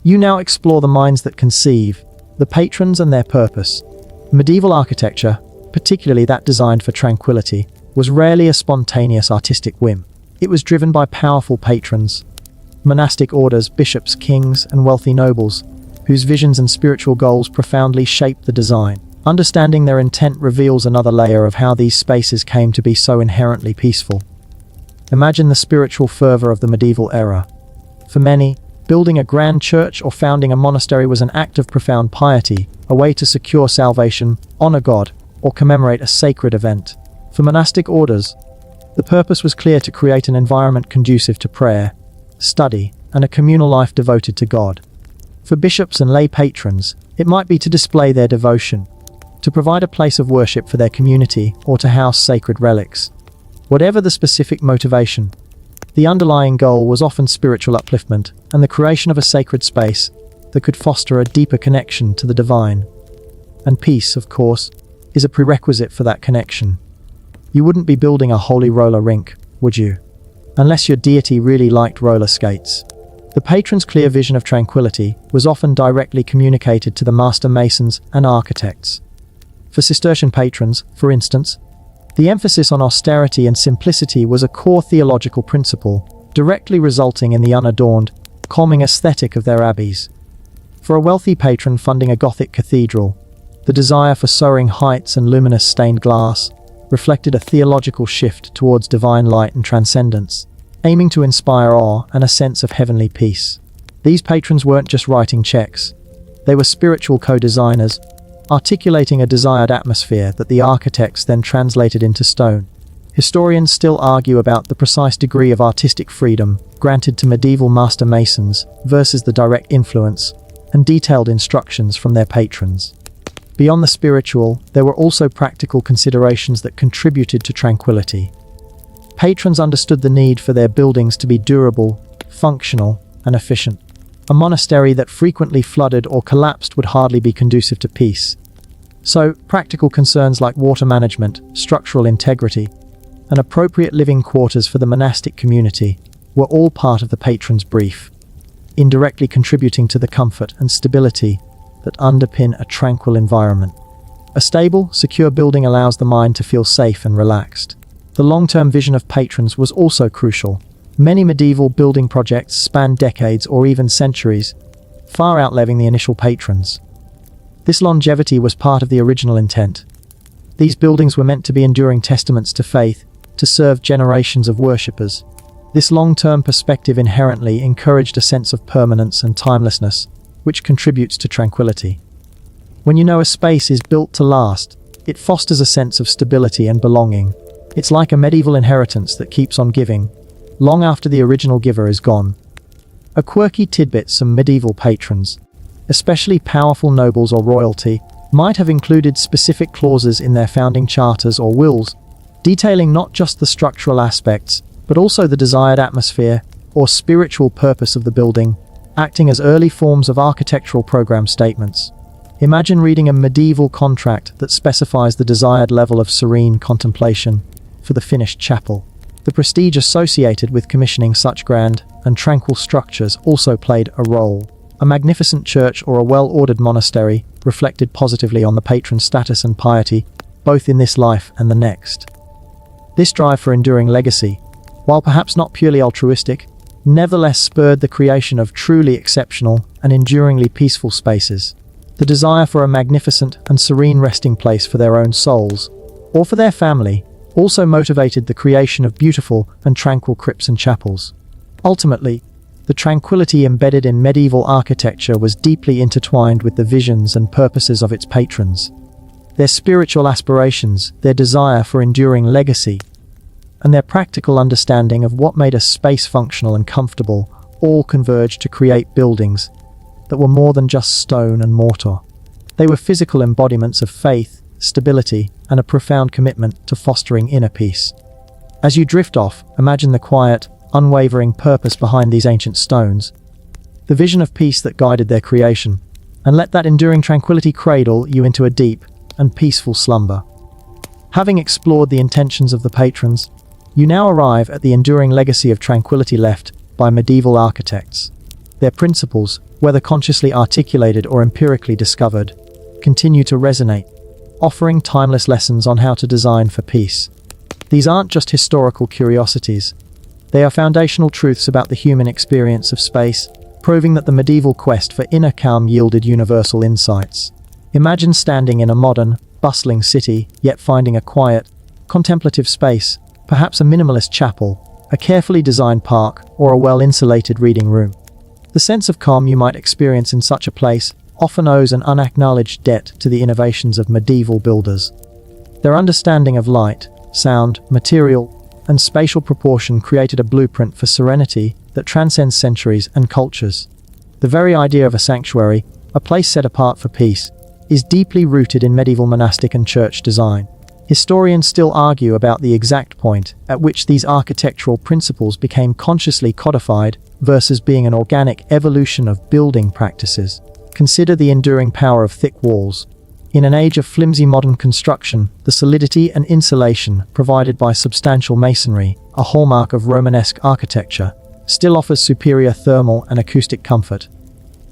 you now explore the minds that conceive, the patrons and their purpose. Medieval architecture, particularly that designed for tranquility, was rarely a spontaneous artistic whim. It was driven by powerful patrons, monastic orders, bishops, kings, and wealthy nobles, whose visions and spiritual goals profoundly shaped the design. Understanding their intent reveals another layer of how these spaces came to be so inherently peaceful. Imagine the spiritual fervor of the medieval era. For many, building a grand church or founding a monastery was an act of profound piety, a way to secure salvation, honor God, or commemorate a sacred event. For monastic orders, the purpose was clear: to create an environment conducive to prayer, study, and a communal life devoted to God. For bishops and lay patrons, it might be to display their devotion, to provide a place of worship for their community, or to house sacred relics. Whatever the specific motivation, the underlying goal was often spiritual upliftment and the creation of a sacred space that could foster a deeper connection to the divine. And peace, of course, is a prerequisite for that connection. You wouldn't be building a holy roller rink, would you? Unless your deity really liked roller skates. The patron's clear vision of tranquility was often directly communicated to the master masons and architects. For Cistercian patrons, for instance, the emphasis on austerity and simplicity was a core theological principle, directly resulting in the unadorned, calming aesthetic of their abbeys. For a wealthy patron funding a Gothic cathedral, the desire for soaring heights and luminous stained glass reflected a theological shift towards divine light and transcendence, aiming to inspire awe and a sense of heavenly peace. These patrons weren't just writing checks. They were spiritual co-designers, articulating a desired atmosphere that the architects then translated into stone. Historians still argue about the precise degree of artistic freedom granted to medieval master masons versus the direct influence and detailed instructions from their patrons. Beyond the spiritual, there were also practical considerations that contributed to tranquility. Patrons understood the need for their buildings to be durable, functional, and efficient. A monastery that frequently flooded or collapsed would hardly be conducive to peace. So, practical concerns like water management, structural integrity, and appropriate living quarters for the monastic community were all part of the patron's brief, indirectly contributing to the comfort and stability that underpin a tranquil environment. A stable, secure building allows the mind to feel safe and relaxed. The long-term vision of patrons was also crucial. Many medieval building projects spanned decades or even centuries, far outliving the initial patrons. This longevity was part of the original intent. These buildings were meant to be enduring testaments to faith, to serve generations of worshippers. This long-term perspective inherently encouraged a sense of permanence and timelessness, which contributes to tranquility. When you know a space is built to last, it fosters a sense of stability and belonging. It's like a medieval inheritance that keeps on giving, long after the original giver is gone. A quirky tidbit: some medieval patrons, especially powerful nobles or royalty, might have included specific clauses in their founding charters or wills, detailing not just the structural aspects, but also the desired atmosphere or spiritual purpose of the building, acting as early forms of architectural program statements. Imagine reading a medieval contract that specifies the desired level of serene contemplation for the finished chapel. The prestige associated with commissioning such grand and tranquil structures also played a role. A magnificent church or a well-ordered monastery reflected positively on the patron's status and piety, both in this life and the next. This drive for enduring legacy, while perhaps not purely altruistic, nevertheless spurred the creation of truly exceptional and enduringly peaceful spaces. The desire for a magnificent and serene resting place for their own souls, or for their family, also motivated the creation of beautiful and tranquil crypts and chapels. Ultimately, the tranquility embedded in medieval architecture was deeply intertwined with the visions and purposes of its patrons. Their spiritual aspirations, their desire for enduring legacy, and their practical understanding of what made a space functional and comfortable all converged to create buildings that were more than just stone and mortar. They were physical embodiments of faith, stability, and a profound commitment to fostering inner peace. As you drift off, imagine the quiet, unwavering purpose behind these ancient stones, the vision of peace that guided their creation, and let that enduring tranquility cradle you into a deep and peaceful slumber. Having explored the intentions of the patrons, you now arrive at the enduring legacy of tranquility left by medieval architects. Their principles, whether consciously articulated or empirically discovered, continue to resonate, offering timeless lessons on how to design for peace. These aren't just historical curiosities. They are foundational truths about the human experience of space, proving that the medieval quest for inner calm yielded universal insights. Imagine standing in a modern, bustling city, yet finding a quiet, contemplative space, perhaps a minimalist chapel, a carefully designed park, or a well-insulated reading room. The sense of calm you might experience in such a place often owes an unacknowledged debt to the innovations of medieval builders. Their understanding of light, sound, material, and spatial proportion created a blueprint for serenity that transcends centuries and cultures. The very idea of a sanctuary, a place set apart for peace, is deeply rooted in medieval monastic and church design. Historians still argue about the exact point at which these architectural principles became consciously codified versus being an organic evolution of building practices. Consider the enduring power of thick walls. In an age of flimsy modern construction, the solidity and insulation provided by substantial masonry, a hallmark of Romanesque architecture, still offers superior thermal and acoustic comfort.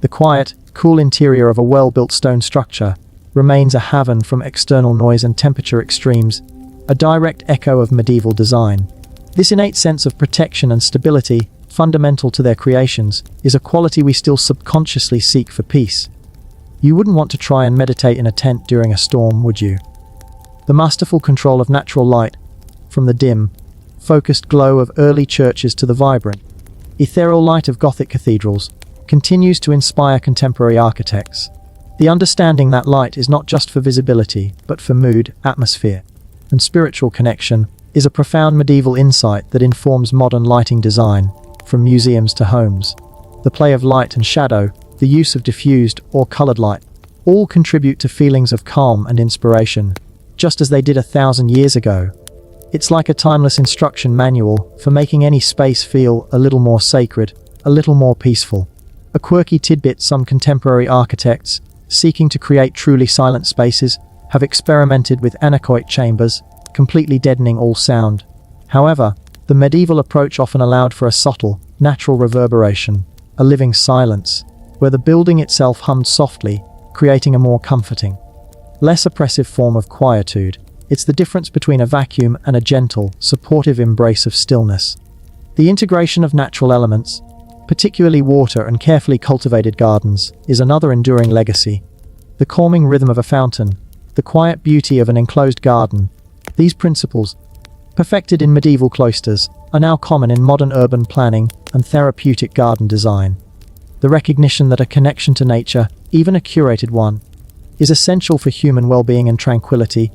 The quiet, cool interior of a well-built stone structure remains a haven from external noise and temperature extremes, a direct echo of medieval design. This innate sense of protection and stability, fundamental to their creations, is a quality we still subconsciously seek for peace. You wouldn't want to try and meditate in a tent during a storm, would you? The masterful control of natural light, from the dim, focused glow of early churches to the vibrant, ethereal light of Gothic cathedrals, continues to inspire contemporary architects. The understanding that light is not just for visibility, but for mood, atmosphere, and spiritual connection, is a profound medieval insight that informs modern lighting design, from museums to homes. The play of light and shadow, the use of diffused or colored light, all contribute to feelings of calm and inspiration, just as they did 1,000 years ago. It's like a timeless instruction manual for making any space feel a little more sacred, a little more peaceful. A quirky tidbit: some contemporary architects, seeking to create truly silent spaces, have experimented with anechoic chambers, completely deadening all sound. However, the medieval approach often allowed for a subtle, natural reverberation, a living silence, where the building itself hummed softly, creating a more comforting, less oppressive form of quietude. It's the difference between a vacuum and a gentle, supportive embrace of stillness. The integration of natural elements, particularly water and carefully cultivated gardens, is another enduring legacy. The calming rhythm of a fountain, the quiet beauty of an enclosed garden, these principles, perfected in medieval cloisters, are now common in modern urban planning and therapeutic garden design. The recognition that a connection to nature, even a curated one, is essential for human well-being and tranquility,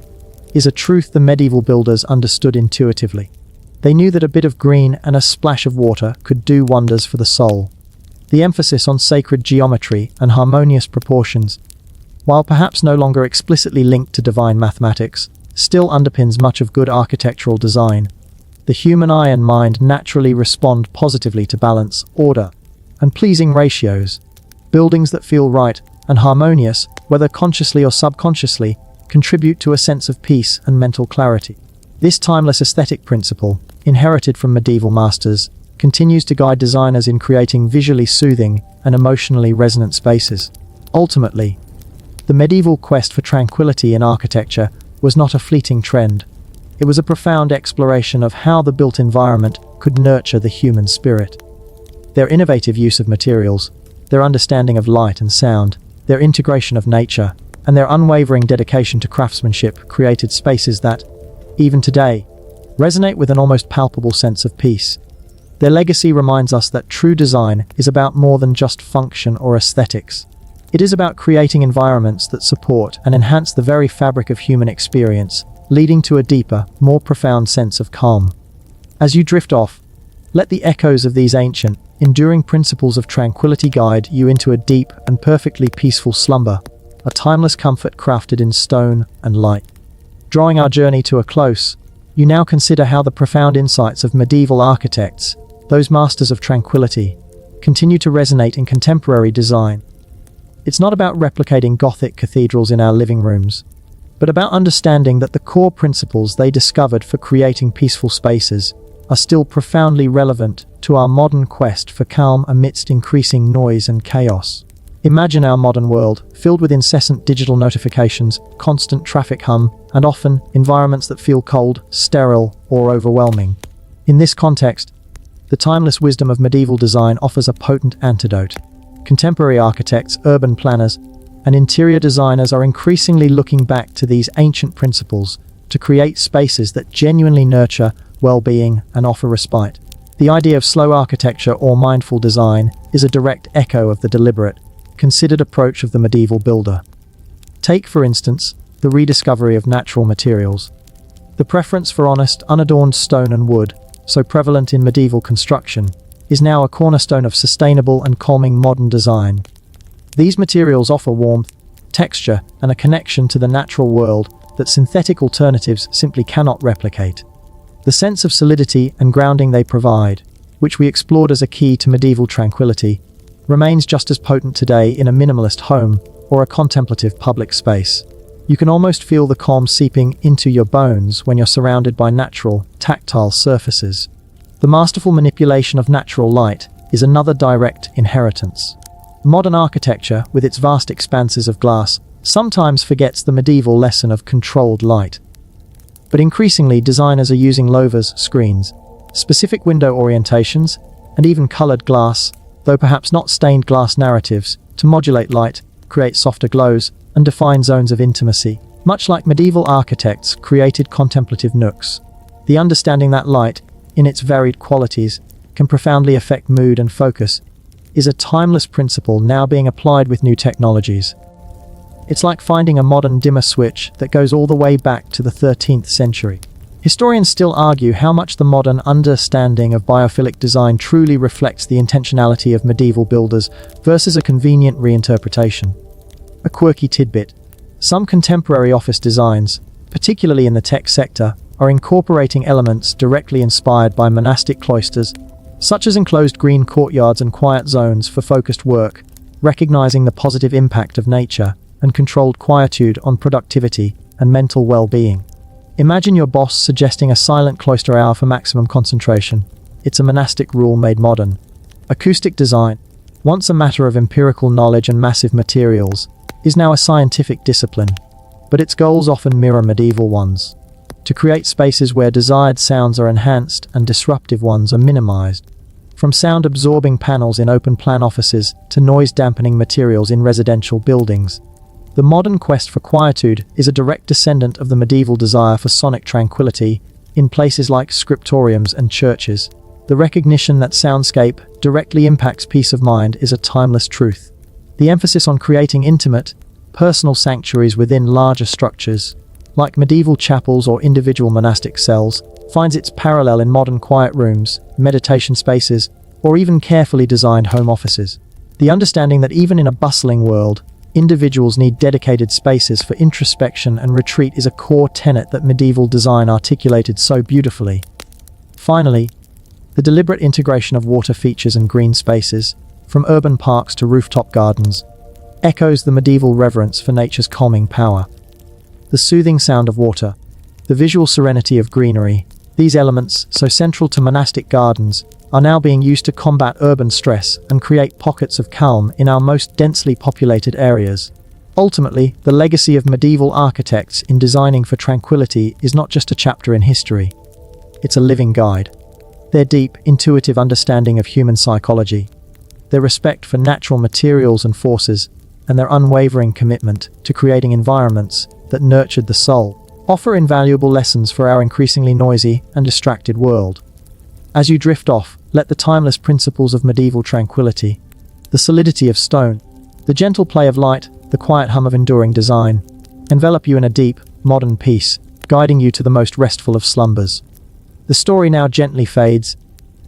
is a truth the medieval builders understood intuitively. They knew that a bit of green and a splash of water could do wonders for the soul. The emphasis on sacred geometry and harmonious proportions, while perhaps no longer explicitly linked to divine mathematics, still underpins much of good architectural design. The human eye and mind naturally respond positively to balance, order, and pleasing ratios. Buildings that feel right and harmonious, whether consciously or subconsciously, contribute to a sense of peace and mental clarity. This timeless aesthetic principle, inherited from medieval masters, continues to guide designers in creating visually soothing and emotionally resonant spaces. Ultimately, the medieval quest for tranquility in architecture was not a fleeting trend. It was a profound exploration of how the built environment could nurture the human spirit. Their innovative use of materials, their understanding of light and sound, their integration of nature, and their unwavering dedication to craftsmanship created spaces that, even today, resonate with an almost palpable sense of peace. Their legacy reminds us that true design is about more than just function or aesthetics. It is about creating environments that support and enhance the very fabric of human experience, leading to a deeper, more profound sense of calm. As you drift off, let the echoes of these ancient, enduring principles of tranquility guide you into a deep and perfectly peaceful slumber, a timeless comfort crafted in stone and light. Drawing our journey to a close, you now consider how the profound insights of medieval architects, those masters of tranquility, continue to resonate in contemporary design. It's not about replicating Gothic cathedrals in our living rooms, but about understanding that the core principles they discovered for creating peaceful spaces are still profoundly relevant to our modern quest for calm amidst increasing noise and chaos. Imagine our modern world, filled with incessant digital notifications, constant traffic hum, and often environments that feel cold, sterile, or overwhelming. In this context, the timeless wisdom of medieval design offers a potent antidote. Contemporary architects, urban planners, and interior designers are increasingly looking back to these ancient principles to create spaces that genuinely nurture well-being and offer respite. The idea of slow architecture or mindful design is a direct echo of the deliberate, considered approach of the medieval builder. Take, for instance, the rediscovery of natural materials. The preference for honest, unadorned stone and wood, so prevalent in medieval construction, is now a cornerstone of sustainable and calming modern design. These materials offer warmth, texture, and a connection to the natural world that synthetic alternatives simply cannot replicate. The sense of solidity and grounding they provide, which we explored as a key to medieval tranquility, remains just as potent today in a minimalist home or a contemplative public space. You can almost feel the calm seeping into your bones when you're surrounded by natural, tactile surfaces. The masterful manipulation of natural light is another direct inheritance. Modern architecture, with its vast expanses of glass, sometimes forgets the medieval lesson of controlled light. But increasingly, designers are using louvers, screens, specific window orientations, and even colored glass, though perhaps not stained glass narratives, to modulate light, create softer glows, and define zones of intimacy. Much like medieval architects created contemplative nooks, the understanding that light, in its varied qualities, can profoundly affect mood and focus, is a timeless principle now being applied with new technologies. It's like finding a modern dimmer switch that goes all the way back to the 13th century. Historians still argue how much the modern understanding of biophilic design truly reflects the intentionality of medieval builders versus a convenient reinterpretation. A quirky tidbit: some contemporary office designs, particularly in the tech sector, are incorporating elements directly inspired by monastic cloisters, such as enclosed green courtyards and quiet zones for focused work, recognizing the positive impact of nature and controlled quietude on productivity and mental well-being. Imagine your boss suggesting a silent cloister hour for maximum concentration. It's a monastic rule made modern. Acoustic design, once a matter of empirical knowledge and massive materials, is now a scientific discipline, but its goals often mirror medieval ones: to create spaces where desired sounds are enhanced and disruptive ones are minimized. From sound-absorbing panels in open-plan offices to noise-dampening materials in residential buildings, the modern quest for quietude is a direct descendant of the medieval desire for sonic tranquility in places like scriptoriums and churches. The recognition that soundscape directly impacts peace of mind is a timeless truth. The emphasis on creating intimate, personal sanctuaries within larger structures, like medieval chapels or individual monastic cells, finds its parallel in modern quiet rooms, meditation spaces, or even carefully designed home offices. The understanding that even in a bustling world, individuals need dedicated spaces for introspection and retreat is a core tenet that medieval design articulated so beautifully. Finally, the deliberate integration of water features and green spaces, from urban parks to rooftop gardens, echoes the medieval reverence for nature's calming power. The soothing sound of water, the visual serenity of greenery, these elements, so central to monastic gardens, are now being used to combat urban stress and create pockets of calm in our most densely populated areas. Ultimately, the legacy of medieval architects in designing for tranquility is not just a chapter in history. It's a living guide. Their deep, intuitive understanding of human psychology, their respect for natural materials and forces, and their unwavering commitment to creating environments that nurtured the soul, offer invaluable lessons for our increasingly noisy and distracted world. As you drift off, let the timeless principles of medieval tranquility, the solidity of stone, the gentle play of light, the quiet hum of enduring design, envelop you in a deep, modern peace, guiding you to the most restful of slumbers. The story now gently fades,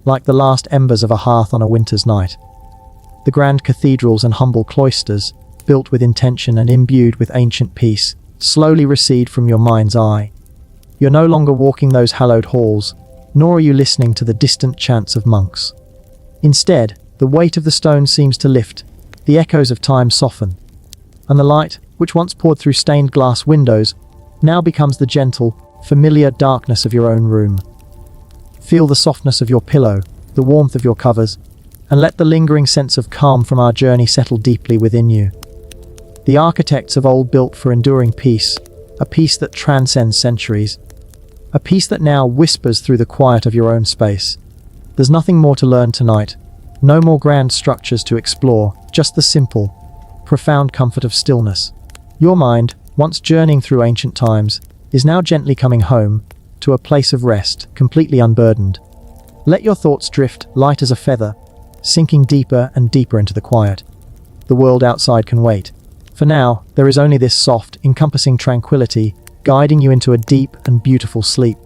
like the last embers of a hearth on a winter's night. The grand cathedrals and humble cloisters, built with intention and imbued with ancient peace, slowly recede from your mind's eye. You're no longer walking those hallowed halls, nor are you listening to the distant chants of monks. Instead, the weight of the stone seems to lift, the echoes of time soften, and the light, which once poured through stained glass windows, now becomes the gentle, familiar darkness of your own room. Feel the softness of your pillow, the warmth of your covers, and let the lingering sense of calm from our journey settle deeply within you. The architects of old built for enduring peace, a peace that transcends centuries, a peace that now whispers through the quiet of your own space. There's nothing more to learn tonight, no more grand structures to explore, just the simple, profound comfort of stillness. Your mind, once journeying through ancient times, is now gently coming home, to a place of rest, completely unburdened. Let your thoughts drift, light as a feather, sinking deeper and deeper into the quiet. The world outside can wait. For now, there is only this soft, encompassing tranquility, guiding you into a deep and beautiful sleep.